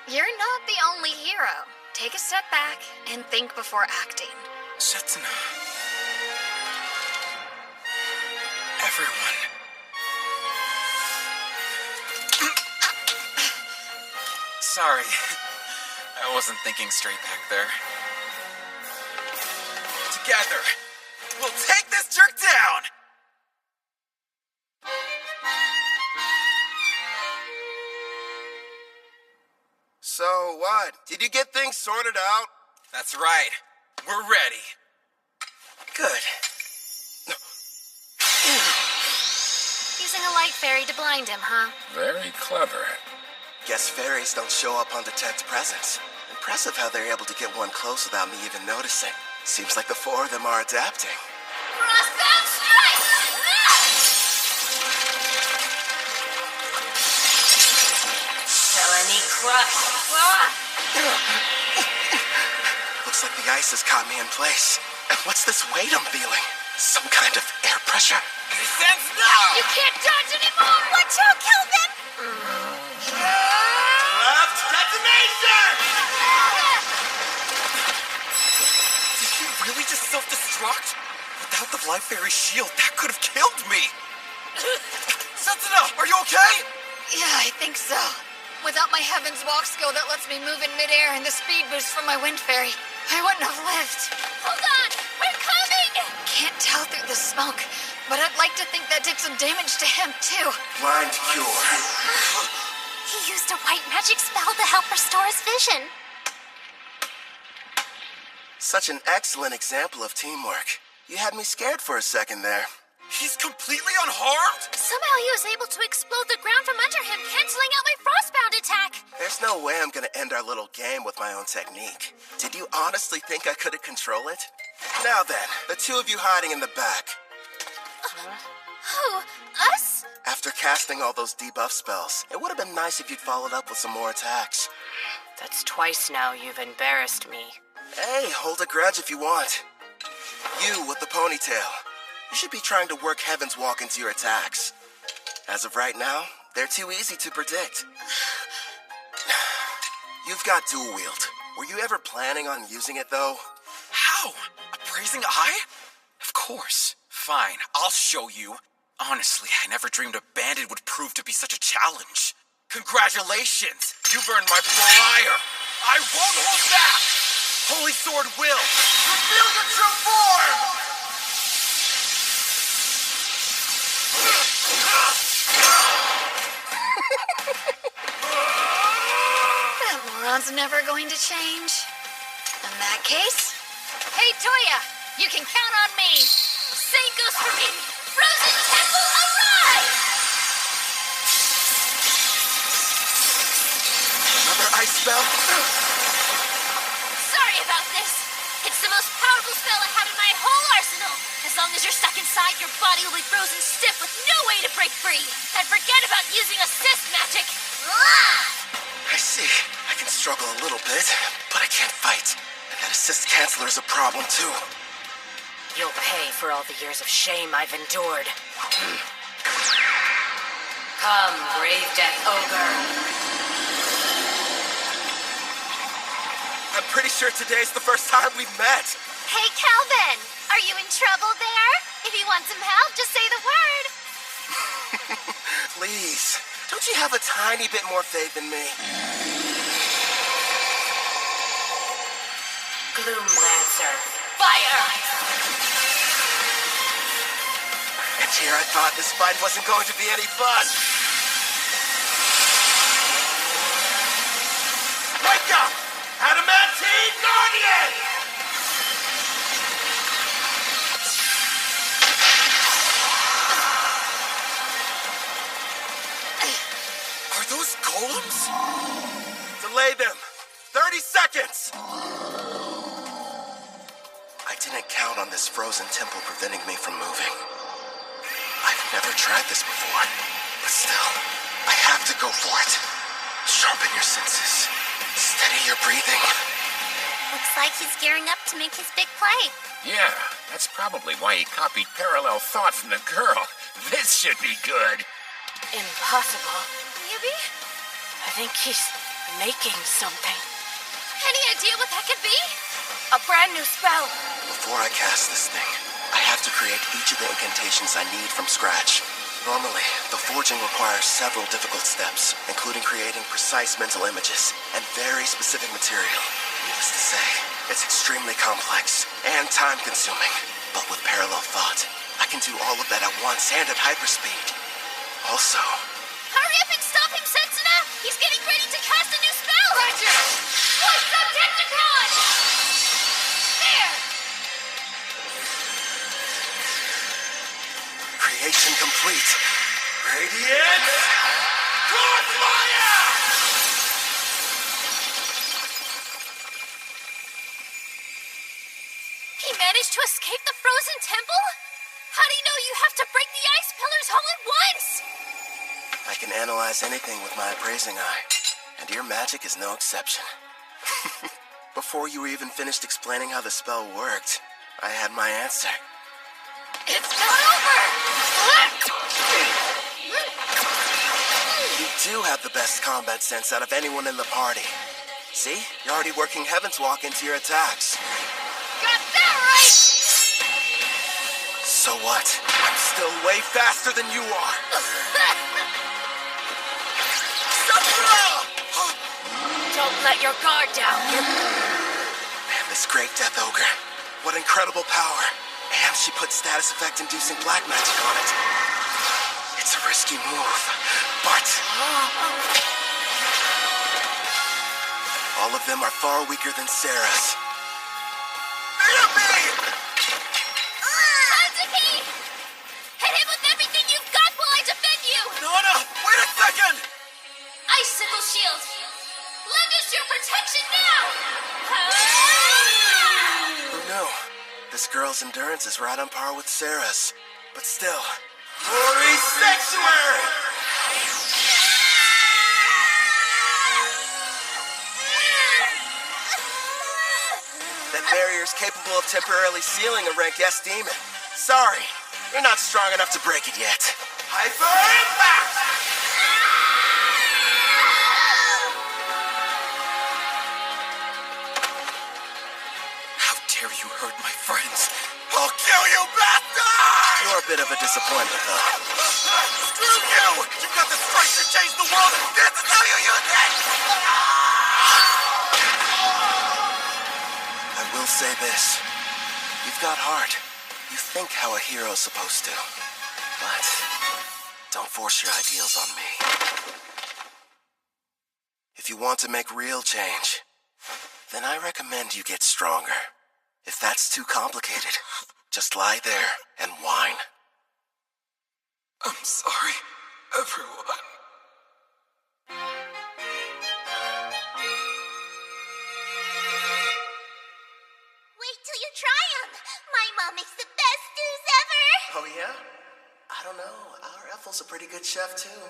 You're not the only hero. Take a step back and think before acting. Setsuna. Everyone. Sorry. I wasn't thinking straight back there. Together, we'll take this jerk down! So what? Did you get things sorted out? That's right. We're ready. Good. Using a light fairy to blind him, huh? Very clever. Guess fairies don't show up on detect presence. Impressive how they're able to get one close without me even noticing. Seems like the four of them are adapting. Crossbow strike! Felony crush. Looks like the ice has caught me in place. And what's this weight I'm feeling? Some kind of air pressure? Sense now! You can't dodge anymore! Watch out, kill them! Left detonation! Did he really just self-destruct? Without the Life Fairy shield, that could have killed me! Setsuna, are you okay? Yeah, I think so. Without my Heaven's Walk skill that lets me move in midair and the speed boost from my wind fairy, I wouldn't have lived. Hold on! We're coming! Can't tell through the smoke, but I'd like to think that did some damage to him, too. Blind cure. He used a white magic spell to help restore his vision. Such an excellent example of teamwork. You had me scared for a second there. He's completely unharmed? Somehow he was able to explode the ground from under him, canceling out my frostbound attack. There's no way I'm gonna end our little game with my own technique. Did you honestly think I couldn't control it? Now then, the two of you hiding in the back. Who? Us? After casting all those debuff spells, it would have been nice if you'd followed up with some more attacks. That's twice now you've embarrassed me. Hey, hold a grudge if you want. You with the ponytail. You should be trying to work Heaven's Walk into your attacks. As of right now, they're too easy to predict. You've got dual wield. Were you ever planning on using it, though? How? Appraising eye? Of course. Fine, I'll show you. Honestly, I never dreamed a bandit would prove to be such a challenge. Congratulations! You've earned my full ire. I won't hold back! Holy Sword will! Reveal your true form! That moron's never going to change. In that case, hey Toya, you can count on me. Same goes for me. Frozen Temple, arrive! Another ice spell? Sorry about this. It's the most powerful spell I have in my whole arsenal. As long as you're stuck inside, your body will be frozen stiff with no way to break free. And forget about using assist magic. I see. I can struggle a little bit, but I can't fight. And that assist canceller is a problem, too. You'll pay for all the years of shame I've endured. Come, brave Death Ogre. I'm pretty sure today's the first time we've met. Hey, Calvin. Are you in trouble there? If you want some help, just say the word. Please, don't you have a tiny bit more faith in me? Gloom Lancer. Fire! And here I thought this fight wasn't going to be any fun. Wake up! Adamantine Guardian! Are those golems? Delay them. 30 seconds! I didn't count on this frozen temple preventing me from moving. I've never tried this before, but still, I have to go for it. Sharpen your senses. Steady your breathing. Looks like he's gearing up to make his big play. Yeah, that's probably why he copied parallel thought from the girl. This should be good. Impossible. Maybe? I think he's making something. Any idea what that could be? A brand new spell. Before I cast this thing, I have to create each of the incantations I need from scratch. Normally, the forging requires several difficult steps, including creating precise mental images and very specific material. Needless to say, it's extremely complex and time-consuming. But with parallel thought, I can do all of that at once and at hyperspeed. Also... Hurry up and stop him, Setsuna! He's getting ready to cast a new spell! Roger! What's up, Tentacon? There! Creation complete. Radiant Crossfire! He managed to escape the frozen temple? How do you know you have to break the ice pillars all at once? I can analyze anything with my appraising eye, and your magic is no exception. Before you were even finished explaining how the spell worked, I had my answer. It's not over! You do have the best combat sense out of anyone in the party. See? You're already working Heaven's Walk into your attacks. Got that right! So what? I'm still way faster than you are. Don't let your guard down. Man, this great Death Ogre. What incredible power. And she put status effect inducing black magic on it. It's a risky move, but all of them are far weaker than Sarah's. Kazuki! Hit him with everything you've got while I defend you! Nana, wait a second! Icicle shield! Lend us your protection now! Who knew? This girl's endurance is right on par with Sarah's. But still. Glory Sanctuary! That barrier's capable of temporarily sealing a rank S demon. Sorry, you're not strong enough to break it yet. Hyper Impact! How dare you hurt my friends? I'll kill you, bastard! You're a bit of a disappointment, though. Screw you! You've got the strength to change the world, and this is how you use it! I will say this. You've got heart. You think how a hero's supposed to. But don't force your ideals on me. If you want to make real change, then I recommend you get stronger. If that's too complicated, just lie there and whine. I'm sorry, everyone. Wait till you try them! My mom makes the best stews ever! Oh, yeah? I don't know. Our Ethel's a pretty good chef, too.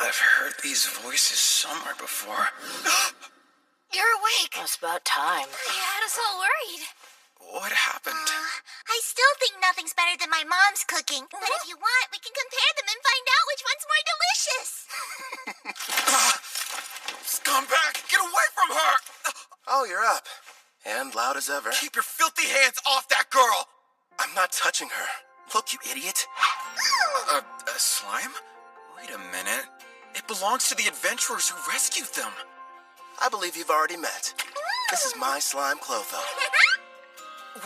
I've heard these voices somewhere before. You're awake. It's about time. You had us all worried. What happened? I still think nothing's better than my mom's cooking. But if you want, we can compare them and find out which one's more delicious. Scumbag! Get away from her! Oh, you're up. And loud as ever. Keep your filthy hands off that girl! I'm not touching her. Look, you idiot. A slime? Wait a minute. It belongs to the adventurers who rescued them. I believe you've already met. This is my slime Clotho.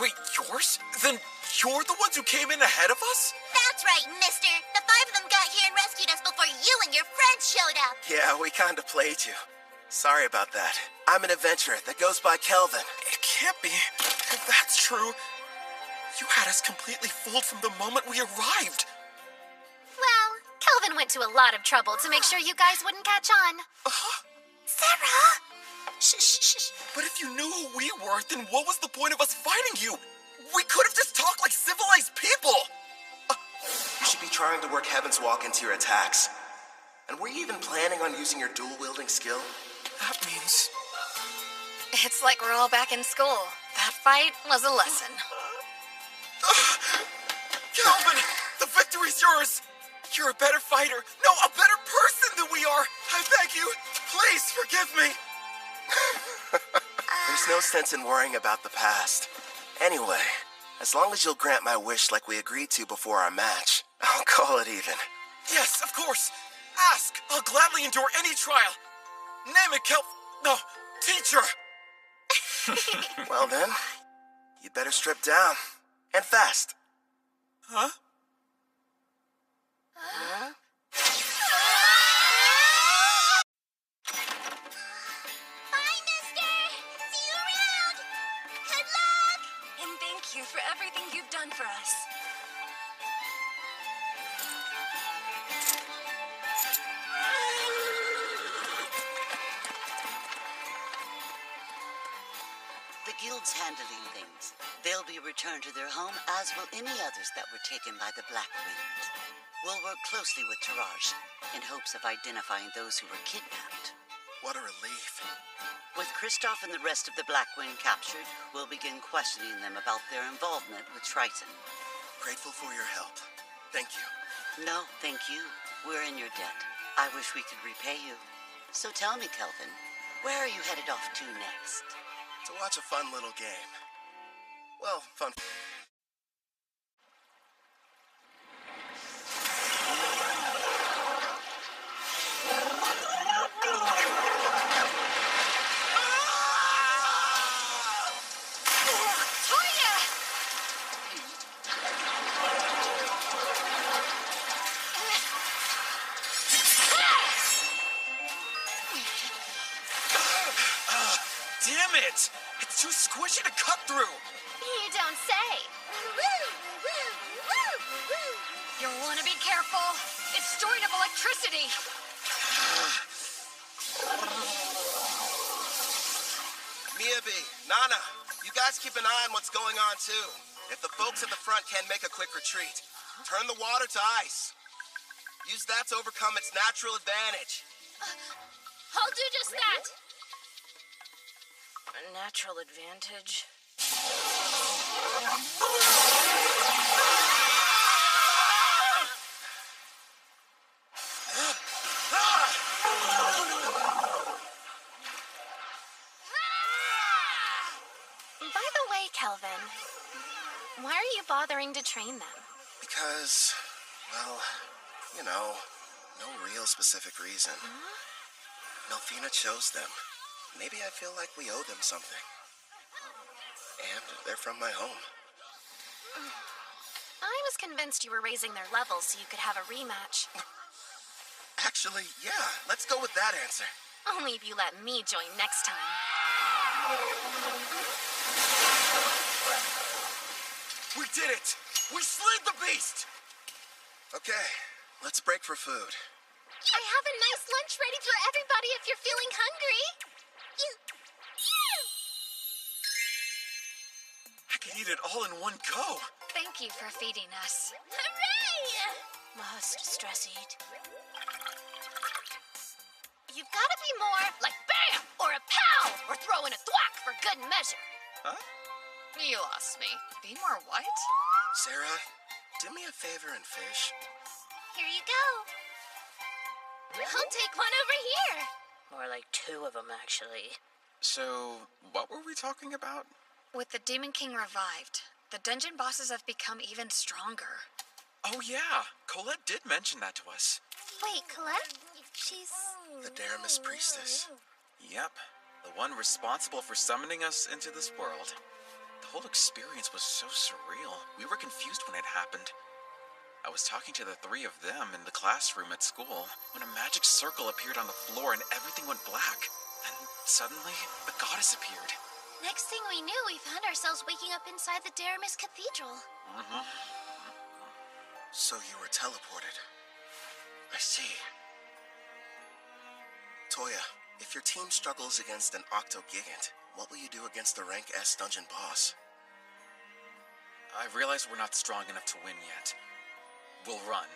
Wait, yours? Then you're the ones who came in ahead of us? That's right, mister. The 5 of them got here and rescued us before you and your friends showed up. Yeah, we kinda played you. Sorry about that. I'm an adventurer that goes by Kelvin. It can't be. If that's true, you had us completely fooled from the moment we arrived. Well, Kelvin went to a lot of trouble to make sure you guys wouldn't catch on. Sarah! Shh. But if you knew who we were, then what was the point of us fighting you? We could have just talked like civilized people. You should be trying to work Heaven's Walk into your attacks. And were you even planning on using your dual-wielding skill? That means... It's like we're all back in school. That fight was a lesson. Kelvin, the victory's yours. You're a better fighter. No, a better person than we are. I beg you, please forgive me. There's no sense in worrying about the past. Anyway, as long as you'll grant my wish like we agreed to before our match, I'll call it even. Yes, of course. Ask. I'll gladly endure any trial. Name it, No, teacher. Well then, you better strip down. And fast. Huh? Bye, mister! See you around! Good luck! And thank you for everything you've done for us. The guild's handling things. They'll be returned to their home, as will any others that were taken by the Black Wind. We'll work closely with Taraj in hopes of identifying those who were kidnapped. What a relief. With Kristoff and the rest of the Black Wind captured, we'll begin questioning them about their involvement with Triton. Grateful for your help. Thank you. No, thank you. We're in your debt. I wish we could repay you. So tell me, Kelvin, where are you headed off to next? To watch a fun little game. Well, fun. damn it! It's too squishy to cut through! You don't say. You'll want to be careful. It's stored of electricity. Miyabi, Nana, you guys keep an eye on what's going on too. If the folks at the front can't make a quick retreat, turn the water to ice. Use that to overcome its natural advantage. I'll do just that. A natural advantage? By the way, Kelvin, why are you bothering to train them? Because, well, you know, no real specific reason. Melfina chose them. Maybe I feel like we owe them something. And they're from my home. I was convinced you were raising their levels so you could have a rematch. Actually, yeah, let's go with that answer. Only if you let me join next time. We did it! We slayed the beast! Okay, let's break for food. I have a nice lunch ready for everybody if you're feeling hungry. I could eat it all in one go. Thank you for feeding us. Hooray! Must stress eat. You've got to be more like bam or a pow or throw in a thwack for good measure. Huh? You lost me. Be more what? Sarah, do me a favor and fish. Here you go. I'll take one over here. More like two of them, actually. So, what were we talking about? With the Demon King revived, the dungeon bosses have become even stronger. Oh yeah, Colette did mention that to us. Wait, Colette? She's... The Daramis priestess. Yep, the one responsible for summoning us into this world. The whole experience was so surreal. We were confused when it happened. I was talking to the three of them in the classroom at school when a magic circle appeared on the floor and everything went black. Then suddenly, the goddess appeared. Next thing we knew, we found ourselves waking up inside the Daramis Cathedral. So you were teleported. I see. Toya, if your team struggles against an Octogigant, what will you do against the Rank S dungeon boss? I realize we're not strong enough to win yet. We'll run.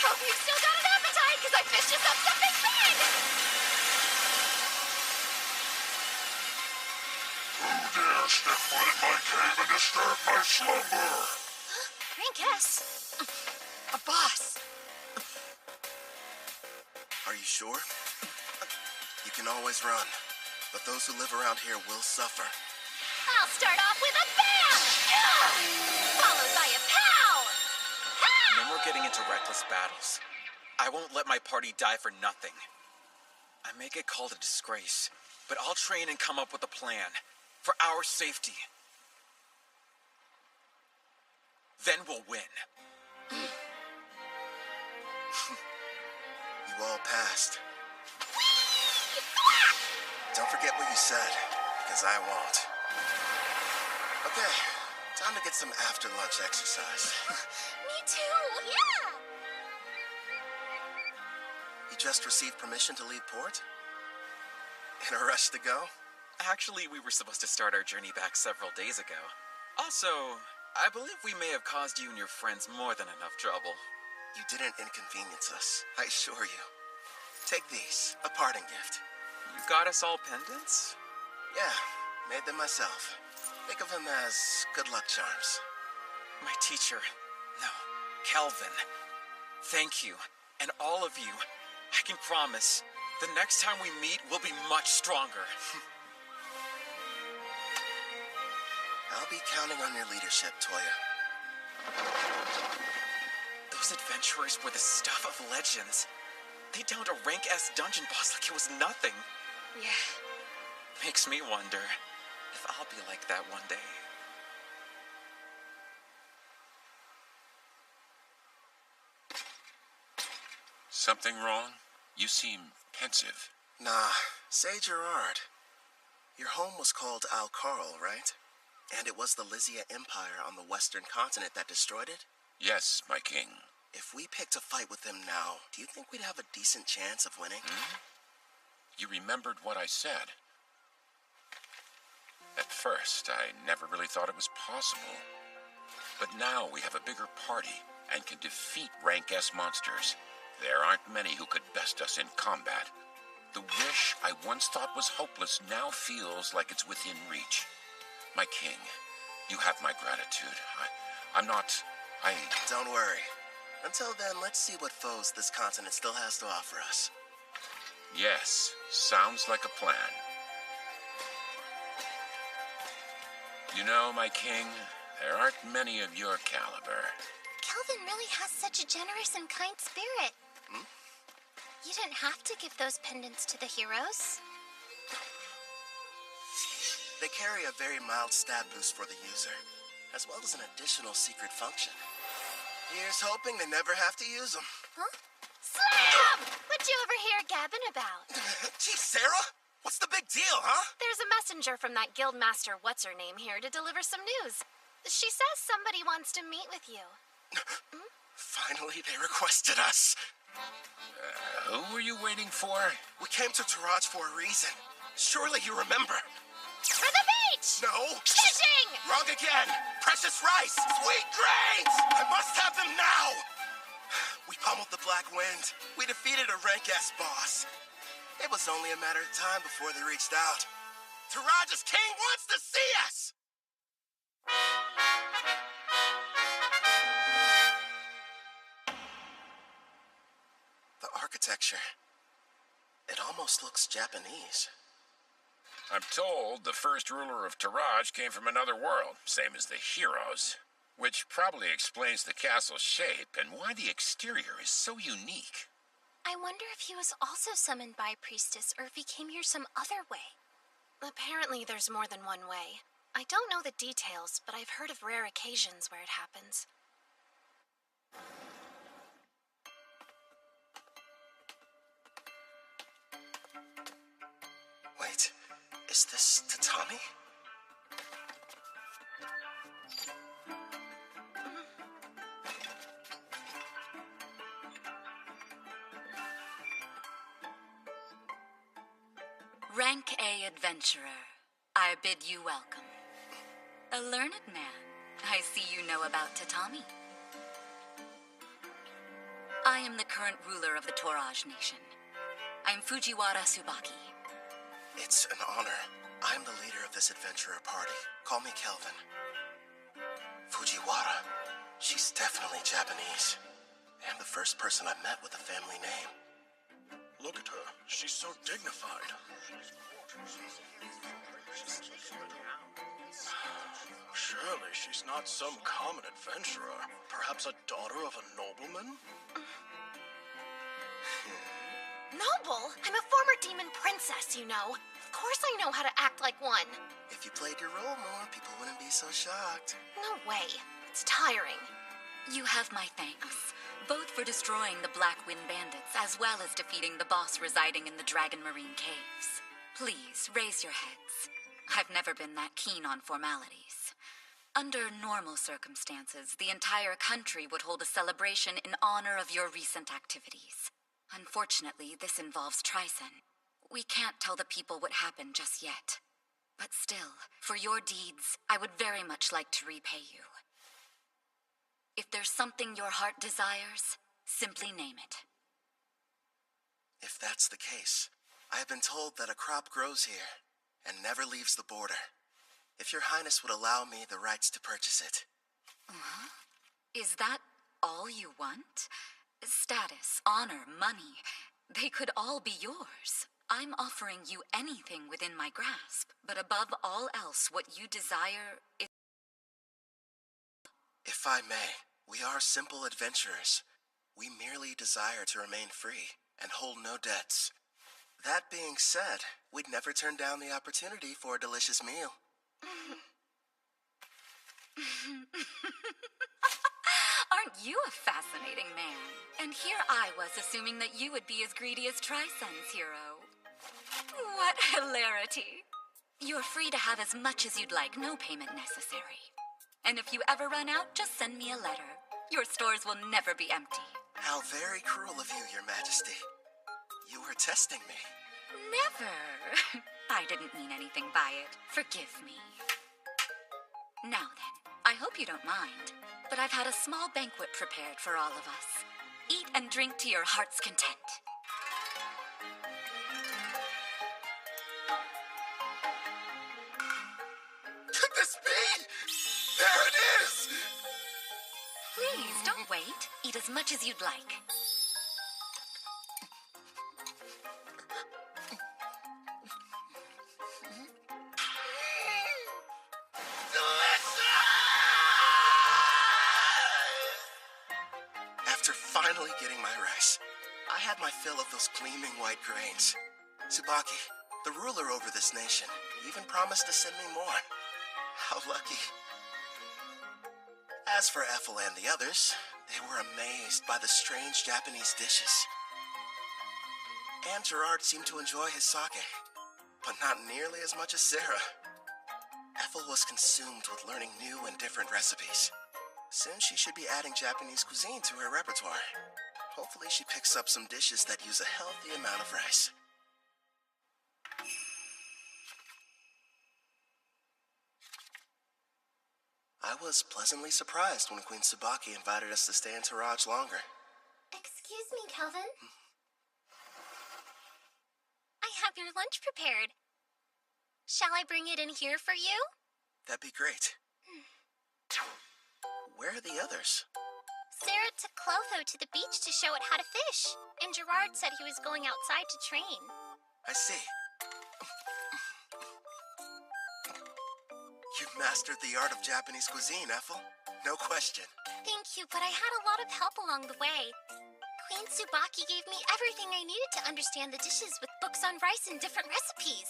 Hope you've still got an appetite, because I fished us up something big! Who dare step foot in my cave and disturb my slumber? Rank S. A boss. Are you sure? You can always run, but those who live around here will suffer. I'll start off with a bam! Followed by a pow! No more getting into reckless battles. I won't let my party die for nothing. I may get called a disgrace, but I'll train and come up with a plan. For our safety. Then we'll win. You all passed. Don't forget what you said, because I won't. Okay, time to get some after-lunch exercise. Me too, yeah! You just received permission to leave port? In a rush to go? Actually, we were supposed to start our journey back several days ago. Also, I believe we may have caused you and your friends more than enough trouble. You didn't inconvenience us, I assure you. Take these, a parting gift. You got us all pendants? Yeah, made them myself. Think of them as good luck charms. My teacher, no, Kelvin, thank you, and all of you. I can promise, the next time we meet, we'll be much stronger. I'll be counting on your leadership, Toya. Those adventurers were the stuff of legends. They downed a Rank S dungeon boss like it was nothing. Yeah. Makes me wonder if I'll be like that one day. Something wrong? You seem pensive. Nah, Say, Gerard, your home was called Al-Karl, right? And it was the Lysia Empire on the western continent that destroyed it? Yes, my king. If we picked a fight with them now, do you think we'd have a decent chance of winning? You remembered what I said. At first, I never really thought it was possible. But now we have a bigger party and can defeat rank S monsters. There aren't many who could best us in combat. The wish I once thought was hopeless now feels like it's within reach. My king, you have my gratitude. Don't worry. Until then, let's see what foes this continent still has to offer us. Yes, sounds like a plan. You know, my king, there aren't many of your caliber. Kelvin really has such a generous and kind spirit. You didn't have to give those pendants to the heroes. They carry a very mild stat boost for the user, as well as an additional secret function. Here's hoping they never have to use them. Huh? Slam! What'd you overhear gabbing about? Gee, Sarah, what's the big deal, huh? There's a messenger from that guildmaster what's-her-name here to deliver some news. She says somebody wants to meet with you. Finally, they requested us. Who were you waiting for? We came to Taraj for a reason. Surely you remember. For the beach! No. Fishing! Wrong again. Precious rice. Sweet grains! I must have them now. We pummeled the Black Wind. We defeated a rank S boss. It was only a matter of time before they reached out. Taraj's king wants to see us! The architecture. It almost looks Japanese. I'm told the first ruler of Taraj came from another world, same as the heroes. Which probably explains the castle's shape and why the exterior is so unique. I wonder if he was also summoned by a priestess or if he came here some other way. Apparently there's more than one way. I don't know the details, but I've heard of rare occasions where it happens. Wait, is this tatami? Rank A adventurer, I bid you welcome. A learned man, I see you know about tatami. I am the current ruler of the Toraj nation. I'm Fujiwara Tsubaki. It's an honor. I'm the leader of this adventurer party. Call me Kelvin. Fujiwara. She's definitely Japanese. And the first person I met with a family name. Look at her. She's so dignified. Surely she's not some common adventurer. Perhaps a daughter of a nobleman? Noble? I'm a former demon princess, you know. Of course I know how to act like one. If you played your role more, people wouldn't be so shocked. No way. It's tiring. You have my thanks, both for destroying the Black Wind bandits as well as defeating the boss residing in the Dragon Marine caves. Please, raise your heads. I've never been that keen on formalities. Under normal circumstances, the entire country would hold a celebration in honor of your recent activities. Unfortunately, this involves Trison. We can't tell the people what happened just yet. But still, for your deeds, I would very much like to repay you. If there's something your heart desires, simply name it. If that's the case, I have been told that a crop grows here and never leaves the border. If your highness would allow me the rights to purchase it. Is that all you want? Status, honor, money, they could all be yours. I'm offering you anything within my grasp, but above all else, what you desire is... If I may, we are simple adventurers. We merely desire to remain free and hold no debts. That being said, we'd never turn down the opportunity for a delicious meal. Aren't you a fascinating man? And here I was assuming that you would be as greedy as Trison's hero. What hilarity. You're free to have as much as you'd like, no payment necessary. And if you ever run out, just send me a letter. Your stores will never be empty. How very cruel of you, Your Majesty. You were testing me. Never. I didn't mean anything by it. Forgive me. Now then, I hope you don't mind, but I've had a small banquet prepared for all of us. Eat and drink to your heart's content. Could this be? There it is! Please, don't wait. Eat as much as you'd like. After finally getting my rice, I had my fill of those gleaming white grains. Tsubaki, the ruler over this nation, even promised to send me more. How lucky. As for Ethel and the others, they were amazed by the strange Japanese dishes. And Gerard seemed to enjoy his sake, but not nearly as much as Sarah. Ethel was consumed with learning new and different recipes. Soon she should be adding Japanese cuisine to her repertoire. Hopefully she picks up some dishes that use a healthy amount of rice. I was pleasantly surprised when Queen Tsubaki invited us to stay in Taraj longer. Excuse me, Kelvin. I have your lunch prepared. Shall I bring it in here for you? That'd be great. Where are the others? Sarah took Clotho to the beach to show it how to fish, and Gerard said he was going outside to train. I see. You've mastered the art of Japanese cuisine, Ethel. No question. Thank you, but I had a lot of help along the way. Queen Tsubaki gave me everything I needed to understand the dishes with books on rice and different recipes.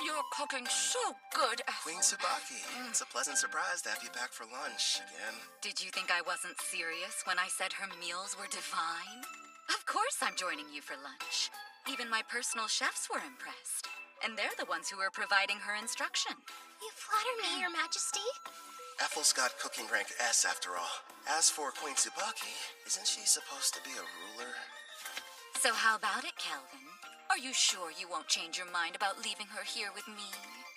You're cooking so good, Ethel. Queen Tsubaki, it's a pleasant surprise to have you back for lunch again. Did you think I wasn't serious when I said her meals were divine? Of course I'm joining you for lunch. Even my personal chefs were impressed. And they're the ones who are providing her instruction. You flatter me, Your Majesty. Ethel's got cooking rank S after all. As for Queen Tsubaki, isn't she supposed to be a ruler? So how about it, Kelvin? Are you sure you won't change your mind about leaving her here with me?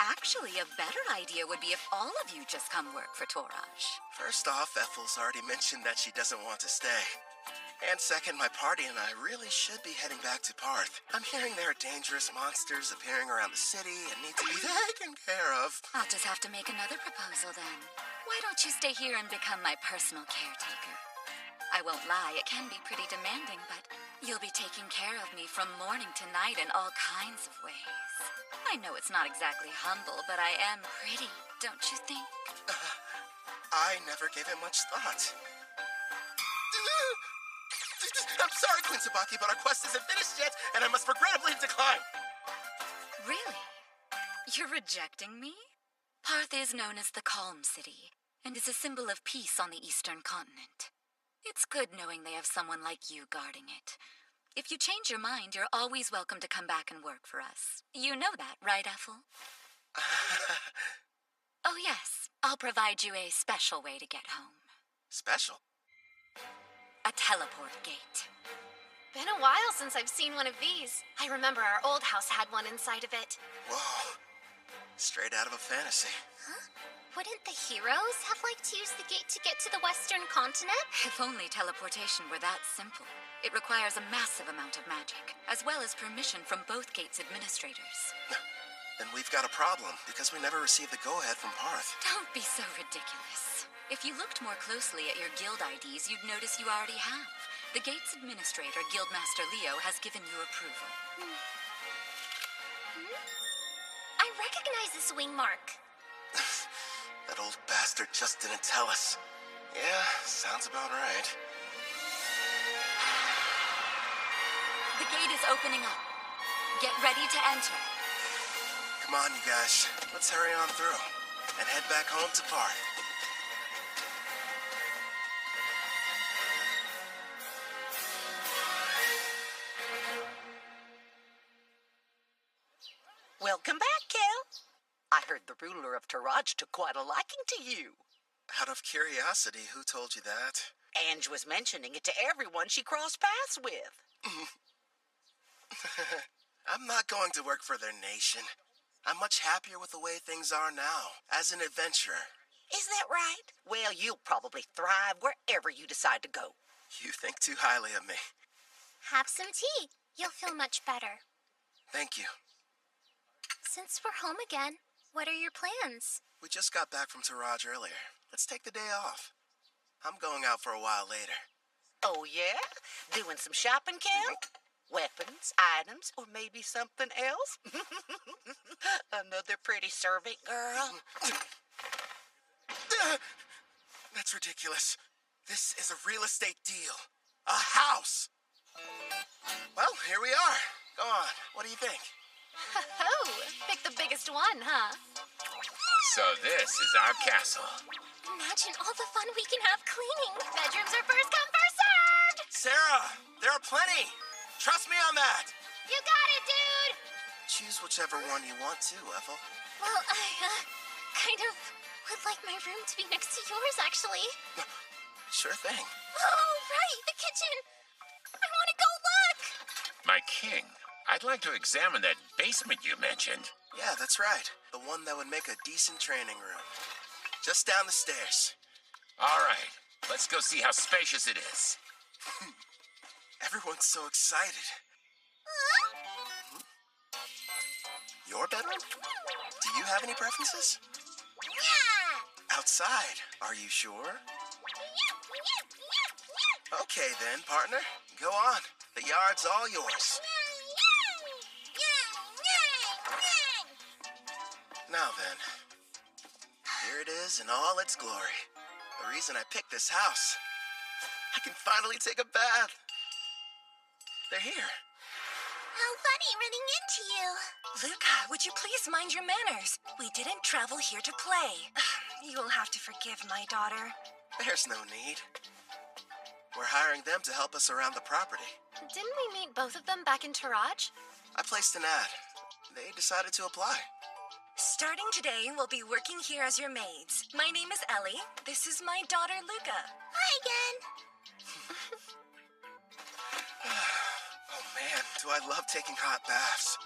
Actually, a better idea would be if all of you just come work for Toraj. First off, Ethel's already mentioned that she doesn't want to stay. And second, my party and I really should be heading back to Parth. I'm hearing there are dangerous monsters appearing around the city and need to be taken care of. I'll just have to make another proposal then. Why don't you stay here and become my personal caretaker? I won't lie, it can be pretty demanding, but you'll be taking care of me from morning to night in all kinds of ways. I know it's not exactly humble, but I am pretty, don't you think? I never gave it much thought. I'm sorry, Queen Tsubaki, but our quest isn't finished yet, and I must regrettably decline. Really? You're rejecting me? Parth is known as the Calm City, and is a symbol of peace on the eastern continent. It's good knowing they have someone like you guarding it. If you change your mind, you're always welcome to come back and work for us. You know that, right, Ethel? Oh, yes. I'll provide you a special way to get home. Special? A teleport gate. Been a while since I've seen one of these. I remember our old house had one inside of it. Whoa. Straight out of a fantasy. Huh? Wouldn't the heroes have liked to use the gate to get to the western continent? If only teleportation were that simple. It requires a massive amount of magic, as well as permission from both gates' administrators. Then we've got a problem, because we never received the go-ahead from Parth. Don't be so ridiculous. If you looked more closely at your guild IDs, you'd notice you already have. The gate's administrator, Guildmaster Leo, has given you approval. I recognize this wing mark. That old bastard just didn't tell us. Yeah, sounds about right. The gate is opening up. Get ready to enter. Come on, you guys. Let's hurry on through and head back home to Parth. Welcome back, Kel. I heard the ruler of Taraj took quite a liking to you. Out of curiosity, who told you that? Ange was mentioning it to everyone she crossed paths with. I'm not going to work for their nation. I'm much happier with the way things are now, as an adventurer. Is that right? Well, you'll probably thrive wherever you decide to go. You think too highly of me. Have some tea. You'll feel much better. Thank you. Since we're home again, what are your plans? We just got back from Taraj earlier. Let's take the day off. I'm going out for a while later. Oh, yeah? Doing some shopping, Kel? Weapons, items, or maybe something else? Another pretty servant girl? That's ridiculous. This is a real estate deal. A house! Well, here we are. Go on. What do you think? Oh, pick the biggest one, huh? So this is our castle. Imagine all the fun we can have cleaning. Bedrooms are first come, first served! Sarah, there are plenty. Trust me on that. You got it, dude! Choose whichever one you want to, Ethel. Well, I, kind of would like my room to be next to yours, actually. Sure thing. Oh, right, the kitchen! I want to go look! My king, I'd like to examine that basement you mentioned. Yeah, that's right. The one that would make a decent training room. Just down the stairs. All right, let's go see how spacious it is. Everyone's so excited. Your bedroom? Do you have any preferences? Yeah! Outside, are you sure? Okay then, partner. Go on. The yard's all yours. Now then, here it is in all its glory. The reason I picked this house. I can finally take a bath. They're here. How funny running into you. Luca, would you please mind your manners? We didn't travel here to play. You'll have to forgive my daughter. There's no need. We're hiring them to help us around the property. Didn't we meet both of them back in Taraj? I placed an ad. They decided to apply. Starting today, we'll be working here as your maids. My name is Ellie. This is my daughter, Luca. Hi again. Oh man, do I love taking hot baths.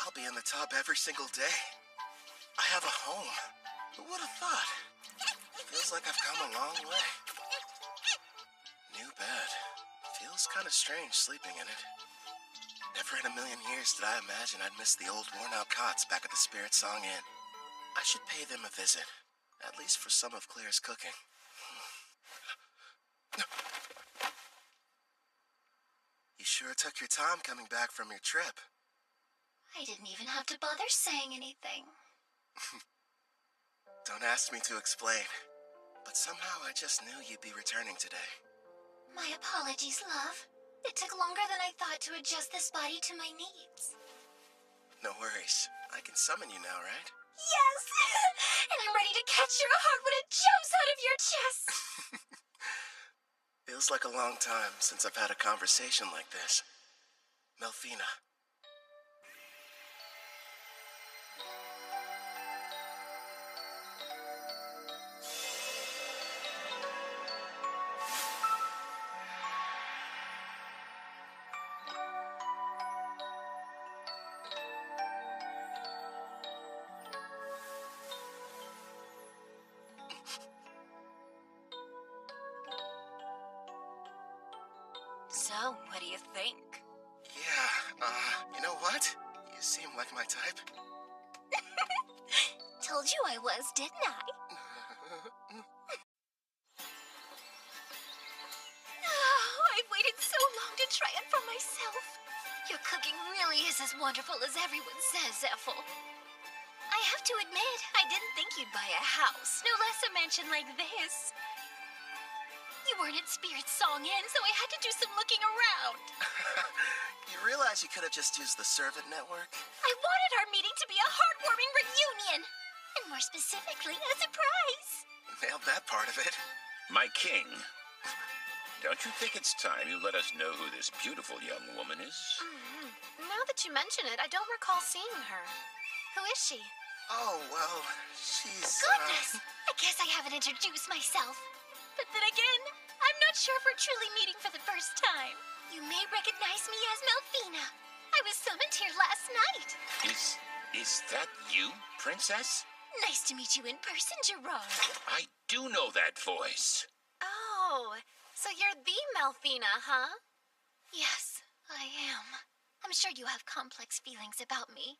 I'll be in the tub every single day. I have a home. Who would have thought? Feels like I've come a long way. New bed. Feels kind of strange sleeping in it. Never in a million years did I imagine I'd miss the old worn-out cots back at the Spirit Song Inn. I should pay them a visit, at least for some of Claire's cooking. You sure took your time coming back from your trip. I didn't even have to bother saying anything. Don't ask me to explain, but somehow I just knew you'd be returning today. My apologies, love. It took longer than I thought to adjust this body to my needs. No worries. I can summon you now, right? Yes! And I'm ready to catch your heart when it jumps out of your chest! Feels like a long time since I've had a conversation like this. Melfina. So, what do you think? Yeah, you know what? You seem like my type. Told you I was, didn't I? Oh, I've waited so long to try it for myself. Your cooking really is as wonderful as everyone says, Ethel. I have to admit, I didn't think you'd buy a house, no less a mansion like this. You weren't at Spirit Song Inn, so I had to do some looking around. You realize you could have just used the servant network? I wanted our meeting to be a heartwarming reunion. And more specifically, a surprise. Nailed that part of it. My king, don't you think it's time you let us know who this beautiful young woman is? No, Now that you mention it, I don't recall seeing her. Who is she? Oh, well, she's, Goodness! I guess I haven't introduced myself. But then again, I'm not sure if we're truly meeting for the first time. You may recognize me as Melfina. I was summoned here last night. Is that you, Princess? Nice to meet you in person, Gerard. I do know that voice. Oh, so you're the Melfina, huh? Yes, I am. I'm sure you have complex feelings about me.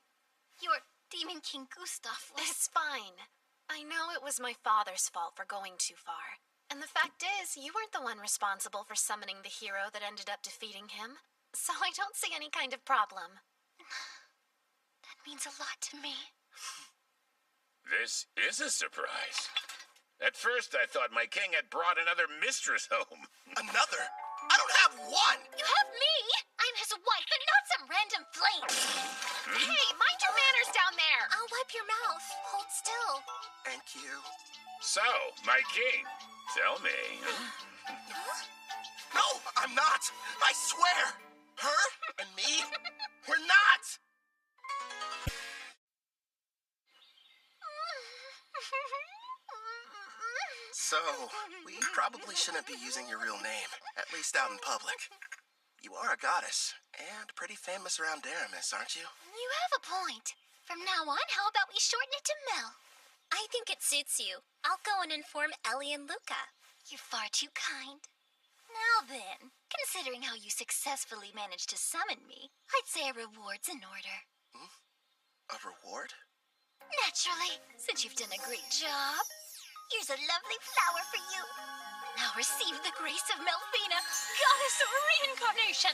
Your Demon King Gustav was... It's fine. I know it was my father's fault for going too far. And the fact is, you weren't the one responsible for summoning the hero that ended up defeating him. So I don't see any kind of problem. That means a lot to me. This is a surprise. At first, I thought my king had brought another mistress home. Another? I don't have one! You have me! I'm his wife and not some random flame! Hey, mind your manners down there! I'll wipe your mouth. Hold still. Thank you. So, my king, tell me. No, I'm not! I swear! Her and me, we're not! So, we probably shouldn't be using your real name, at least out in public. You are a goddess, and pretty famous around Daramis, aren't you? You have a point. From now on, how about we shorten it to Mel? I think it suits you. I'll go and inform Ellie and Luca. You're far too kind. Now then, considering how you successfully managed to summon me, I'd say a reward's in order. A reward? Naturally, since you've done a great job. Here's a lovely flower for you. Now receive the grace of Melfina, goddess of reincarnation.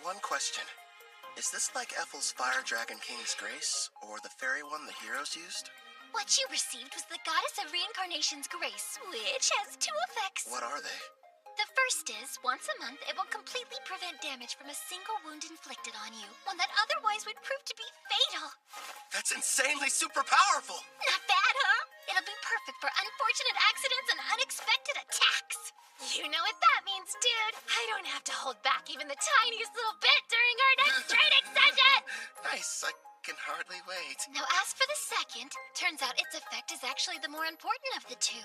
One question. Is this like Ethel's Fire Dragon King's grace, or the fairy one the heroes used? What you received was the goddess of reincarnation's grace, which has two effects. What are they? The first is, once a month, it will completely prevent damage from a single wound inflicted on you, one that otherwise would prove to be fatal. That's insanely super powerful! Not bad, huh? It'll be perfect for unfortunate accidents and unexpected attacks. You know what that means, dude. I don't have to hold back even the tiniest little bit during our next training session! Nice, I can hardly wait. Now, as for the second, turns out its effect is actually the more important of the two.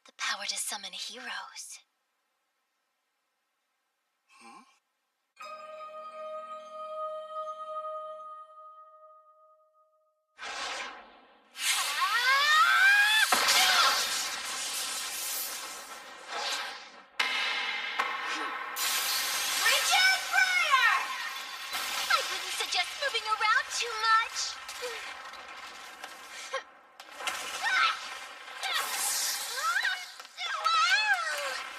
The power to summon heroes. Moving around too much. Wow!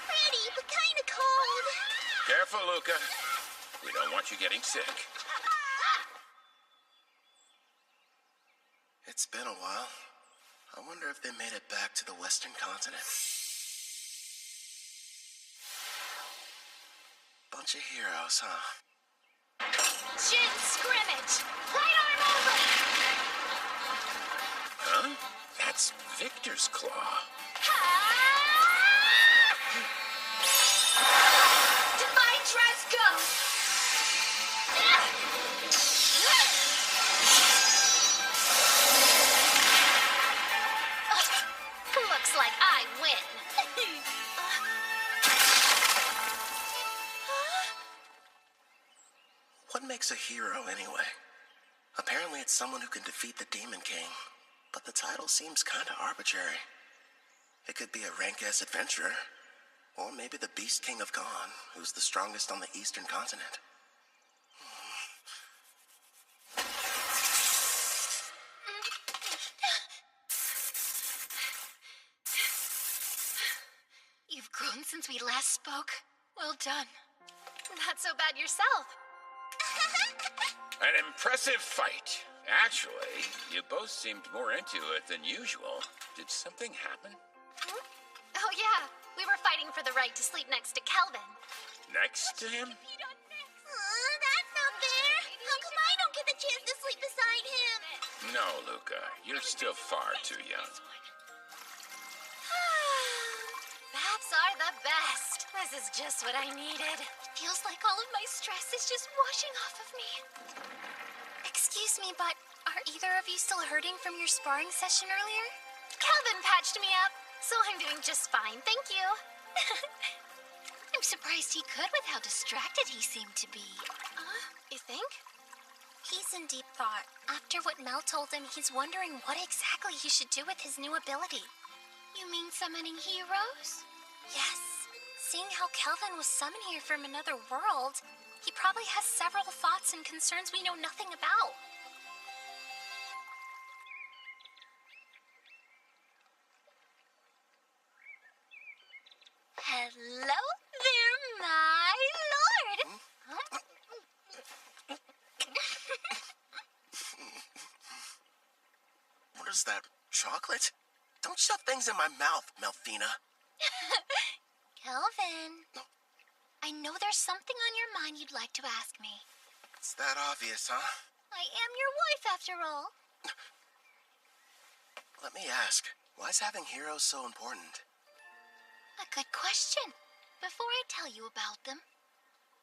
Pretty, but kind of cold. Careful, Luca. We don't want you getting sick. It's been a while. I wonder if they made it back to the Western continent. Bunch of heroes, huh? Jin scrimmage! Right arm over! Huh? That's Victor's claw. Divine dress go! Looks like I win. What makes a hero, anyway? Apparently it's someone who can defeat the Demon King, but the title seems kinda arbitrary. It could be a rank-ass adventurer, or maybe the Beast King of Gone, who's the strongest on the Eastern continent. You've grown since we last spoke. Well done. Not so bad yourself. An impressive fight. Actually, you both seemed more into it than usual. Did something happen? Oh yeah, we were fighting for the right to sleep next to Kelvin. Next to him? That's not fair. How come I don't get the chance to sleep beside him? No, Luca. You're still far too young. Baths are the best. This is just what I needed. Feels like all of my stress is just washing off of me. Excuse me, but are either of you still hurting from your sparring session earlier? Calvin patched me up, so I'm doing just fine, thank you. I'm surprised he could with how distracted he seemed to be. You think? He's in deep thought. After what Mel told him, he's wondering what exactly he should do with his new ability. You mean summoning heroes? Yes. Seeing how Kelvin was summoned here from another world, he probably has several thoughts and concerns we know nothing about. Hello there, my lord! What is that, chocolate? Don't shove things in my mouth, Melfina. Kelvin, I know there's something on your mind you'd like to ask me. It's that obvious, huh? I am your wife, after all. Let me ask, why is having heroes so important? A good question. Before I tell you about them,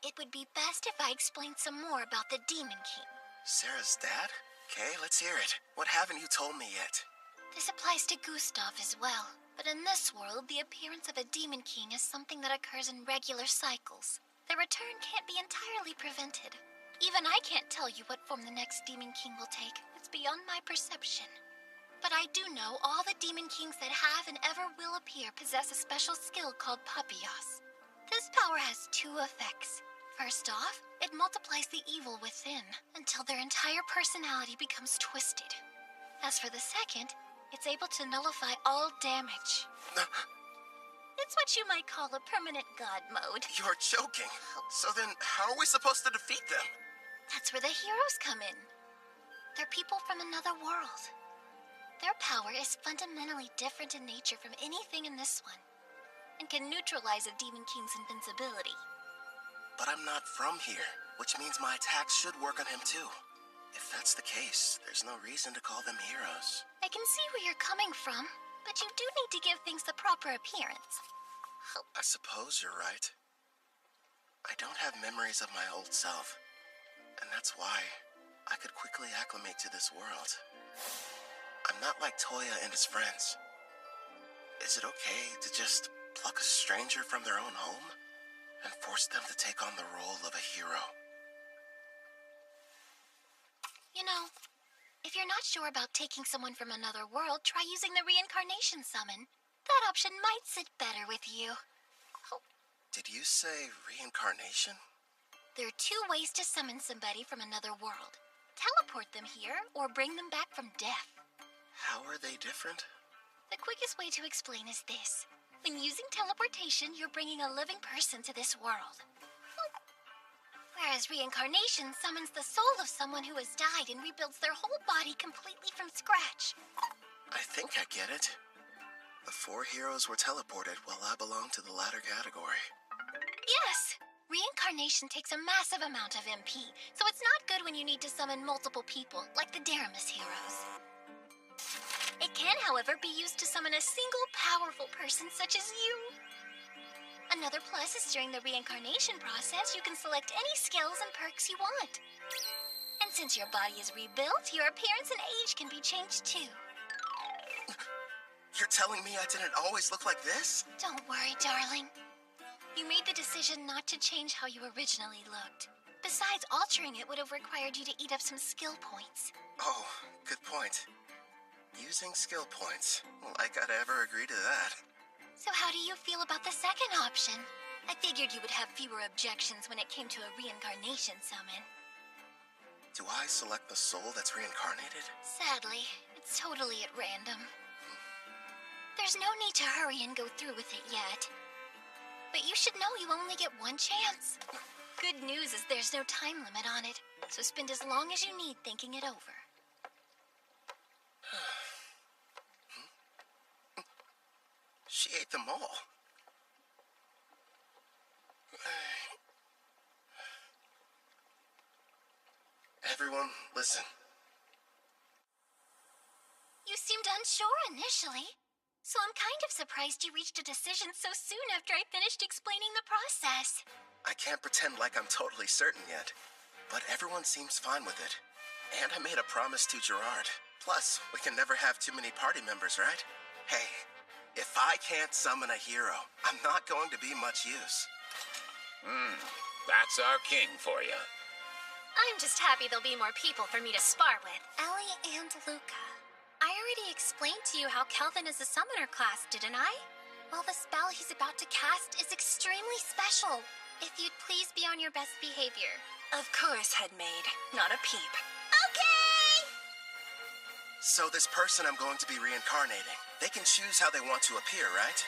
it would be best if I explained some more about the Demon King. Sarah's dad? Okay, let's hear it. What haven't you told me yet? This applies to Gustav as well. But in this world, the appearance of a Demon King is something that occurs in regular cycles. Their return can't be entirely prevented. Even I can't tell you what form the next Demon King will take. It's beyond my perception. But I do know all the Demon Kings that have and ever will appear possess a special skill called Papias. This power has two effects. First off, it multiplies the evil within until their entire personality becomes twisted. As for the second, it's able to nullify all damage. It's what you might call a permanent god mode. You're joking. So then, how are we supposed to defeat them? That's where the heroes come in. They're people from another world. Their power is fundamentally different in nature from anything in this one, and can neutralize a Demon King's invincibility. But I'm not from here, which means my attacks should work on him too. If that's the case, there's no reason to call them heroes. I can see where you're coming from, but you do need to give things the proper appearance. I suppose you're right. I don't have memories of my old self, and that's why I could quickly acclimate to this world. I'm not like Toya and his friends. Is it okay to just pluck a stranger from their own home and force them to take on the role of a hero? You know, if you're not sure about taking someone from another world, try using the reincarnation summon. That option might sit better with you. Did you say reincarnation? There are two ways to summon somebody from another world. Teleport them here, or bring them back from death. How are they different? The quickest way to explain is this. When using teleportation, you're bringing a living person to this world. Whereas reincarnation summons the soul of someone who has died and rebuilds their whole body completely from scratch. I think I get it. The 4 heroes were teleported while I belong to the latter category. Yes! Reincarnation takes a massive amount of MP, so it's not good when you need to summon multiple people, like the Daramus heroes. It can, however, be used to summon a single powerful person such as you. Another plus is during the reincarnation process, you can select any skills and perks you want. And since your body is rebuilt, your appearance and age can be changed too. You're telling me I didn't always look like this? Don't worry, darling. You made the decision not to change how you originally looked. Besides, altering it would have required you to eat up some skill points. Oh, good point. Using skill points. Like I'd ever agree to that. So how do you feel about the second option? I figured you would have fewer objections when it came to a reincarnation summon. Do I select the soul that's reincarnated? Sadly, it's totally at random. There's no need to hurry and go through with it yet. But you should know you only get one chance. Good news is there's no time limit on it, so spend as long as you need thinking it over. She ate them all. Everyone, listen. You seemed unsure initially, so I'm kind of surprised you reached a decision so soon after I finished explaining the process. I can't pretend like I'm totally certain yet, but everyone seems fine with it. And I made a promise to Gerard. Plus, we can never have too many party members, right? Hey, if I can't summon a hero, I'm not going to be much use. That's our king for you. I'm just happy there'll be more people for me to spar with. Ellie and Luca. I already explained to you how Kelvin is a summoner class, didn't I? Well, the spell he's about to cast is extremely special. If you'd please be on your best behavior. Of course, headmaid. Not a peep. Okay! So this person I'm going to be reincarnating, they can choose how they want to appear, right?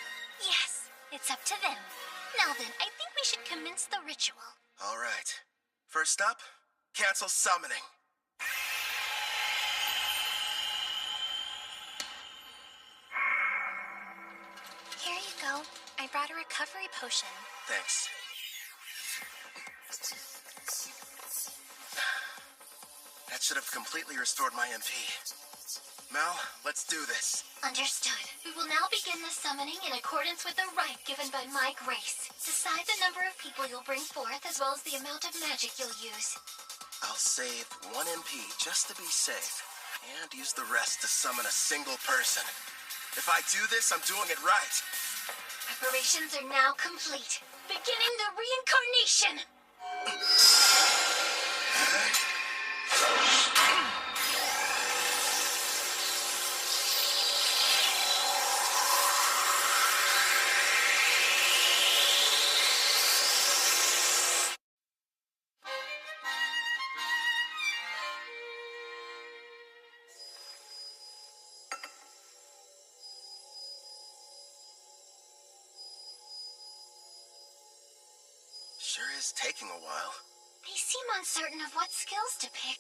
Yes, it's up to them. Now then, I think we should commence the ritual. All right. First up, cancel summoning. Here you go. I brought a recovery potion. Thanks. That should have completely restored my MP. Mel, let's do this. Understood. We will now begin the summoning in accordance with the rite given by my grace. Decide the number of people you'll bring forth as well as the amount of magic you'll use. I'll save 1 MP just to be safe, and use the rest to summon a single person. If I do this, I'm doing it right. Preparations are now complete. Beginning the reincarnation! Sure is taking a while. They seem uncertain of what skills to pick.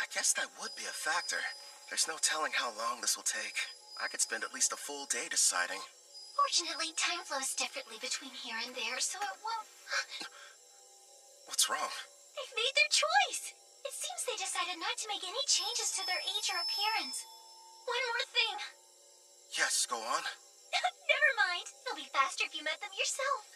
I guess that would be a factor. There's no telling how long this will take. I could spend at least a full day deciding. Fortunately, time flows differently between here and there, so it won't... What's wrong? They've made their choice! It seems they decided not to make any changes to their age or appearance. One more thing. Yes, go on. Never mind. It'll be faster if you met them yourself.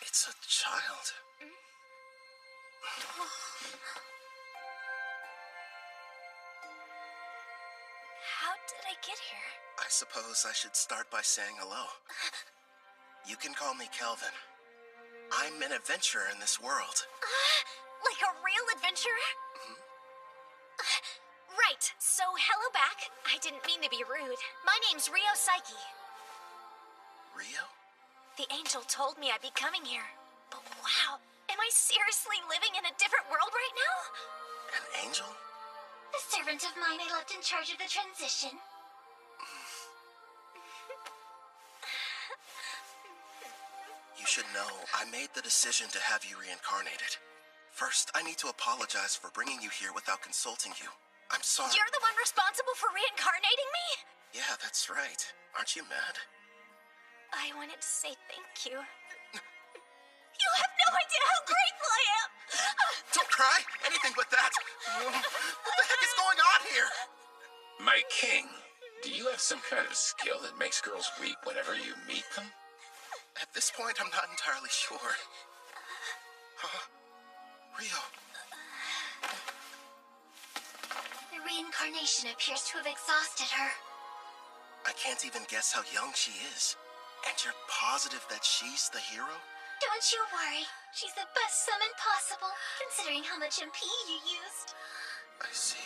It's a child. How did I get here? I suppose I should start by saying hello. You can call me Kelvin. I'm an adventurer in this world. Like a real adventurer? Right, so hello back. I didn't mean to be rude. My name's Rio Psyche. Rio? The angel told me I'd be coming here. But wow, am I seriously living in a different world right now? An angel? A servant of mine I left in charge of the transition. You should know, I made the decision to have you reincarnated. First, I need to apologize for bringing you here without consulting you. I'm sorry. You're the one responsible for reincarnating me? Yeah, that's right. Aren't you mad? I wanted to say thank you. You have no idea how grateful I am! Don't cry! Anything but that! What the heck is going on here? My king, do you have some kind of skill that makes girls weep whenever you meet them? At this point, I'm not entirely sure. Huh? Rio. The reincarnation appears to have exhausted her. I can't even guess how young she is. And you're positive that she's the hero? Don't you worry. She's the best summon possible, considering how much MP you used. I see.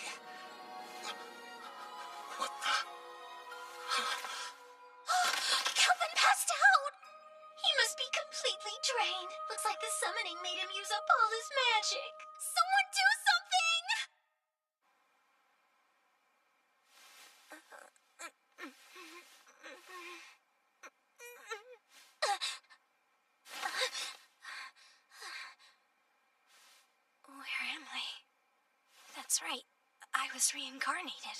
What the... Kelvin passed out! He must be completely drained. Looks like the summoning made him use up all his magic. Someone do something! Where am I? That's right. I was reincarnated.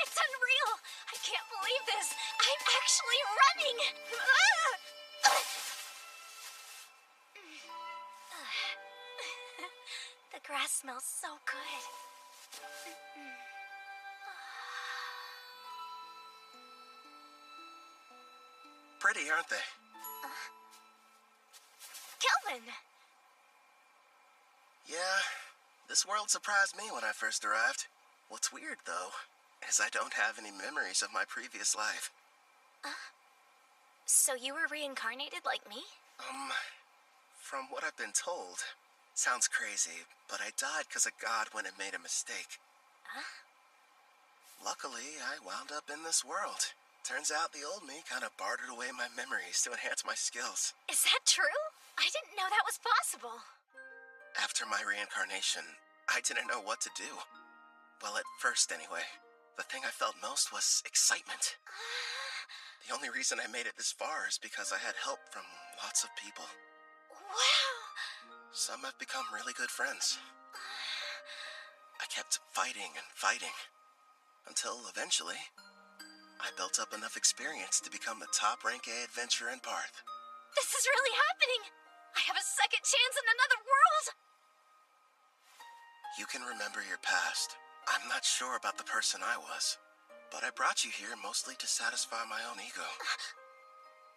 It's unreal! I can't believe this! I'm actually running! The grass smells so good. Pretty, aren't they? Kelvin! Yeah, this world surprised me when I first arrived. What's weird, though, is I don't have any memories of my previous life. So you were reincarnated like me? From what I've been told, sounds crazy, but I died because a god went and made a mistake. Luckily, I wound up in this world. Turns out the old me kind of bartered away my memories to enhance my skills. Is that true? I didn't know that was possible. After my reincarnation, I didn't know what to do. Well, at first anyway. The thing I felt most was excitement. The only reason I made it this far is because I had help from lots of people. Wow! Some have become really good friends. I kept fighting and fighting, until eventually, I built up enough experience to become the top rank A adventurer in Parth. This is really happening! I have a second chance in another world! You can remember your past. I'm not sure about the person I was, but I brought you here mostly to satisfy my own ego.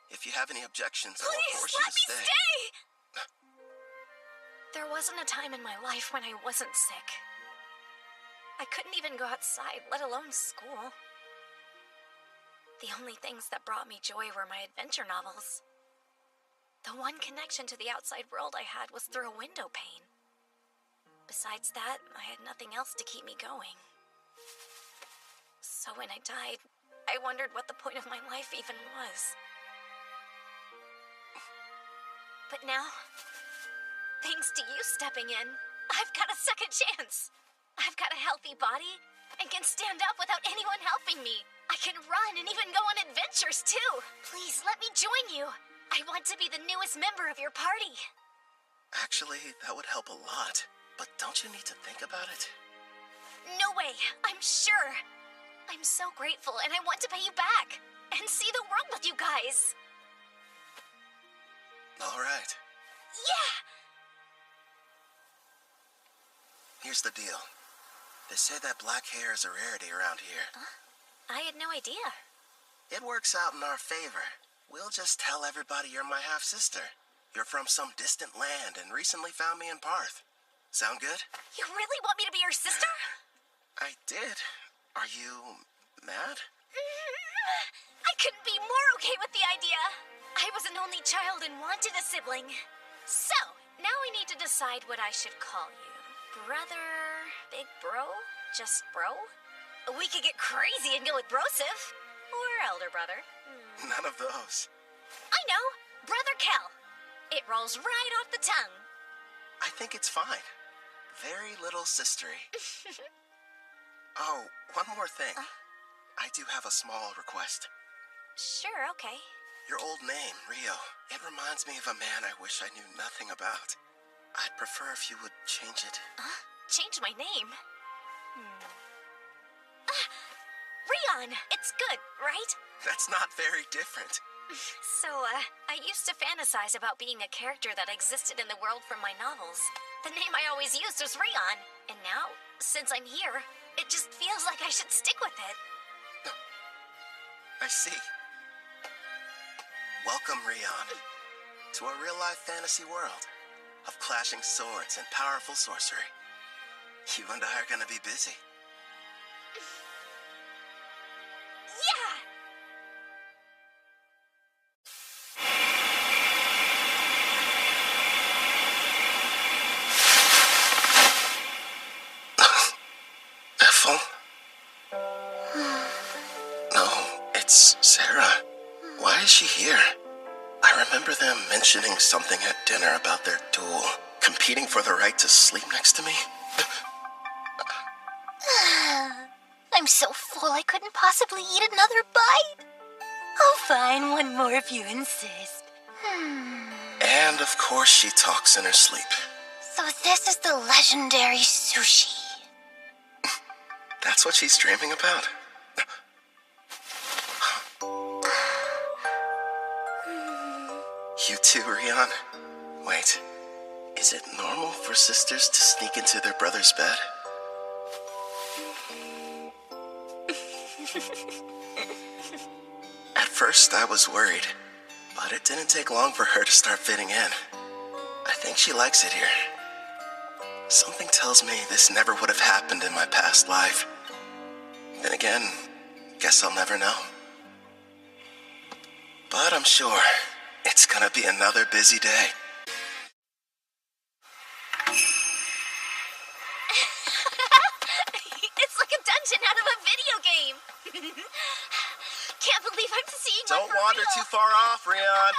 If you have any objections, I won't force you to stay. Please, let me stay! There wasn't a time in my life when I wasn't sick. I couldn't even go outside, let alone school. The only things that brought me joy were my adventure novels. The one connection to the outside world I had was through a window pane. Besides that, I had nothing else to keep me going. So when I died, I wondered what the point of my life even was. But now, thanks to you stepping in, I've got a second chance. I've got a healthy body and can stand up without anyone helping me. I can run and even go on adventures too. Please let me join you. I want to be the newest member of your party. Actually, that would help a lot. But don't you need to think about it? No way, I'm sure. I'm so grateful and I want to pay you back and see the world with you guys. All right. Yeah! Here's the deal. They say that black hair is a rarity around here. I had no idea. It works out in our favor. We'll just tell everybody you're my half-sister. You're from some distant land and recently found me in Parth. Sound good? You really want me to be your sister? I did. Are you mad? I couldn't be more okay with the idea. I was an only child and wanted a sibling. So, now we need to decide what I should call you. Brother, big bro, just bro? We could get crazy and go with brosive. Or elder brother. None of those. I know. Brother Kel. It rolls right off the tongue. I think it's fine. Very little sistery. Oh, one more thing. I do have a small request. Sure, okay. Your old name, Rio, it reminds me of a man I wish I knew nothing about. I'd prefer if you would change it. Change my name? Rion, it's good, right? That's not very different. So, I used to fantasize about being a character that existed in the world from my novels. The name I always used was Rion, and now, since I'm here, it just feels like I should stick with it. I see. Welcome, Rion, to a real-life fantasy world of clashing swords and powerful sorcery. You and I are gonna be busy. Yeah! Ethel? No, it's Sarah. Why is she here? I remember them mentioning something at dinner about their duel, competing for the right to sleep next to me. I'm so full I couldn't possibly eat another bite. Oh, fine, one more if you insist. And of course she talks in her sleep. So this is the legendary sushi. That's what she's dreaming about? You too, Rion? Wait, is it normal for sisters to sneak into their brother's bed? At first, I was worried, but it didn't take long for her to start fitting in. I think she likes it here. Something tells me this never would have happened in my past life. Then again, guess I'll never know. But I'm sure it's gonna be another busy day. It's like a dungeon out of a video game. Can't believe I'm seeing one Don't for wander real. too far off, Rion.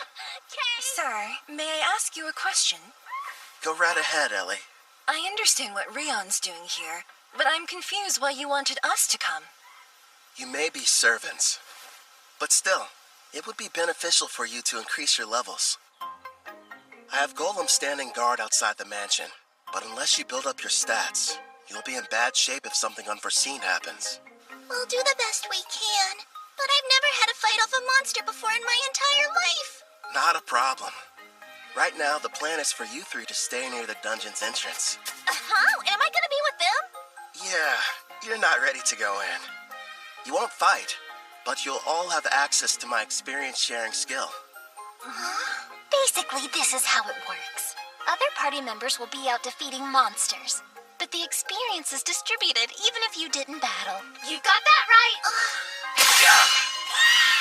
Sir, may I ask you a question? Go right ahead, Ellie. I understand what Rion's doing here, but I'm confused why you wanted us to come. You may be servants, but still, it would be beneficial for you to increase your levels. I have Golem standing guard outside the mansion, but unless you build up your stats, you'll be in bad shape if something unforeseen happens. We'll do the best we can, but I've never had to fight off a monster before in my entire life. Not a problem. Right now, the plan is for you three to stay near the dungeon's entrance. Huh? Am I gonna be with them? Yeah, you're not ready to go in. You won't fight, but you'll all have access to my experience-sharing skill. Basically, this is how it works. Other party members will be out defeating monsters, but the experience is distributed even if you didn't battle. You got that right!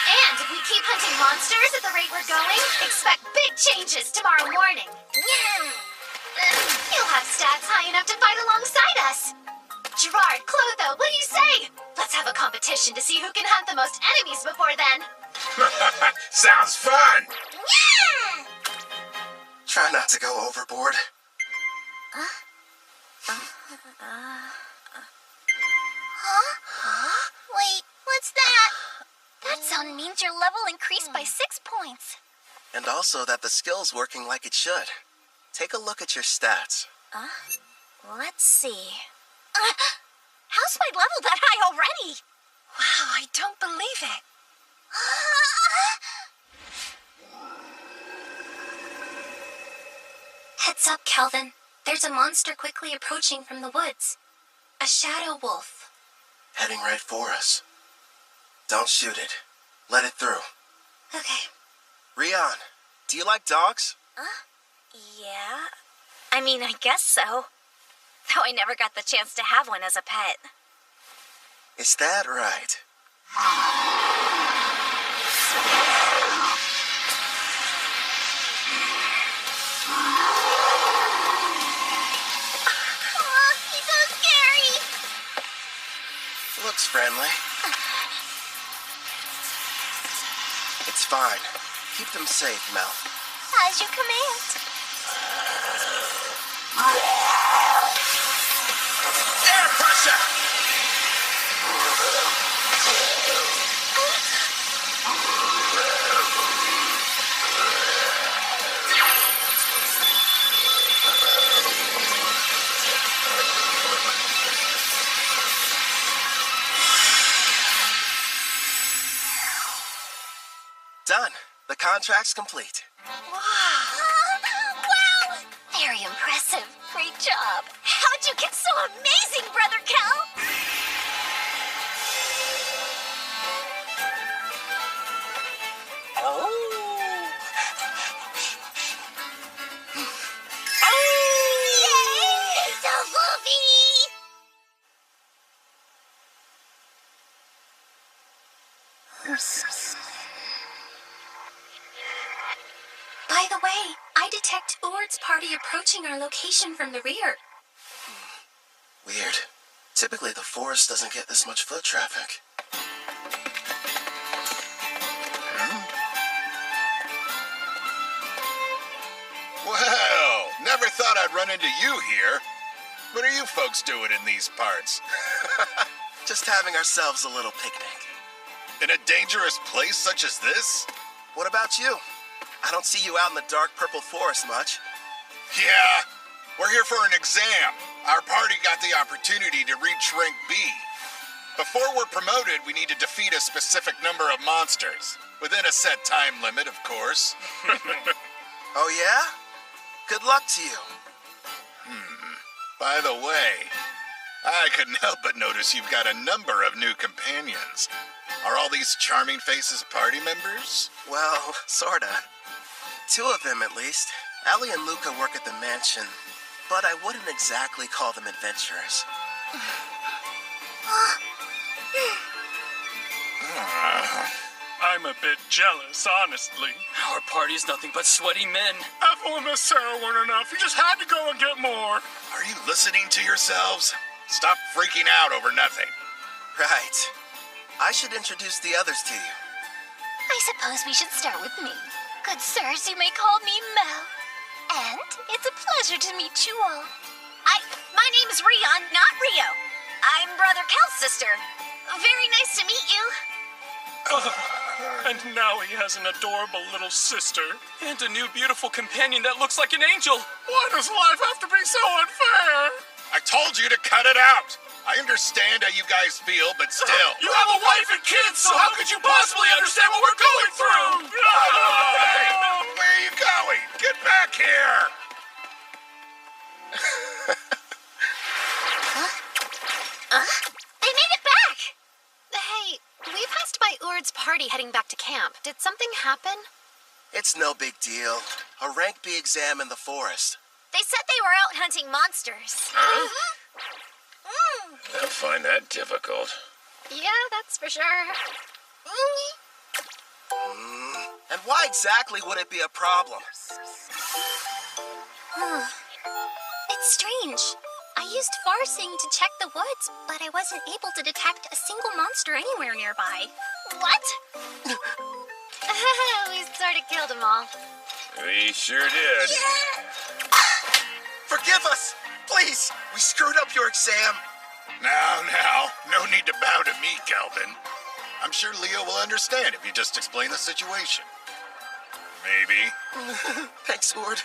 And if we keep hunting monsters at the rate we're going, expect big changes tomorrow morning. You'll have stats high enough to fight alongside us. Gerard, Clotho, what do you say? Let's have a competition to see who can hunt the most enemies before then. Sounds fun! Yeah! Try not to go overboard. Wait, what's that? That sound means your level increased by 6 points. And also that the skill's working like it should. Take a look at your stats. Let's see. How's my level that high already? Wow, I don't believe it. Heads up, Calvin. There's a monster quickly approaching from the woods. A shadow wolf. Heading right for us. Don't shoot it. Let it through. Okay. Rion, do you like dogs? Yeah. I mean, I guess so. Though I never got the chance to have one as a pet. Is that right? He's so scary. Looks friendly. It's fine. Keep them safe, Mel. As you command. Air pressure! Done. The contract's complete. Wow! Very impressive. Great job. How'd you get so amazing, Brother Cal? Yay! Double V! By the way, I detect Urd's party approaching our location from the rear. Weird. Typically, the forest doesn't get this much foot traffic. Well, never thought I'd run into you here. What are you folks doing in these parts? Just having ourselves a little picnic. In a dangerous place such as this? What about you? I don't see you out in the dark purple forest much. Yeah, We're here for an exam. Our party got the opportunity to reach rank B. Before we're promoted, we need to defeat a specific number of monsters. Within a set time limit, of course. Oh yeah? Good luck to you. By the way, I couldn't help but notice you've got a number of new companions. Are all these charming faces party members? Well, sorta. 2 of them, at least. Allie and Luca work at the mansion, but I wouldn't exactly call them adventurers. I'm a bit jealous, honestly. Our party's nothing but sweaty men. Ethel and Miss Sarah weren't enough. You just had to go and get more. Are you listening to yourselves? Stop freaking out over nothing. Right. I should introduce the others to you. I suppose we should start with me. Good sirs, you may call me Mel. And it's a pleasure to meet you all. My name is Rion, not Rio. I'm Brother Kel's sister. Very nice to meet you. And now he has an adorable little sister. And a new beautiful companion that looks like an angel. Why does life have to be so unfair? I told you to cut it out. I understand how you guys feel, but still. You have a wife and kids, so how could you possibly understand what we're going through? Hey, where are you going? Get back here! They made it back! Hey, we passed by Urd's party heading back to camp. Did something happen? It's no big deal. A rank B exam in the forest. They said they were out hunting monsters. Huh? I find that difficult. Yeah, that's for sure. And why exactly would it be a problem? It's strange. I used Farsing to check the woods, but I wasn't able to detect a single monster anywhere nearby. What? We sort of killed them all. We sure did. Yeah. Forgive us! Please! We screwed up your exam. Now, no need to bow to me, Calvin. I'm sure Leo will understand if you just explain the situation. Maybe. Thanks, Ord.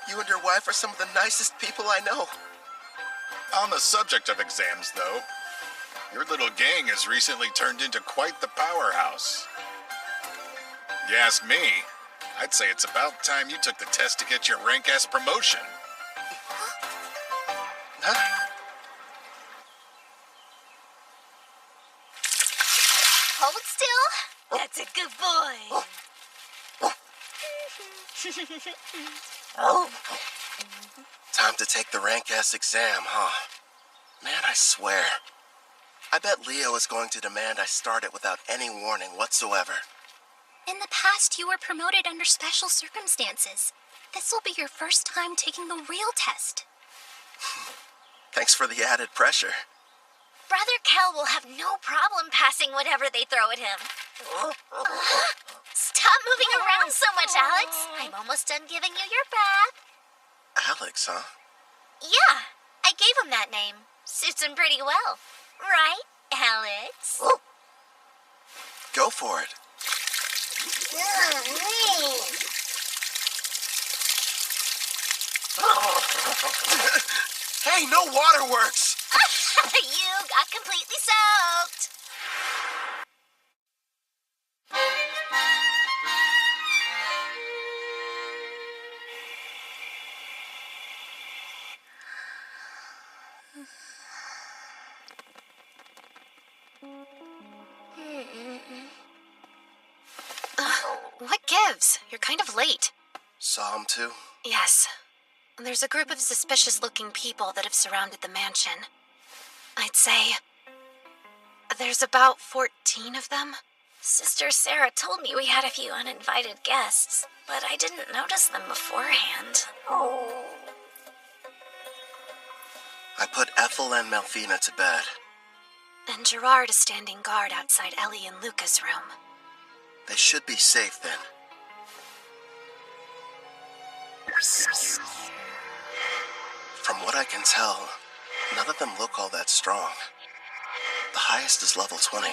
You and your wife are some of the nicest people I know. On the subject of exams, though, your little gang has recently turned into quite the powerhouse. You ask me, I'd say it's about time you took the test to get your rank-ass promotion. Huh? Hold still. That's a good boy. Time to take the rank-ass exam, huh? Man, I swear. I bet Leo is going to demand I start it without any warning whatsoever. In the past, you were promoted under special circumstances. This will be your first time taking the real test. Thanks for the added pressure. Brother Kel will have no problem passing whatever they throw at him. Stop moving around so much, Alex. I'm almost done giving you your bath. Alex, huh? Yeah, I gave him that name. Suits him pretty well. Right, Alex? Go for it. Hey, no waterworks! You got completely soaked. What gives? You're kind of late. Saw him too? Yes. There's a group of suspicious-looking people that have surrounded the mansion. I'd say there's about 14 of them. Sister Sarah told me we had a few uninvited guests, but I didn't notice them beforehand. I put Ethel and Melfina to bed. And Gerard is standing guard outside Ellie and Luca's room. They should be safe then. From what I can tell, none of them look all that strong. The highest is level 20.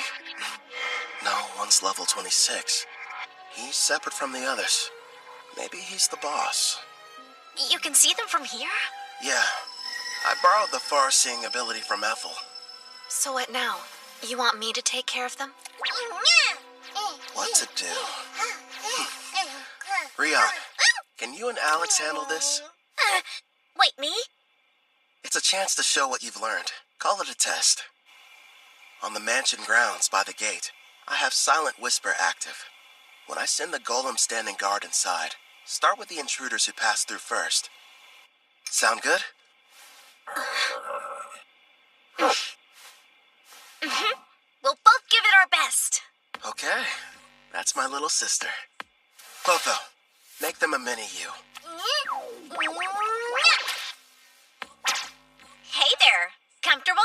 No, one's level 26. He's separate from the others. Maybe he's the boss. You can see them from here? Yeah, I borrowed the far-seeing ability from Ethel. So what now? You want me to take care of them? What to do? Rion, can you and Alex handle this? Wait, me? It's a chance to show what you've learned. Call it a test. On the mansion grounds by the gate, I have Silent Whisper active. When I send the golem standing guard inside, start with the intruders who pass through first. Sound good? We'll both give it our best. Okay, that's my little sister. Clotho, make them a mini-you. Hey there. Comfortable?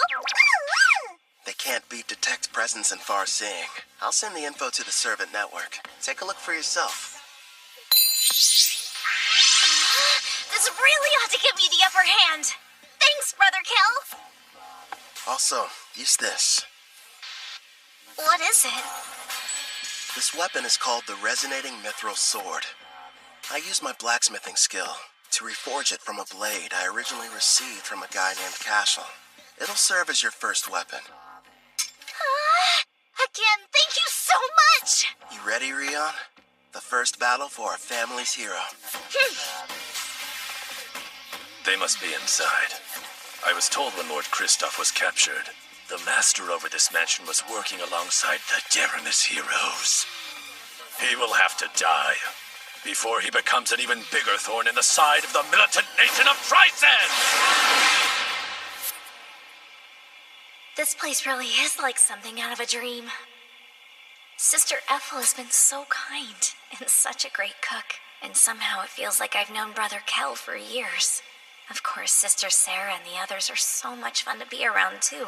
They can't beat detect presence and far seeing. I'll send the info to the servant network. Take a look for yourself. This really ought to give me the upper hand. Thanks, Brother Kel. Also, use this. What is it? This weapon is called the Resonating Mithril Sword. I use my blacksmithing skill to reforge it from a blade I originally received from a guy named Cashel. It'll serve as your first weapon. Again, thank you so much! You ready, Rion? The first battle for our family's hero. They must be inside. I was told when Lord Kristoff was captured, the master over this mansion was working alongside the Deramis heroes. He will have to die before he becomes an even bigger thorn in the side of the militant nation of Trycen! This place really is like something out of a dream. Sister Ethel has been so kind and such a great cook. And somehow it feels like I've known Brother Kel for years. Of course, Sister Sarah and the others are so much fun to be around, too.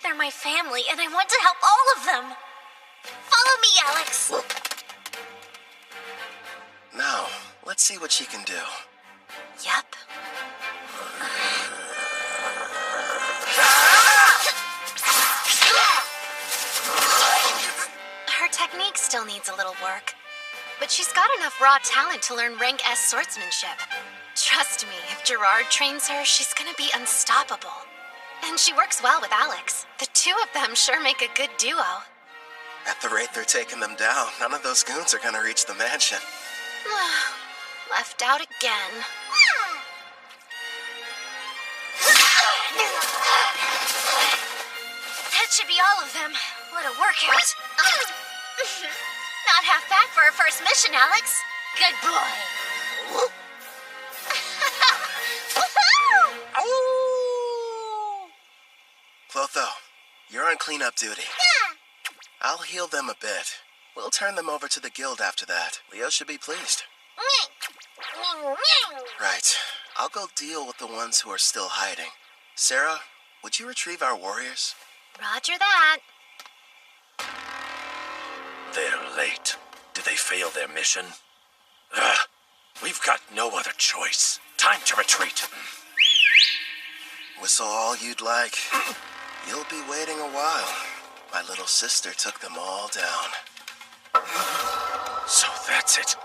They're my family, and I want to help all of them. Follow me, Alex. Now, let's see what she can do. Yep. Her technique still needs a little work, but she's got enough raw talent to learn rank S swordsmanship. Trust me, if Gerard trains her, she's gonna be unstoppable. And she works well with Alex. The two of them sure make a good duo. At the rate they're taking them down, none of those goons are gonna reach the mansion. Left out again. That should be all of them. What a workout. Not half bad for our first mission, Alex. Good boy. Clotho, you're on cleanup duty. I'll heal them a bit. We'll turn them over to the guild after that. Leo should be pleased. Right. I'll go deal with the ones who are still hiding. Sarah, would you retrieve our warriors? Roger that. They're late. Did they fail their mission? We've got no other choice. Time to retreat. Whistle all you'd like. You'll be waiting a while. My little sister took them all down. So that's it.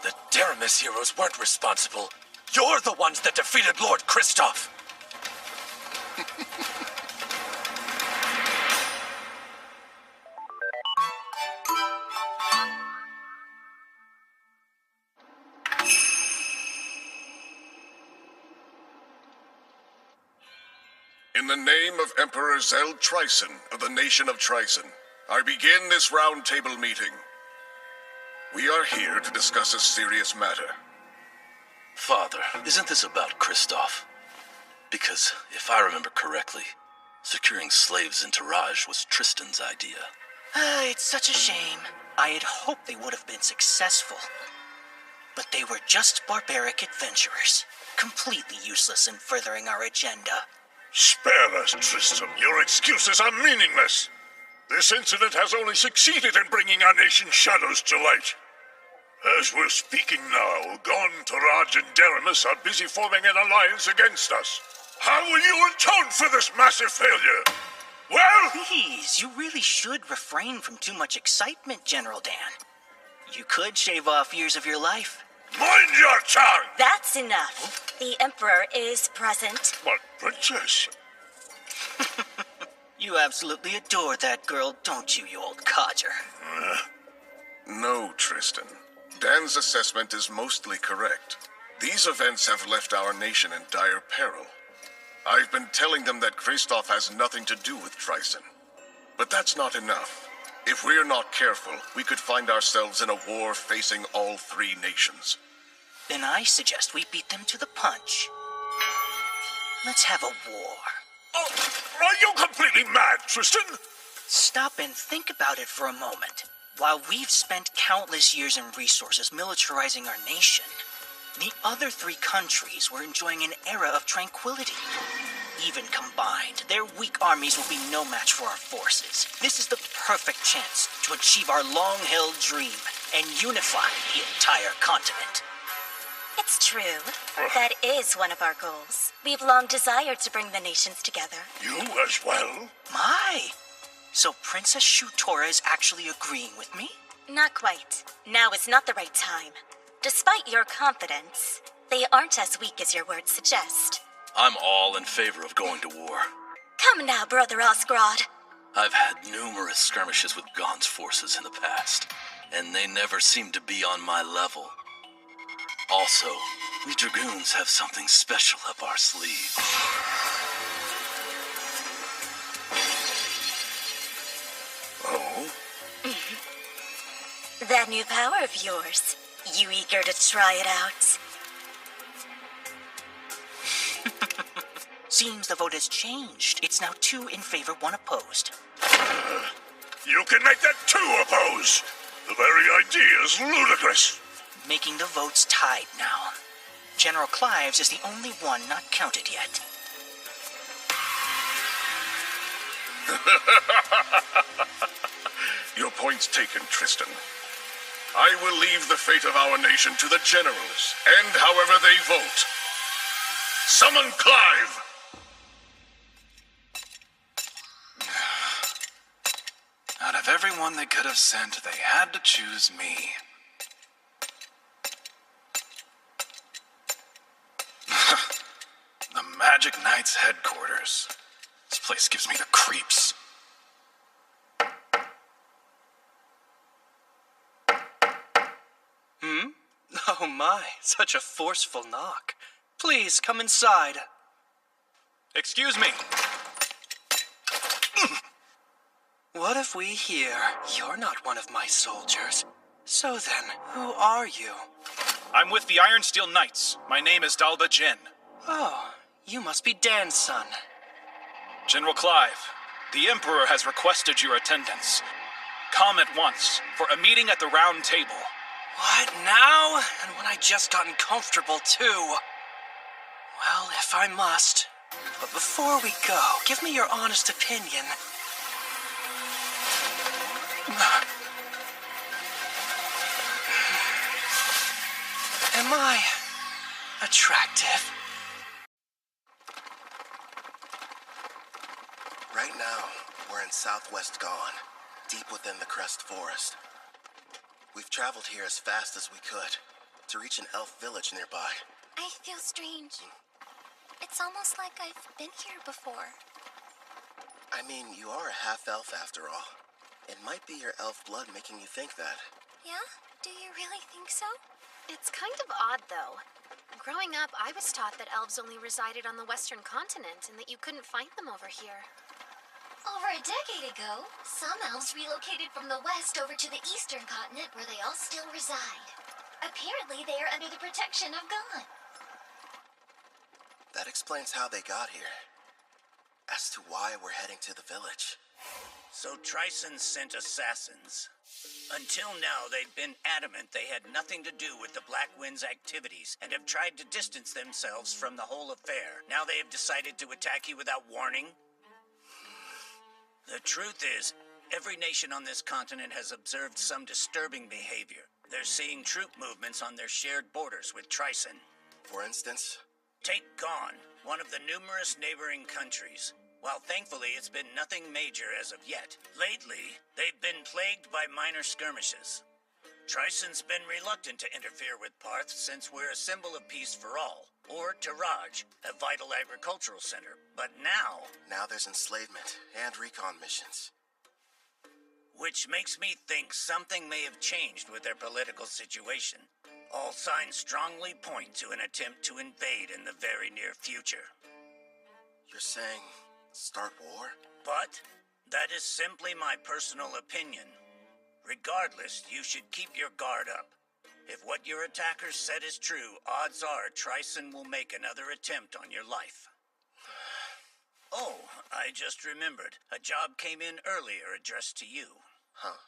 The Deramis heroes weren't responsible. You're the ones that defeated Lord Kristoff. In the name of Emperor Zell Trycen of the nation of Trycen, I begin this round table meeting. We are here to discuss a serious matter. Father, isn't this about Kristoff? Because, if I remember correctly, securing slaves in Taraj was Tristan's idea. It's such a shame. I had hoped they would have been successful. But they were just barbaric adventurers, completely useless in furthering our agenda. Spare us, Tristan. Your excuses are meaningless. This incident has only succeeded in bringing our nation's shadows to light. As we're speaking now, Gon, Taraj, and Deramis are busy forming an alliance against us. How will you atone for this massive failure? Well... Please, you really should refrain from too much excitement, General Dan. You could shave off years of your life. Mind your tongue! That's enough. The Emperor is present. But, Princess... You absolutely adore that girl, don't you, you old codger? No, Tristan. Dan's assessment is mostly correct. These events have left our nation in dire peril. I've been telling them that Kristoff has nothing to do with Tryson. But that's not enough. If we're not careful, we could find ourselves in a war facing all three nations. Then I suggest we beat them to the punch. Let's have a war. Oh, are you completely mad, Tristan? Stop and think about it for a moment. While we've spent countless years and resources militarizing our nation, the other three countries were enjoying an era of tranquility. Even combined, their weak armies will be no match for our forces. This is the perfect chance to achieve our long-held dream and unify the entire continent. It's true. That is one of our goals. We've long desired to bring the nations together. You as well? My! So Princess Shutora is actually agreeing with me? Not quite. Now is not the right time. Despite your confidence, they aren't as weak as your words suggest. I'm all in favor of going to war. Come now, Brother Osgrod. I've had numerous skirmishes with Gon's forces in the past, and they never seemed to be on my level. Also, we Dragoons have something special up our sleeves. Oh? That new power of yours. You eager to try it out? Seems the vote has changed. It's now 2 in favor, 1 opposed. You can make that 2 opposed. The very idea is ludicrous. Making the votes tied now. General Clives is the only one not counted yet. Your point's taken, Tristan. I will leave the fate of our nation to the generals, and however they vote. Summon Clive! Out of everyone they could have sent, they had to choose me. The Magic Knight's headquarters. This place gives me the creeps. Oh my, such a forceful knock. Please, come inside. Excuse me. What if we hear you're not one of my soldiers? So then, who are you? I'm with the Iron Steel Knights. My name is Dalba Jin. Oh, you must be Dan's son. General Clive, the Emperor has requested your attendance. Come at once for a meeting at the Round Table. What now? And when I just gotten comfortable too. Well, if I must. But before we go, give me your honest opinion. Am I attractive? Right now, we're in southwest Gon, deep within the Crest Forest. We've traveled here as fast as we could to reach an elf village nearby. I feel strange. It's almost like I've been here before. I mean, you are a half-elf after all. It might be your elf blood making you think that. Yeah? Do you really think so? It's kind of odd, though. Growing up, I was taught that elves only resided on the western continent and that you couldn't find them over here. Over a decade ago, some elves relocated from the west over to the eastern continent where they all still reside. Apparently, they are under the protection of Gon. That explains how they got here. As to why we're heading to the village. So Tryson sent assassins. Until now, they've been adamant they had nothing to do with the Black Wind's activities and have tried to distance themselves from the whole affair. Now they have decided to attack you without warning? The truth is, every nation on this continent has observed some disturbing behavior. They're seeing troop movements on their shared borders with Tryson. For instance? Take Gon, one of the numerous neighboring countries. While thankfully it's been nothing major as of yet, lately they've been plagued by minor skirmishes. Tryson's been reluctant to interfere with Parth since we're a symbol of peace for all, or Taraj, a vital agricultural center. But now... Now there's enslavement and recon missions. Which makes me think something may have changed with their political situation. All signs strongly point to an attempt to invade in the very near future. You're saying start war? But that is simply my personal opinion. Regardless, you should keep your guard up. If what your attackers said is true, odds are Tryson will make another attempt on your life. Oh, I just remembered. A job came in earlier addressed to you. Huh?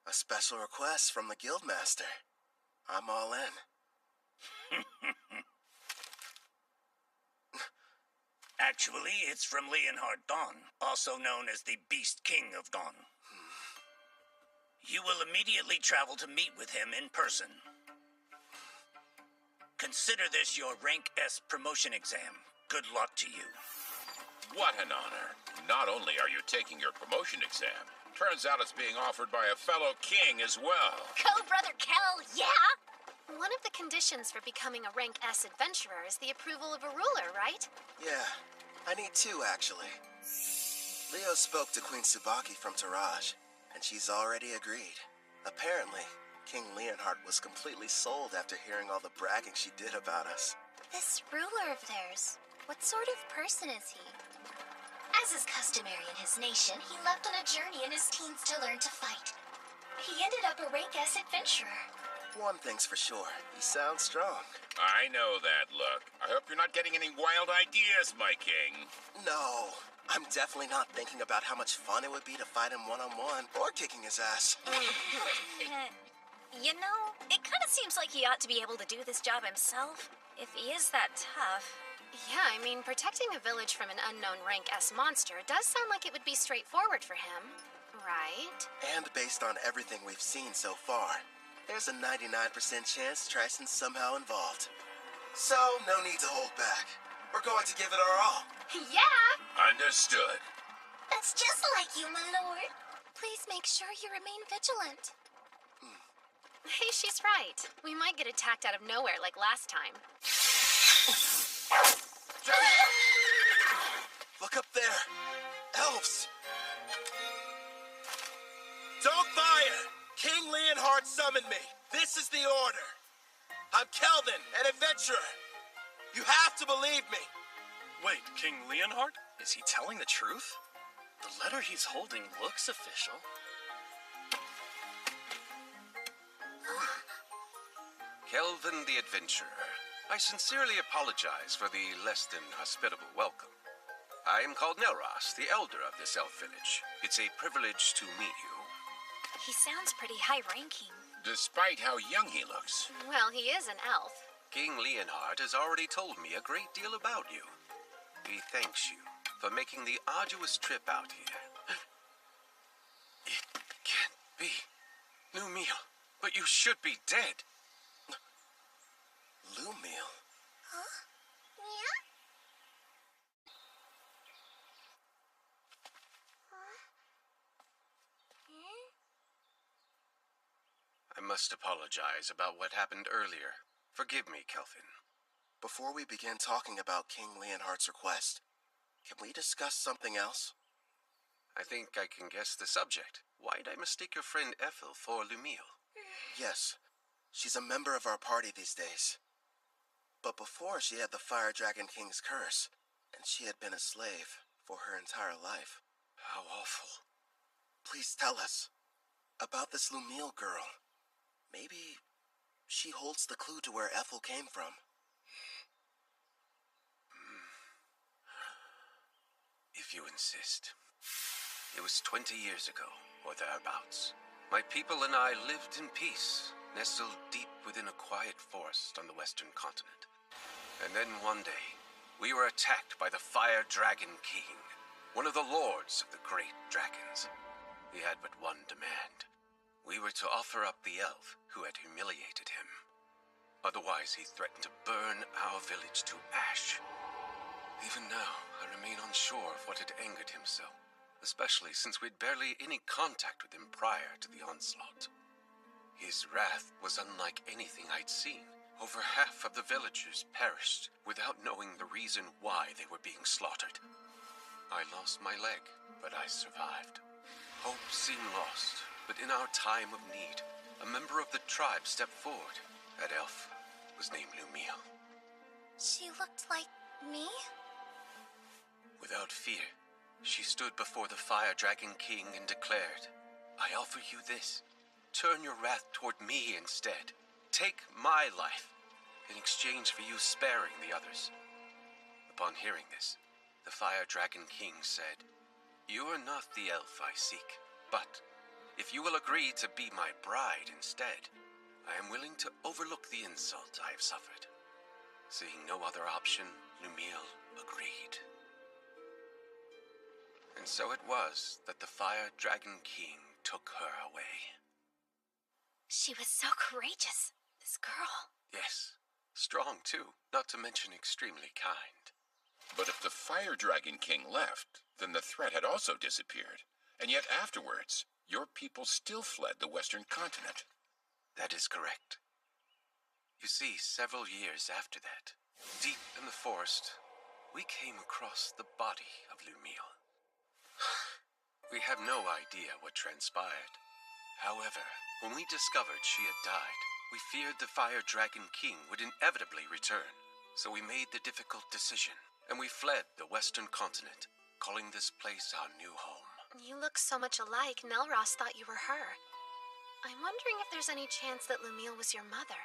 A special request from the Guildmaster. I'm all in. Actually, it's from Leonhard Dawn, also known as the Beast King of Dawn. You will immediately travel to meet with him in person. Consider this your Rank S promotion exam. Good luck to you. What an honor. Not only are you taking your promotion exam, turns out it's being offered by a fellow king as well. Go, Brother Kel, yeah? One of the conditions for becoming a Rank S adventurer is the approval of a ruler, right? Yeah, I need two, actually. Leo spoke to Queen Tsubaki from Taraj, and she's already agreed. Apparently, King Leonhard was completely sold after hearing all the bragging she did about us. This ruler of theirs, what sort of person is he? As is customary in his nation, he left on a journey in his teens to learn to fight. He ended up a Rank S adventurer. One thing's for sure, he sounds strong. I know that look. I hope you're not getting any wild ideas, my king. No, I'm definitely not thinking about how much fun it would be to fight him one-on-one or kicking his ass. You know, it kind of seems like he ought to be able to do this job himself, if he is that tough. Yeah, I mean, protecting a village from an unknown Rank S monster does sound like it would be straightforward for him, right? And based on everything we've seen so far, there's a 99% chance Tryson's somehow involved. So, no need to hold back. We're going to give it our all. Yeah! Understood. That's just like you, my lord. Please make sure you remain vigilant. Hey, she's right. We might get attacked out of nowhere like last time. Look up there. Elves. Don't fire! King Leonhard summoned me. This is the order. I'm Kelvin, an adventurer. You have to believe me. Wait, King Leonhard? Is he telling the truth? The letter he's holding looks official. Kelvin the Adventurer, I sincerely apologize for the less than hospitable welcome. I am called Nelros, the elder of this elf village. It's a privilege to meet you. He sounds pretty high-ranking. Despite how young he looks. Well, he is an elf. King Leonhard has already told me a great deal about you. He thanks you for making the arduous trip out here. It can't be. Lumiel, but you should be dead. Lumiel? Huh? Yeah? I must apologize about what happened earlier. Forgive me, Kelvin. Before we begin talking about King Leonhard's request, can we discuss something else? I think I can guess the subject. Why'd I mistake your friend Ethel for Lumiel? Yes, she's a member of our party these days. But before, she had the Fire Dragon King's curse, and she had been a slave for her entire life. How awful. Please tell us about this Lumiel girl. Maybe she holds the clue to where Ethel came from. If you insist. It was 20 years ago, or thereabouts. My people and I lived in peace, nestled deep within a quiet forest on the western continent. And then one day, we were attacked by the Fire Dragon King, one of the lords of the great dragons. He had but one demand. We were to offer up the elf who had humiliated him. Otherwise, he threatened to burn our village to ash. Even now, I remain unsure of what had angered him so, especially since we'd barely any contact with him prior to the onslaught. His wrath was unlike anything I'd seen. Over half of the villagers perished without knowing the reason why they were being slaughtered. I lost my leg, but I survived. Hope seemed lost, but in our time of need, a member of the tribe stepped forward. That elf was named Lumiel. She looked like me? Without fear, she stood before the Fire Dragon King and declared, I offer you this. Turn your wrath toward me instead. Take my life in exchange for you sparing the others. Upon hearing this, the Fire Dragon King said, You are not the elf I seek, but if you will agree to be my bride instead, I am willing to overlook the insult I have suffered. Seeing no other option, Lumiel agreed. And so it was that the Fire Dragon King took her away. She was so courageous, this girl. Yes, strong too, not to mention extremely kind. But if the Fire Dragon King left, then the threat had also disappeared. And yet afterwards, your people still fled the Western continent. That is correct. You see, several years after that, deep in the forest, we came across the body of Lumiel. We have no idea what transpired. However, when we discovered she had died, we feared the Fire Dragon King would inevitably return. So we made the difficult decision, and we fled the Western continent, calling this place our new home. You look so much alike, Nelros thought you were her. I'm wondering if there's any chance that Lumiel was your mother.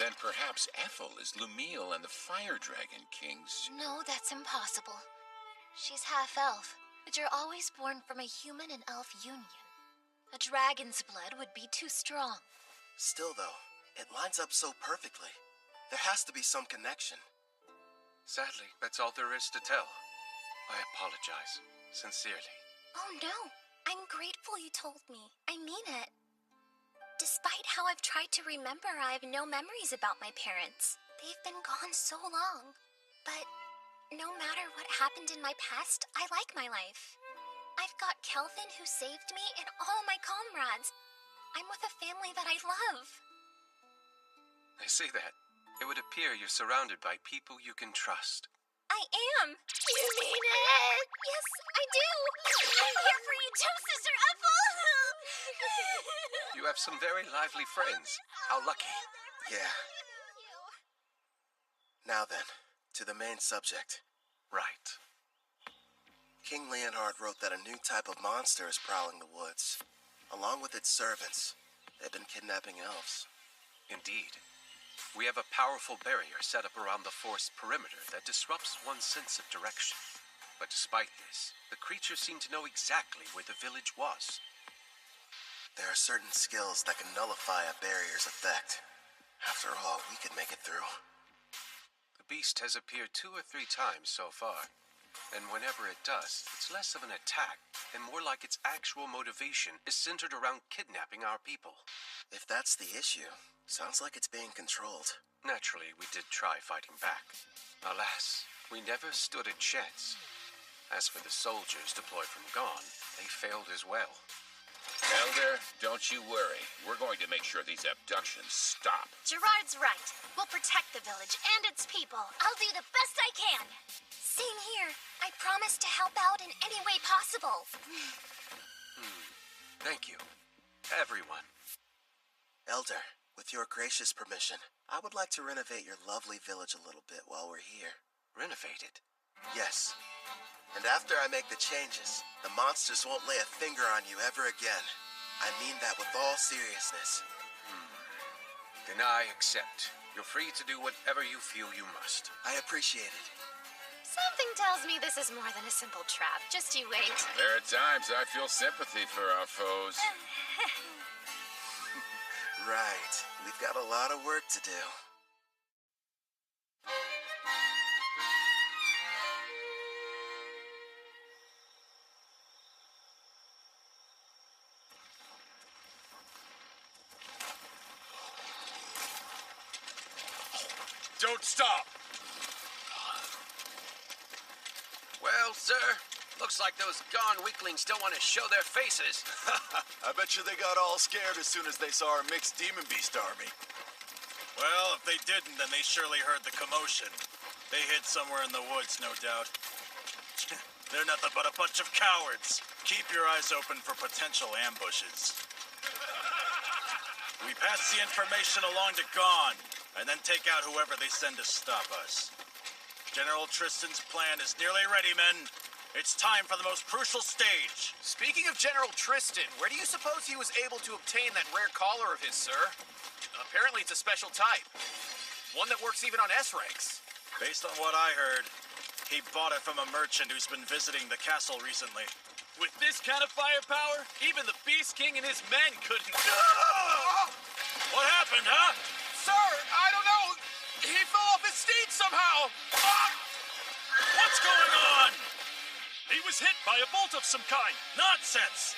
Then perhaps Ethel is Lumiel and the Fire Dragon King's... No, that's impossible. She's half-elf, but you're always born from a human and elf union. A dragon's blood would be too strong. Still, though, it lines up so perfectly. There has to be some connection. Sadly, that's all there is to tell. I apologize, sincerely. Oh no, I'm grateful you told me. I mean it. Despite how I've tried to remember, I have no memories about my parents. They've been gone so long. But no matter what happened in my past, I like my life. I've got Kelvin who saved me and all my comrades. I'm with a family that I love. I say that. It would appear you're surrounded by people you can trust. I am. You mean it? Yes, I do. I'm here for you too, Sister Ethel. You have some very lively friends. How lucky. Yeah. Now then, to the main subject. Right. King Leonhard wrote that a new type of monster is prowling the woods. Along with its servants, they've been kidnapping elves. Indeed. We have a powerful barrier set up around the forest perimeter that disrupts one's sense of direction. But despite this, the creatures seem to know exactly where the village was. There are certain skills that can nullify a barrier's effect. After all, we could make it through. The beast has appeared 2 or 3 times so far. And whenever it does, it's less of an attack, and more like its actual motivation is centered around kidnapping our people. If that's the issue, sounds like it's being controlled. Naturally, we did try fighting back. Alas, we never stood a chance. As for the soldiers deployed from Gone, they failed as well. Elder, don't you worry. We're going to make sure these abductions stop. Gerard's right. We'll protect the village and its people. I'll do the best I can. Same here. I promise to help out in any way possible. Thank you, everyone. Elder, with your gracious permission, I would like to renovate your lovely village a little bit while we're here. Renovate it? Yes. And after I make the changes, the monsters won't lay a finger on you ever again. I mean that with all seriousness. Then I accept. You're free to do whatever you feel you must. I appreciate it. Something tells me this is more than a simple trap. Just you wait. There are times I feel sympathy for our foes. Right. We've got a lot of work to do. Don't stop! Well, sir, Looks like those gone weaklings don't want to show their faces. I bet you they got all scared as soon as they saw our mixed demon beast army. Well, if they didn't, then they surely heard the commotion. They hid somewhere in the woods, no doubt. They're nothing but a bunch of cowards. Keep your eyes open for potential ambushes. We pass the information along to Gone, and then take out whoever they send to stop us. General Tristan's plan is nearly ready, men. It's time for the most crucial stage. Speaking of General Tristan, where do you suppose he was able to obtain that rare collar of his, sir? Apparently it's a special type. One that works even on S-ranks. Based on what I heard, he bought it from a merchant who's been visiting the castle recently. With this kind of firepower, even the Beast King and his men couldn't... What happened, huh? Sir, I don't know. He fell off his steed somehow. What's going on? He was hit by a bolt of some kind. Nonsense!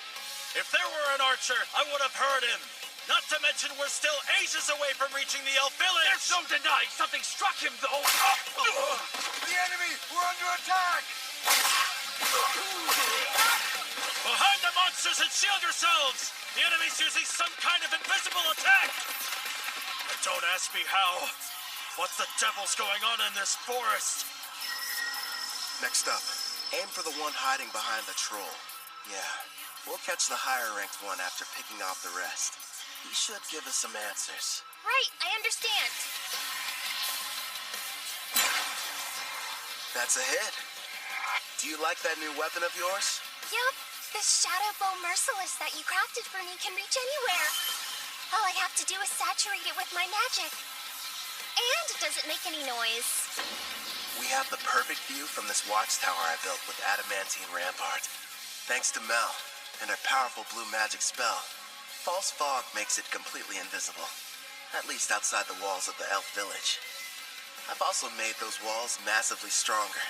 If there were an archer, I would have heard him. Not to mention we're still ages away from reaching the elf village. There's no denying something struck him, though. The enemy! We're under attack! Behind the monsters and shield yourselves! The enemy's using some kind of invisible attack! But don't ask me how. What the devil's going on in this forest? Next up, aim for the one hiding behind the troll. Yeah, we'll catch the higher-ranked one after picking off the rest. He should give us some answers. Right, I understand. That's a hit. Do you like that new weapon of yours? Yup, this Shadow Bow Merciless that you crafted for me can reach anywhere. All I have to do is saturate it with my magic. And it doesn't make any noise. We have the perfect view from this watchtower I built with adamantine rampart. Thanks to Mel and her powerful blue magic spell, false fog makes it completely invisible, at least outside the walls of the elf village. I've also made those walls massively stronger,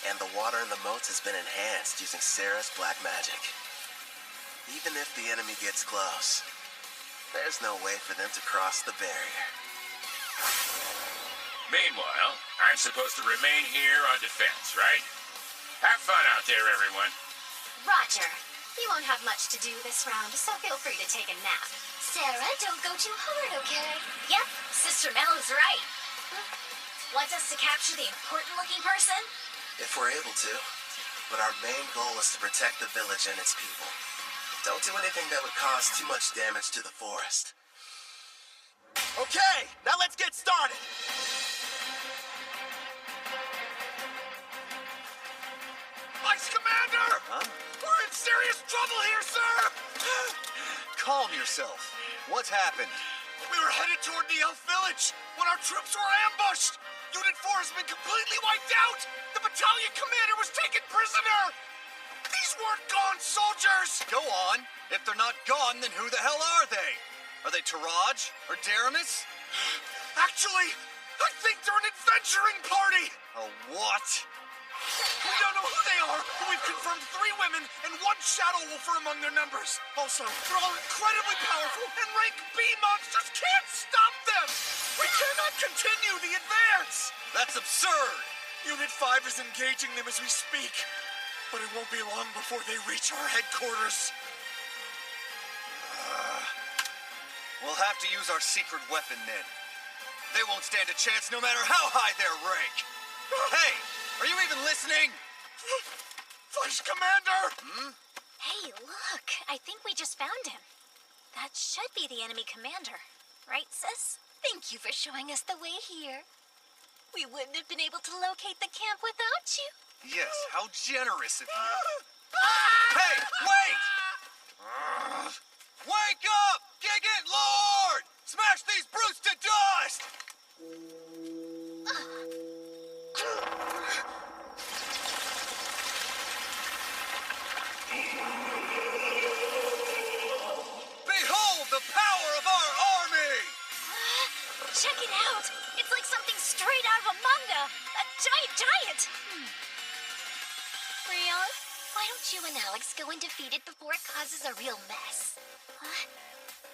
and the water in the moats has been enhanced using Sarah's black magic. Even if the enemy gets close, there's no way for them to cross the barrier. Meanwhile, I'm supposed to remain here on defense, right? Have fun out there, everyone. Roger. You won't have much to do this round, so feel free to take a nap. Sarah, don't go too hard, okay? Yep, Sister Mel is right. Want us to capture the important-looking person? If we're able to. But our main goal is to protect the village and its people. Don't do anything that would cause too much damage to the forest. Okay, now let's get started! Vice Commander! Huh? We're in serious trouble here, sir! Calm yourself. What's happened? We were headed toward the elf village when our troops were ambushed! Unit 4 has been completely wiped out! The battalion commander was taken prisoner! These weren't gone soldiers! Go on. If they're not gone, then who the hell are they? Are they Taraj or Daramis? Actually, I think they're an adventuring party! A what? We don't know who they are, but we've confirmed 3 women and 1 Shadow Wolfer among their numbers. Also, they're all incredibly powerful, and rank B monsters can't stop them! We cannot continue the advance! That's absurd! Unit 5 is engaging them as we speak, but it won't be long before they reach our headquarters. We'll have to use our secret weapon then. They won't stand a chance no matter how high their rank. Hey, are you even listening? Vice Commander! Hey, look. I think we just found him. That should be the enemy commander. Right, sis? Thank you for showing us the way here. We wouldn't have been able to locate the camp without you. Yes, how generous of you. Hey, wait! Wake up! Gigant Lord! Smash these brutes to dust! Behold the power of our army! Check it out! It's like something straight out of a manga! A giant! Rion, why don't you and Alex go and defeat it before it causes a real mess? What?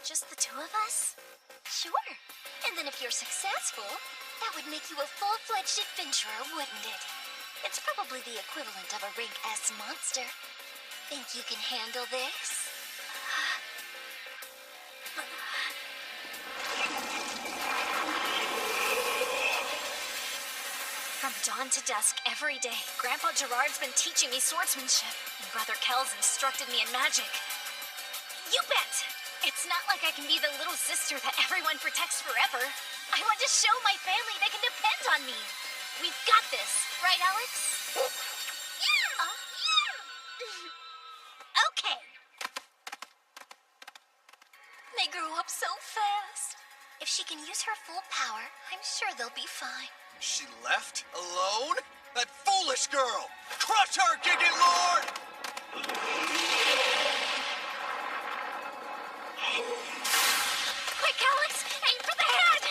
Just the 2 of us? Sure. And then if you're successful, that would make you a full-fledged adventurer, wouldn't it? It's probably the equivalent of a rank S monster. Think you can handle this? From dawn to dusk every day, Grandpa Gerard's been teaching me swordsmanship, and Brother Kel's instructed me in magic. You bet! It's not like I can be the little sister that everyone protects forever. I want to show my family they can depend on me. We've got this, right, Alex? Yeah! Okay. They grow up so fast. If she can use her full power, I'm sure they'll be fine. She left? Alone? That foolish girl! Crush her, Gigant Lord! Quick, Alex! Aim for the head!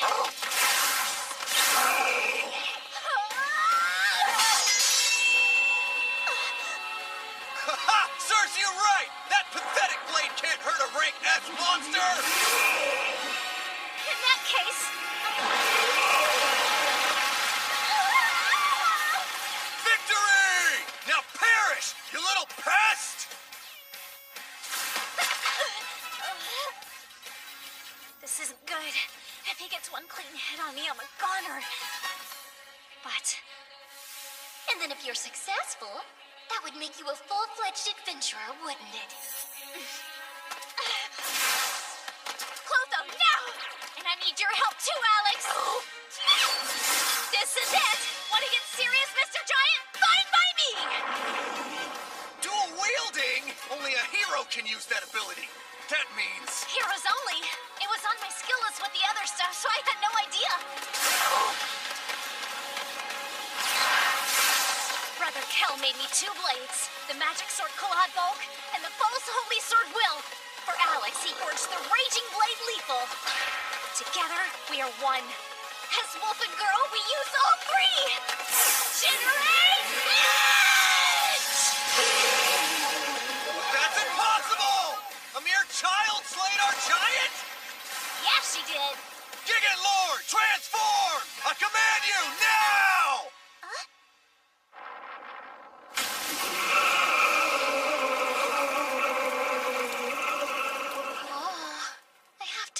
Ha! Serves you right! That pathetic blade can't hurt a rank S monster! In that case... Victory! Now perish, you little pest! This isn't good. If he gets one clean hit on me, I'm a goner. But... And then if you're successful, that would make you a full-fledged adventurer, wouldn't it? Clotho, now! And I need your help too, Alex! This is it! Want to get serious, Mr. Giant? Fine by me! Dual wielding? Only a hero can use that ability. That means... Heroes only. It was on my skill list with the other stuff, so I had no idea. Brother Kel made me 2 blades. The magic sword Collad Bulk and the false holy sword Will. For Alex, he forged the raging blade Lethal. Together, we are one. As Wolf and Girl, we use all 3! Generate Edge! That's impossible! A mere child slayed our giant? Yeah, she did. Gigant Lord, transform! I command you, now!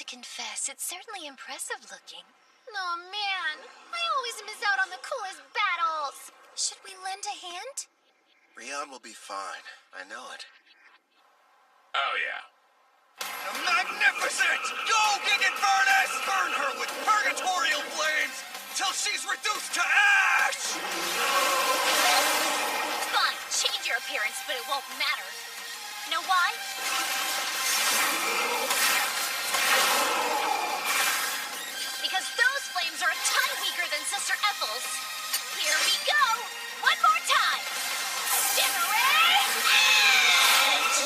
Confess, it's certainly impressive looking. Oh man, I always miss out on the coolest battles. Should we lend a hand? Rion will be fine. I know it. Oh, yeah. Magnificent! Go, Gigant Furnace! Burn her with purgatorial flames till she's reduced to ash! Fine, change your appearance, but it won't matter. Know why? Because those flames are a ton weaker than Sister Ethel's. Here we go! One more time! Generate Edge!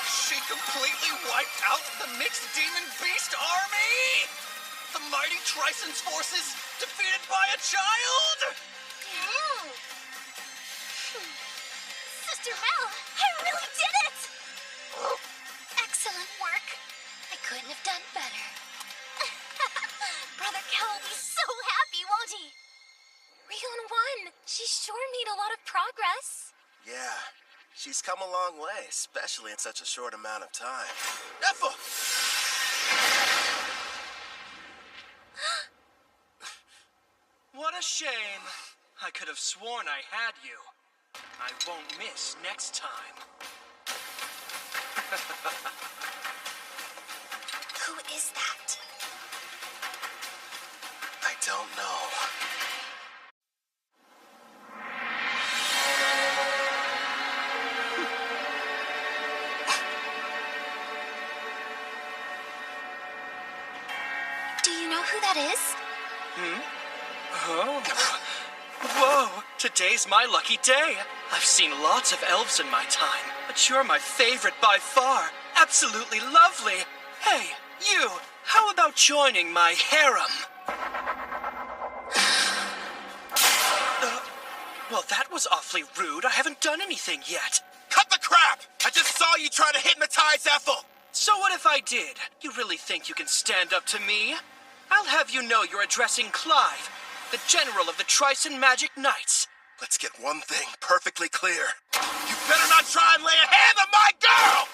She completely wiped out the mixed demon beast army? The mighty Trison's forces defeated by a child? Sister Mel, I really did it! Excellent work. I couldn't have done better. Brother Kel will be so happy, won't he? Rion won. She sure made a lot of progress. Yeah, she's come a long way, especially in such a short amount of time. Ethel! What a shame. I could have sworn I had you. I won't miss next time. Who is that? I don't know. Do you know who that is? Oh. Whoa, today's my lucky day. I've seen lots of elves in my time, but you're my favorite by far. Absolutely lovely. Hey, you, how about joining my harem? Well, that was awfully rude. I haven't done anything yet. Cut the crap! I just saw you try to hypnotize Ethel! So So what if I did? You really think you can stand up to me? I'll have you know you're addressing Clive, the general of the Tryson Magic Knights. Let's get one thing perfectly clear. You better not try and lay a hand on my girl!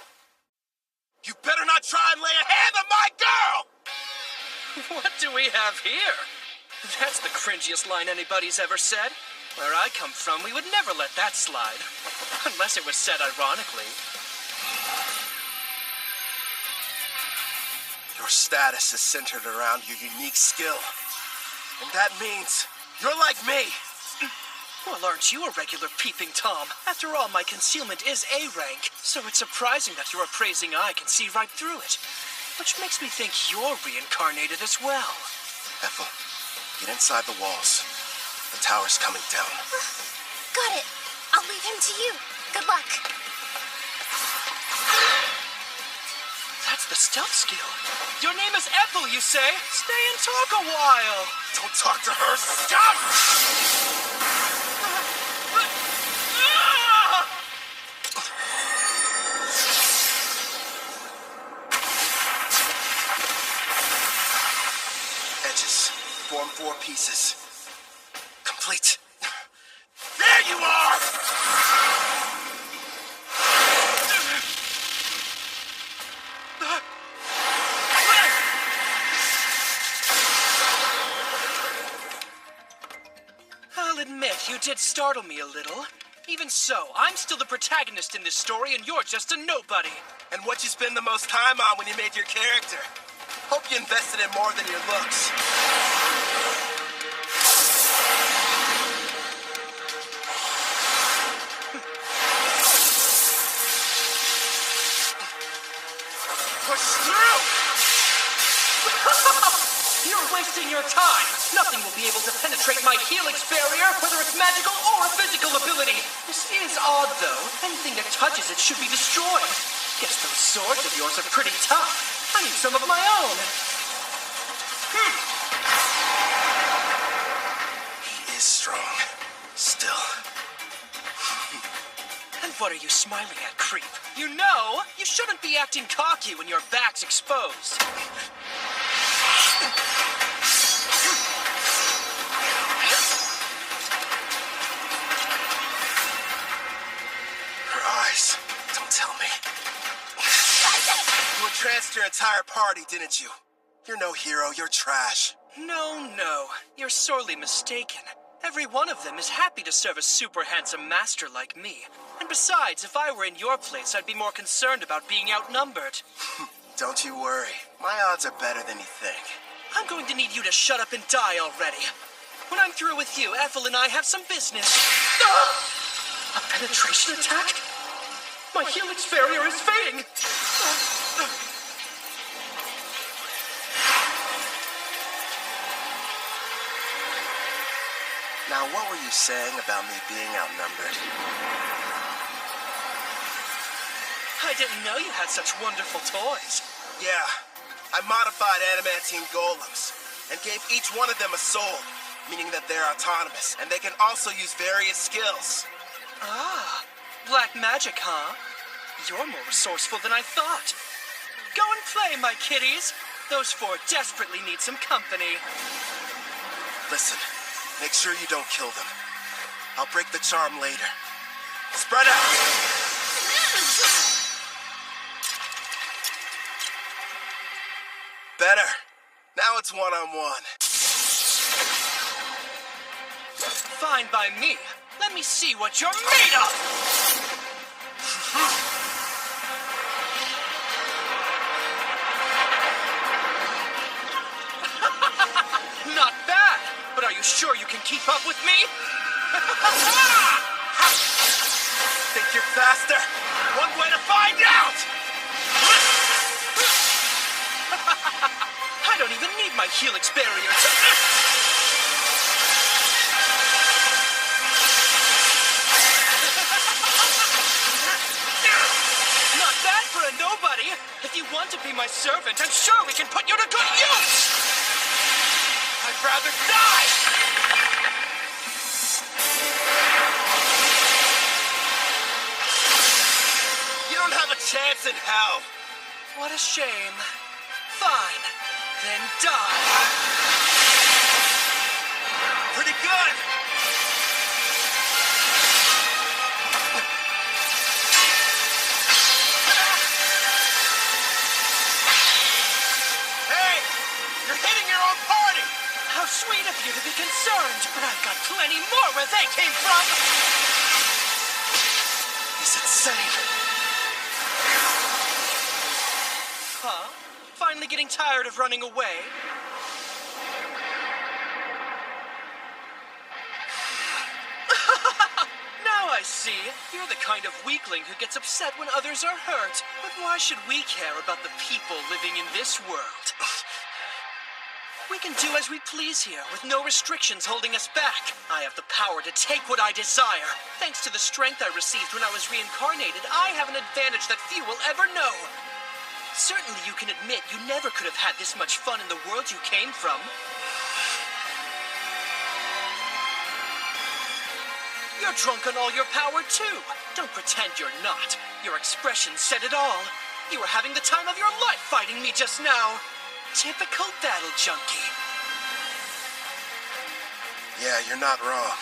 You better not try and lay a hand on my girl! What do we have here? That's the cringiest line anybody's ever said. Where I come from, we would never let that slide. Unless it was said ironically. Your status is centered around your unique skill. And that means you're like me. Well, aren't you a regular peeping Tom? After all, my concealment is A rank, so it's surprising that your appraising eye can see right through it. Which makes me think you're reincarnated as well. Ethel, get inside the walls. The tower's coming down. Got it. I'll leave him to you. Good luck. That's the stealth skill. Your name is Ethel, you say? Stay and talk a while. Don't talk to her. Stop! Edges. Form 4 pieces. Complete. There you are! I'll admit, you did startle me a little. Even so, I'm still the protagonist in this story, and you're just a nobody. And what you spend the most time on when you made your character? Hope you invested in more than your looks. Push through! You're wasting your time. Nothing will be able to penetrate my helix barrier, whether it's magical or physical ability. This is odd, though. Anything that touches it should be destroyed. Guess those swords of yours are pretty tough. I need some of my own. He is strong. Still. And what are you smiling at, creep? You know, you shouldn't be acting cocky when your back's exposed. Her eyes. Don't tell me. You entranced your entire party, didn't you? You're no hero, you're trash. No. You're sorely mistaken. Every one of them is happy to serve a super handsome master like me. And besides, if I were in your place, I'd be more concerned about being outnumbered. Don't you worry. My odds are better than you think. I'm going to need you to shut up and die already. When I'm through with you, Ethel and I have some business. A penetration attack? My helix barrier is fading! Now, what were you saying about me being outnumbered? I didn't know you had such wonderful toys. Yeah, I modified adamantine golems and gave each one of them a soul, meaning that they're autonomous, and they can also use various skills. Ah, black magic, huh? You're more resourceful than I thought. Go and play, my kitties. Those four desperately need some company. Listen, make sure you don't kill them. I'll break the charm later. Spread out! Better. Now it's one-on-one. Fine by me. Let me see what you're made of! Not bad, but are you sure you can keep up with me? Think you're faster? One way to find out! I don't even need my helix barrier to... Not bad for a nobody. If you want to be my servant, I'm sure we can put you to good use. I'd rather die! You don't have a chance in hell. What a shame. Fine. Then die. Pretty good! Hey! You're hitting your own party! How sweet of you to be concerned, but I've got plenty more where they came from! He's insane. Huh? Finally getting tired of running away? Now I see. You're the kind of weakling who gets upset when others are hurt. But why should we care about the people living in this world? We can do as we please here, with no restrictions holding us back. I have the power to take what I desire. Thanks to the strength I received when I was reincarnated, I have an advantage that few will ever know. Certainly you can admit you never could have had this much fun in the world you came from. You're drunk on all your power, too. Don't pretend you're not. Your expression said it all. You were having the time of your life fighting me just now. Typical battle junkie. Yeah, you're not wrong.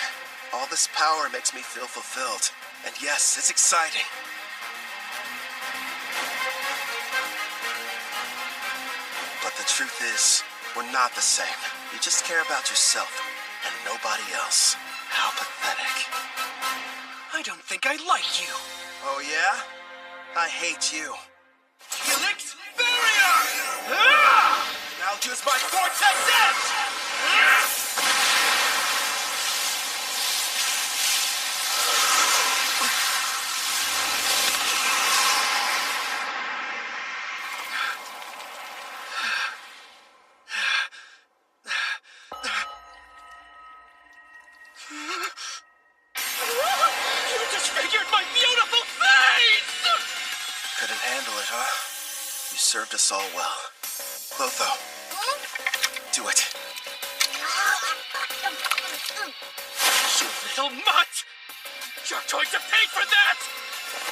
All this power makes me feel fulfilled. And yes, it's exciting. But the truth is, we're not the same. You just care about yourself and nobody else. How pathetic. I don't think I like you. Oh yeah? I hate you. Helix Barrier! Now use my Vortex Edge! You disfigured my beautiful face! Couldn't handle it, huh? You served us all well. Clotho, do it. You little mutt! You're going to pay for that!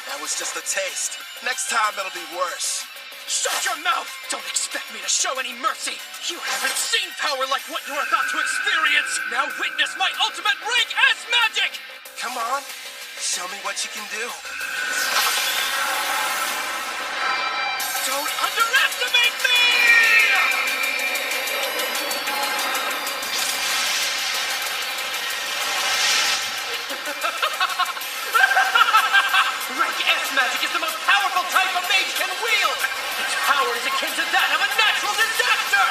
That was just a taste. Next time it'll be worse. Shut your mouth! Don't expect me to show any mercy! You haven't seen power like what you're about to experience! Now witness my ultimate rank S magic! Come on, show me what you can do. Don't underestimate me! Rank S magic is the most powerful type a mage can wield! Its power is akin to that of a natural disaster!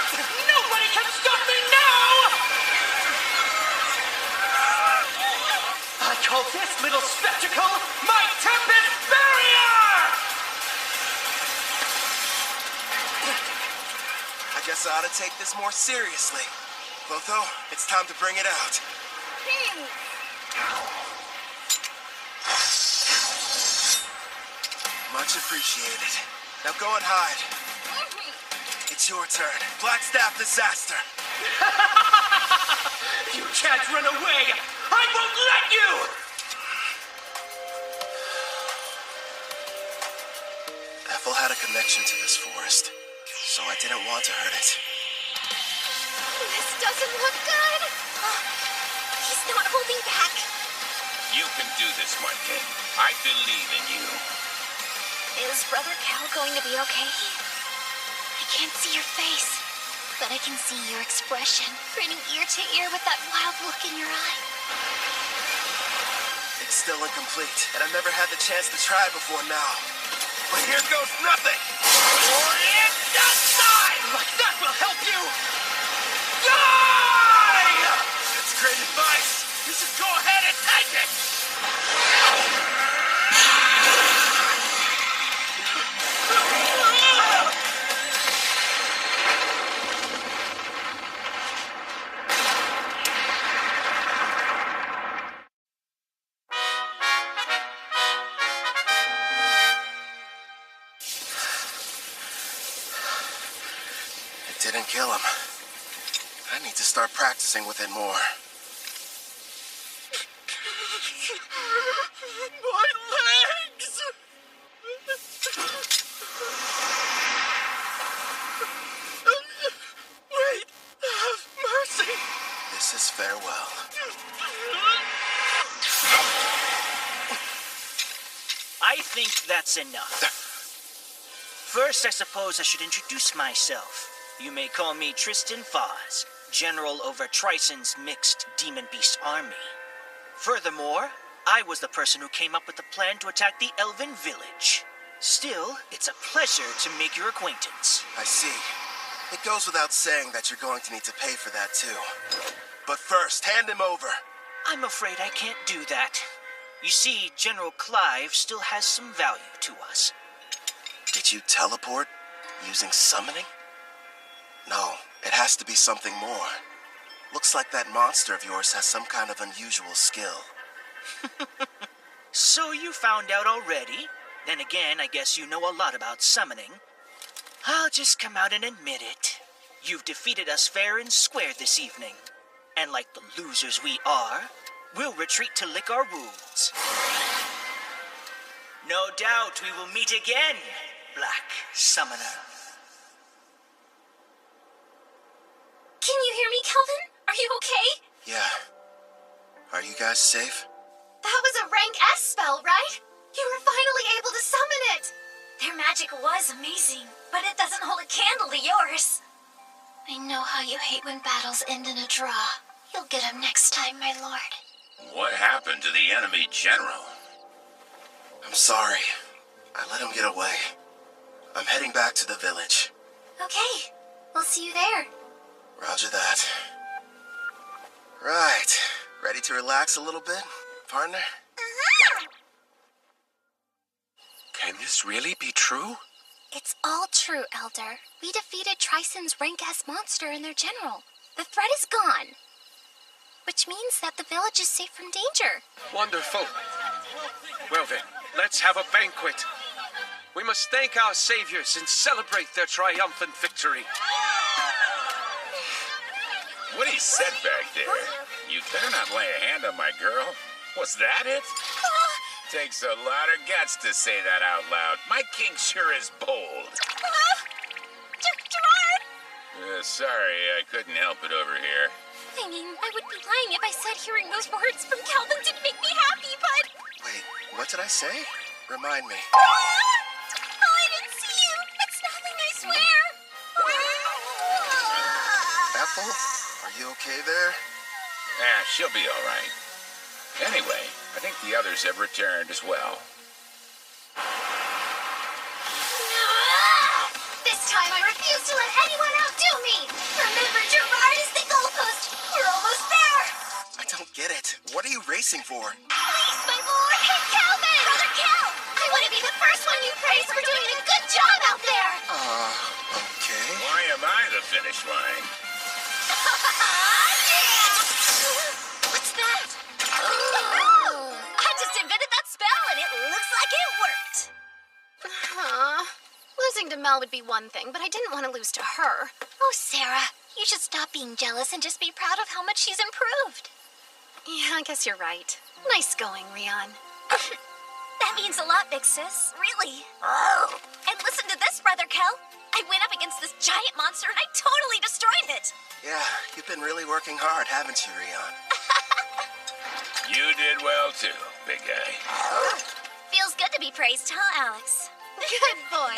Nobody can stop me now! I call this little spectacle my Tempest Barrier! I guess I ought to take this more seriously. Clotho, it's time to bring it out. Much appreciated. Now go and hide. It's your turn. Black Staff Disaster. You can't run away! I won't let you! Ethel had a connection to this forest, so I didn't want to hurt it. This doesn't look good. He's not holding back. You can do this, my kid. I believe in you. Is Brother Cal going to be okay? I can't see your face, but I can see your expression, grinning ear to ear with that wild look in your eye. It's still incomplete, and I've never had the chance to try before now. But here goes nothing! Orient die! Like that will help you! Die! That's great advice! You should go ahead and take it! Didn't kill him. I need to start practicing with it more. My legs! that's enough. First, I suppose I should introduce myself. You may call me Tristan Foz, General over Trison's mixed Demon Beast army. Furthermore, I was the person who came up with the plan to attack the Elven village. Still, it's a pleasure to make your acquaintance. I see. It goes without saying that you're going to need to pay for that too. But first, hand him over. I'm afraid I can't do that. You see, General Clive still has some value to us. Did you teleport using summoning? No, it has to be something more. Looks like that monster of yours has some kind of unusual skill. So you found out already? Then again, I guess you know a lot about summoning. I'll just come out and admit it. You've defeated us fair and square this evening. And like the losers we are, we'll retreat to lick our wounds. No doubt we will meet again, Black Summoner. Can you hear me, Kelvin? Are you okay? Yeah. Are you guys safe? That was a rank S spell, right? You were finally able to summon it! Their magic was amazing, but it doesn't hold a candle to yours. I know how you hate when battles end in a draw. You'll get him next time, my lord. What happened to the enemy general? I'm sorry. I let him get away. I'm heading back to the village. Okay, we'll see you there. Roger that. Right. Ready to relax a little bit, partner? Can this really be true? It's all true, Elder. We defeated Trison's rank S monster and their general. The threat is gone. Which means that the village is safe from danger. Wonderful. Well then, let's have a banquet. We must thank our saviors and celebrate their triumphant victory. What he said back there? You better not lay a hand on my girl. Was that it? Takes a lot of guts to say that out loud. My king sure is bold. Gerard! Sorry, I couldn't help it over here. I mean, I would be lying if I said hearing those words from Kelvin didn't make me happy, but... Wait, what did I say? Remind me. Oh, I didn't see you. It's nothing, I swear. Ethel, are you okay there? She'll be all right. Anyway, I think the others have returned as well. This time I refuse to let anyone outdo me. Remember, Gerard is the goalpost. We're almost there. I don't get it. What are you racing for? Please, my lord. Hey, Kelvin! Brother Kel! I want to be the first one you praise for doing a good job out there. Okay. Why am I the finish line? What's that? I just invented that spell and it looks like it worked. Losing to Mel would be one thing, but I didn't want to lose to her. Oh, Sarah, you should stop being jealous and just be proud of how much she's improved. Yeah, I guess you're right. Nice going, Rion. That means a lot, big sis. Really. And listen to this, Brother Kel. I went up against this giant monster and I totally destroyed it. Yeah, you've been really working hard, haven't you, Rion? You did well, too, big guy. Feels good to be praised, huh, Alex? Good boy.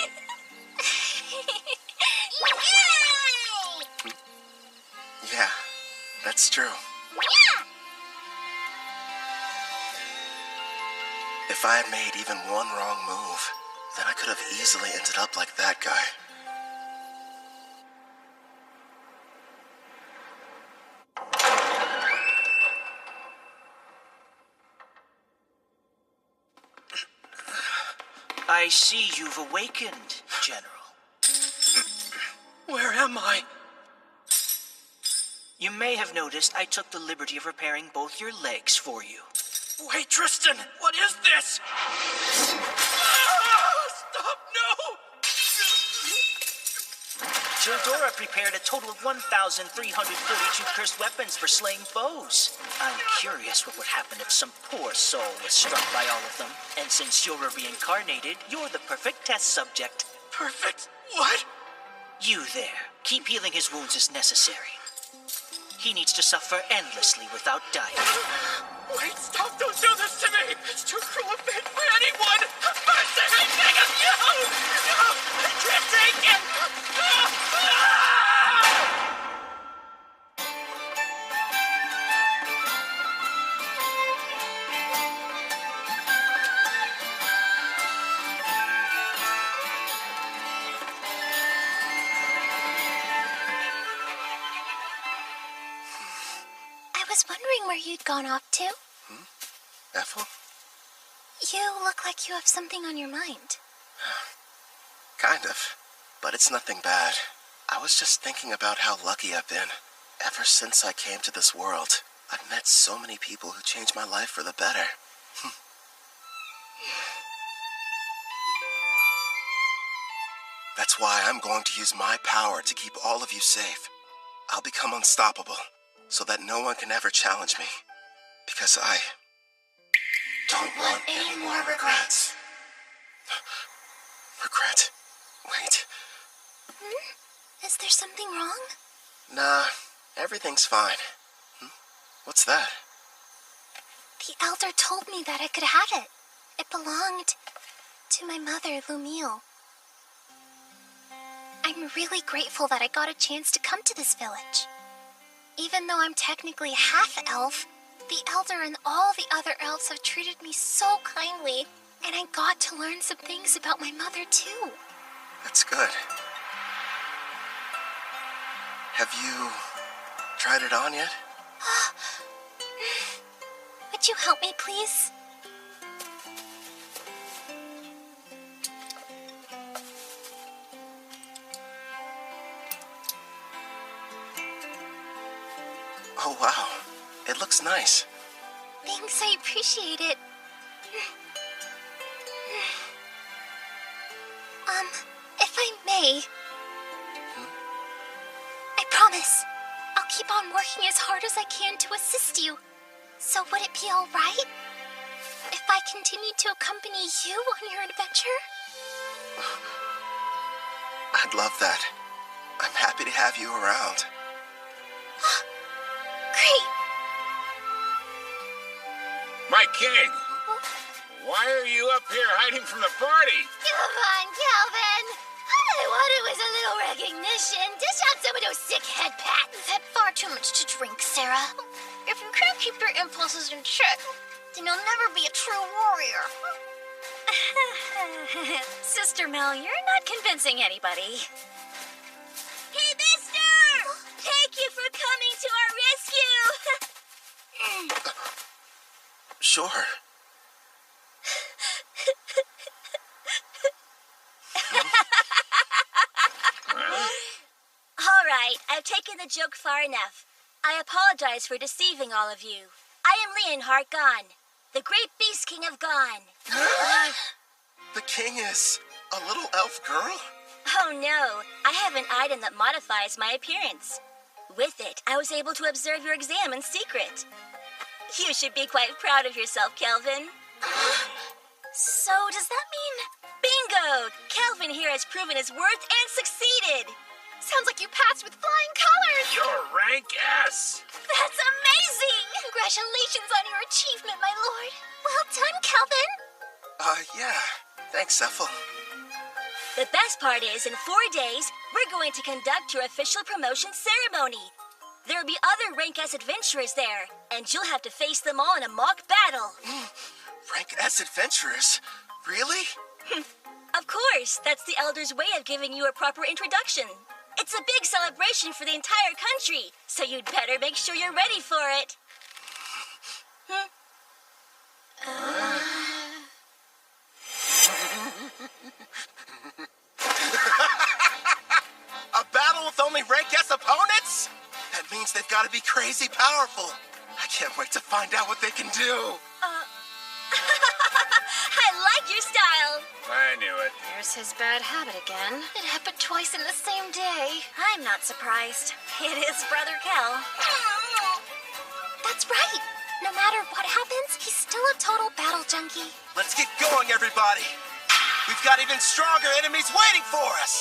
Yay! Yeah, that's true. Yeah! If I had made even one wrong move, then I could have easily ended up like that guy. I see you've awakened, General. Where am I? You may have noticed I took the liberty of repairing both your legs for you. Wait, Tristan, what is this? Stop, no! Tildora prepared a total of 1,342 cursed weapons for slaying foes. I'm curious what would happen if some poor soul was struck by all of them. And since you're a reincarnated, you're the perfect test subject. Perfect? What? You there. Keep healing his wounds as necessary. he needs to suffer endlessly without dying. Wait, stop! Don't do this to me! It's too cruel a fate for anyone! Mercy, I beg of you! No! I can't take it! I was wondering where you'd gone off to. Ethel? You look like you have something on your mind. Kind of. But it's nothing bad. I was just thinking about how lucky I've been. Ever since I came to this world, I've met so many people who changed my life for the better. That's why I'm going to use my power to keep all of you safe. I'll become unstoppable, so that no one can ever challenge me. Because I don't want any more regrets. Regret? Wait. Is there something wrong? Nah, everything's fine. What's that? The elder told me that I could have it. It belonged to my mother, Lumille. I'm really grateful that I got a chance to come to this village. Even though I'm technically half-elf, the elder and all the other elves have treated me so kindly, and I got to learn some things about my mother, too. That's good. Have you tried it on yet? Would you help me, please? Oh, wow. It looks nice. Thanks, I appreciate it. If I may... I promise, I'll keep on working as hard as I can to assist you. So would it be all right if I continued to accompany you on your adventure? I'd love that. I'm happy to have you around. Great! My king! Why are you up here hiding from the party? Come on, Calvin! All I wanted was a little recognition. Dish out some of those sick head pats. You've had far too much to drink, Sarah. If you can't keep your impulses in check, then you'll never be a true warrior. Sister Mel, you're not convincing anybody. Hey, mister! Thank you for coming to our rescue! Sure. All right, I've taken the joke far enough. I apologize for deceiving all of you. I am Leonhardt Gon, the great beast king of Gon. The king is a little elf girl? Oh no, I have an item that modifies my appearance. With it, I was able to observe your exam in secret. You should be quite proud of yourself, Kelvin. So, does that mean... Bingo! Kelvin here has proven his worth and succeeded! Sounds like you passed with flying colors! You're rank S! That's amazing! Congratulations on your achievement, my lord! Well done, Kelvin! Yeah. Thanks, Ethel. The best part is, in 4 days, we're going to conduct your official promotion ceremony. There will be other Rank S adventurers there, and you'll have to face them all in a mock battle. Rank S adventurers? Really? Of course, that's the Elder's way of giving you a proper introduction. It's a big celebration for the entire country, so you'd better make sure you're ready for it. A battle with only Rank S opponents? That means they've got to be crazy powerful. I can't wait to find out what they can do. I like your style. I knew it. There's his bad habit again. It happened twice in the same day. I'm not surprised. It is Brother Kel. That's right. No matter what happens, he's still a total battle junkie. Let's get going, everybody. We've got even stronger enemies waiting for us.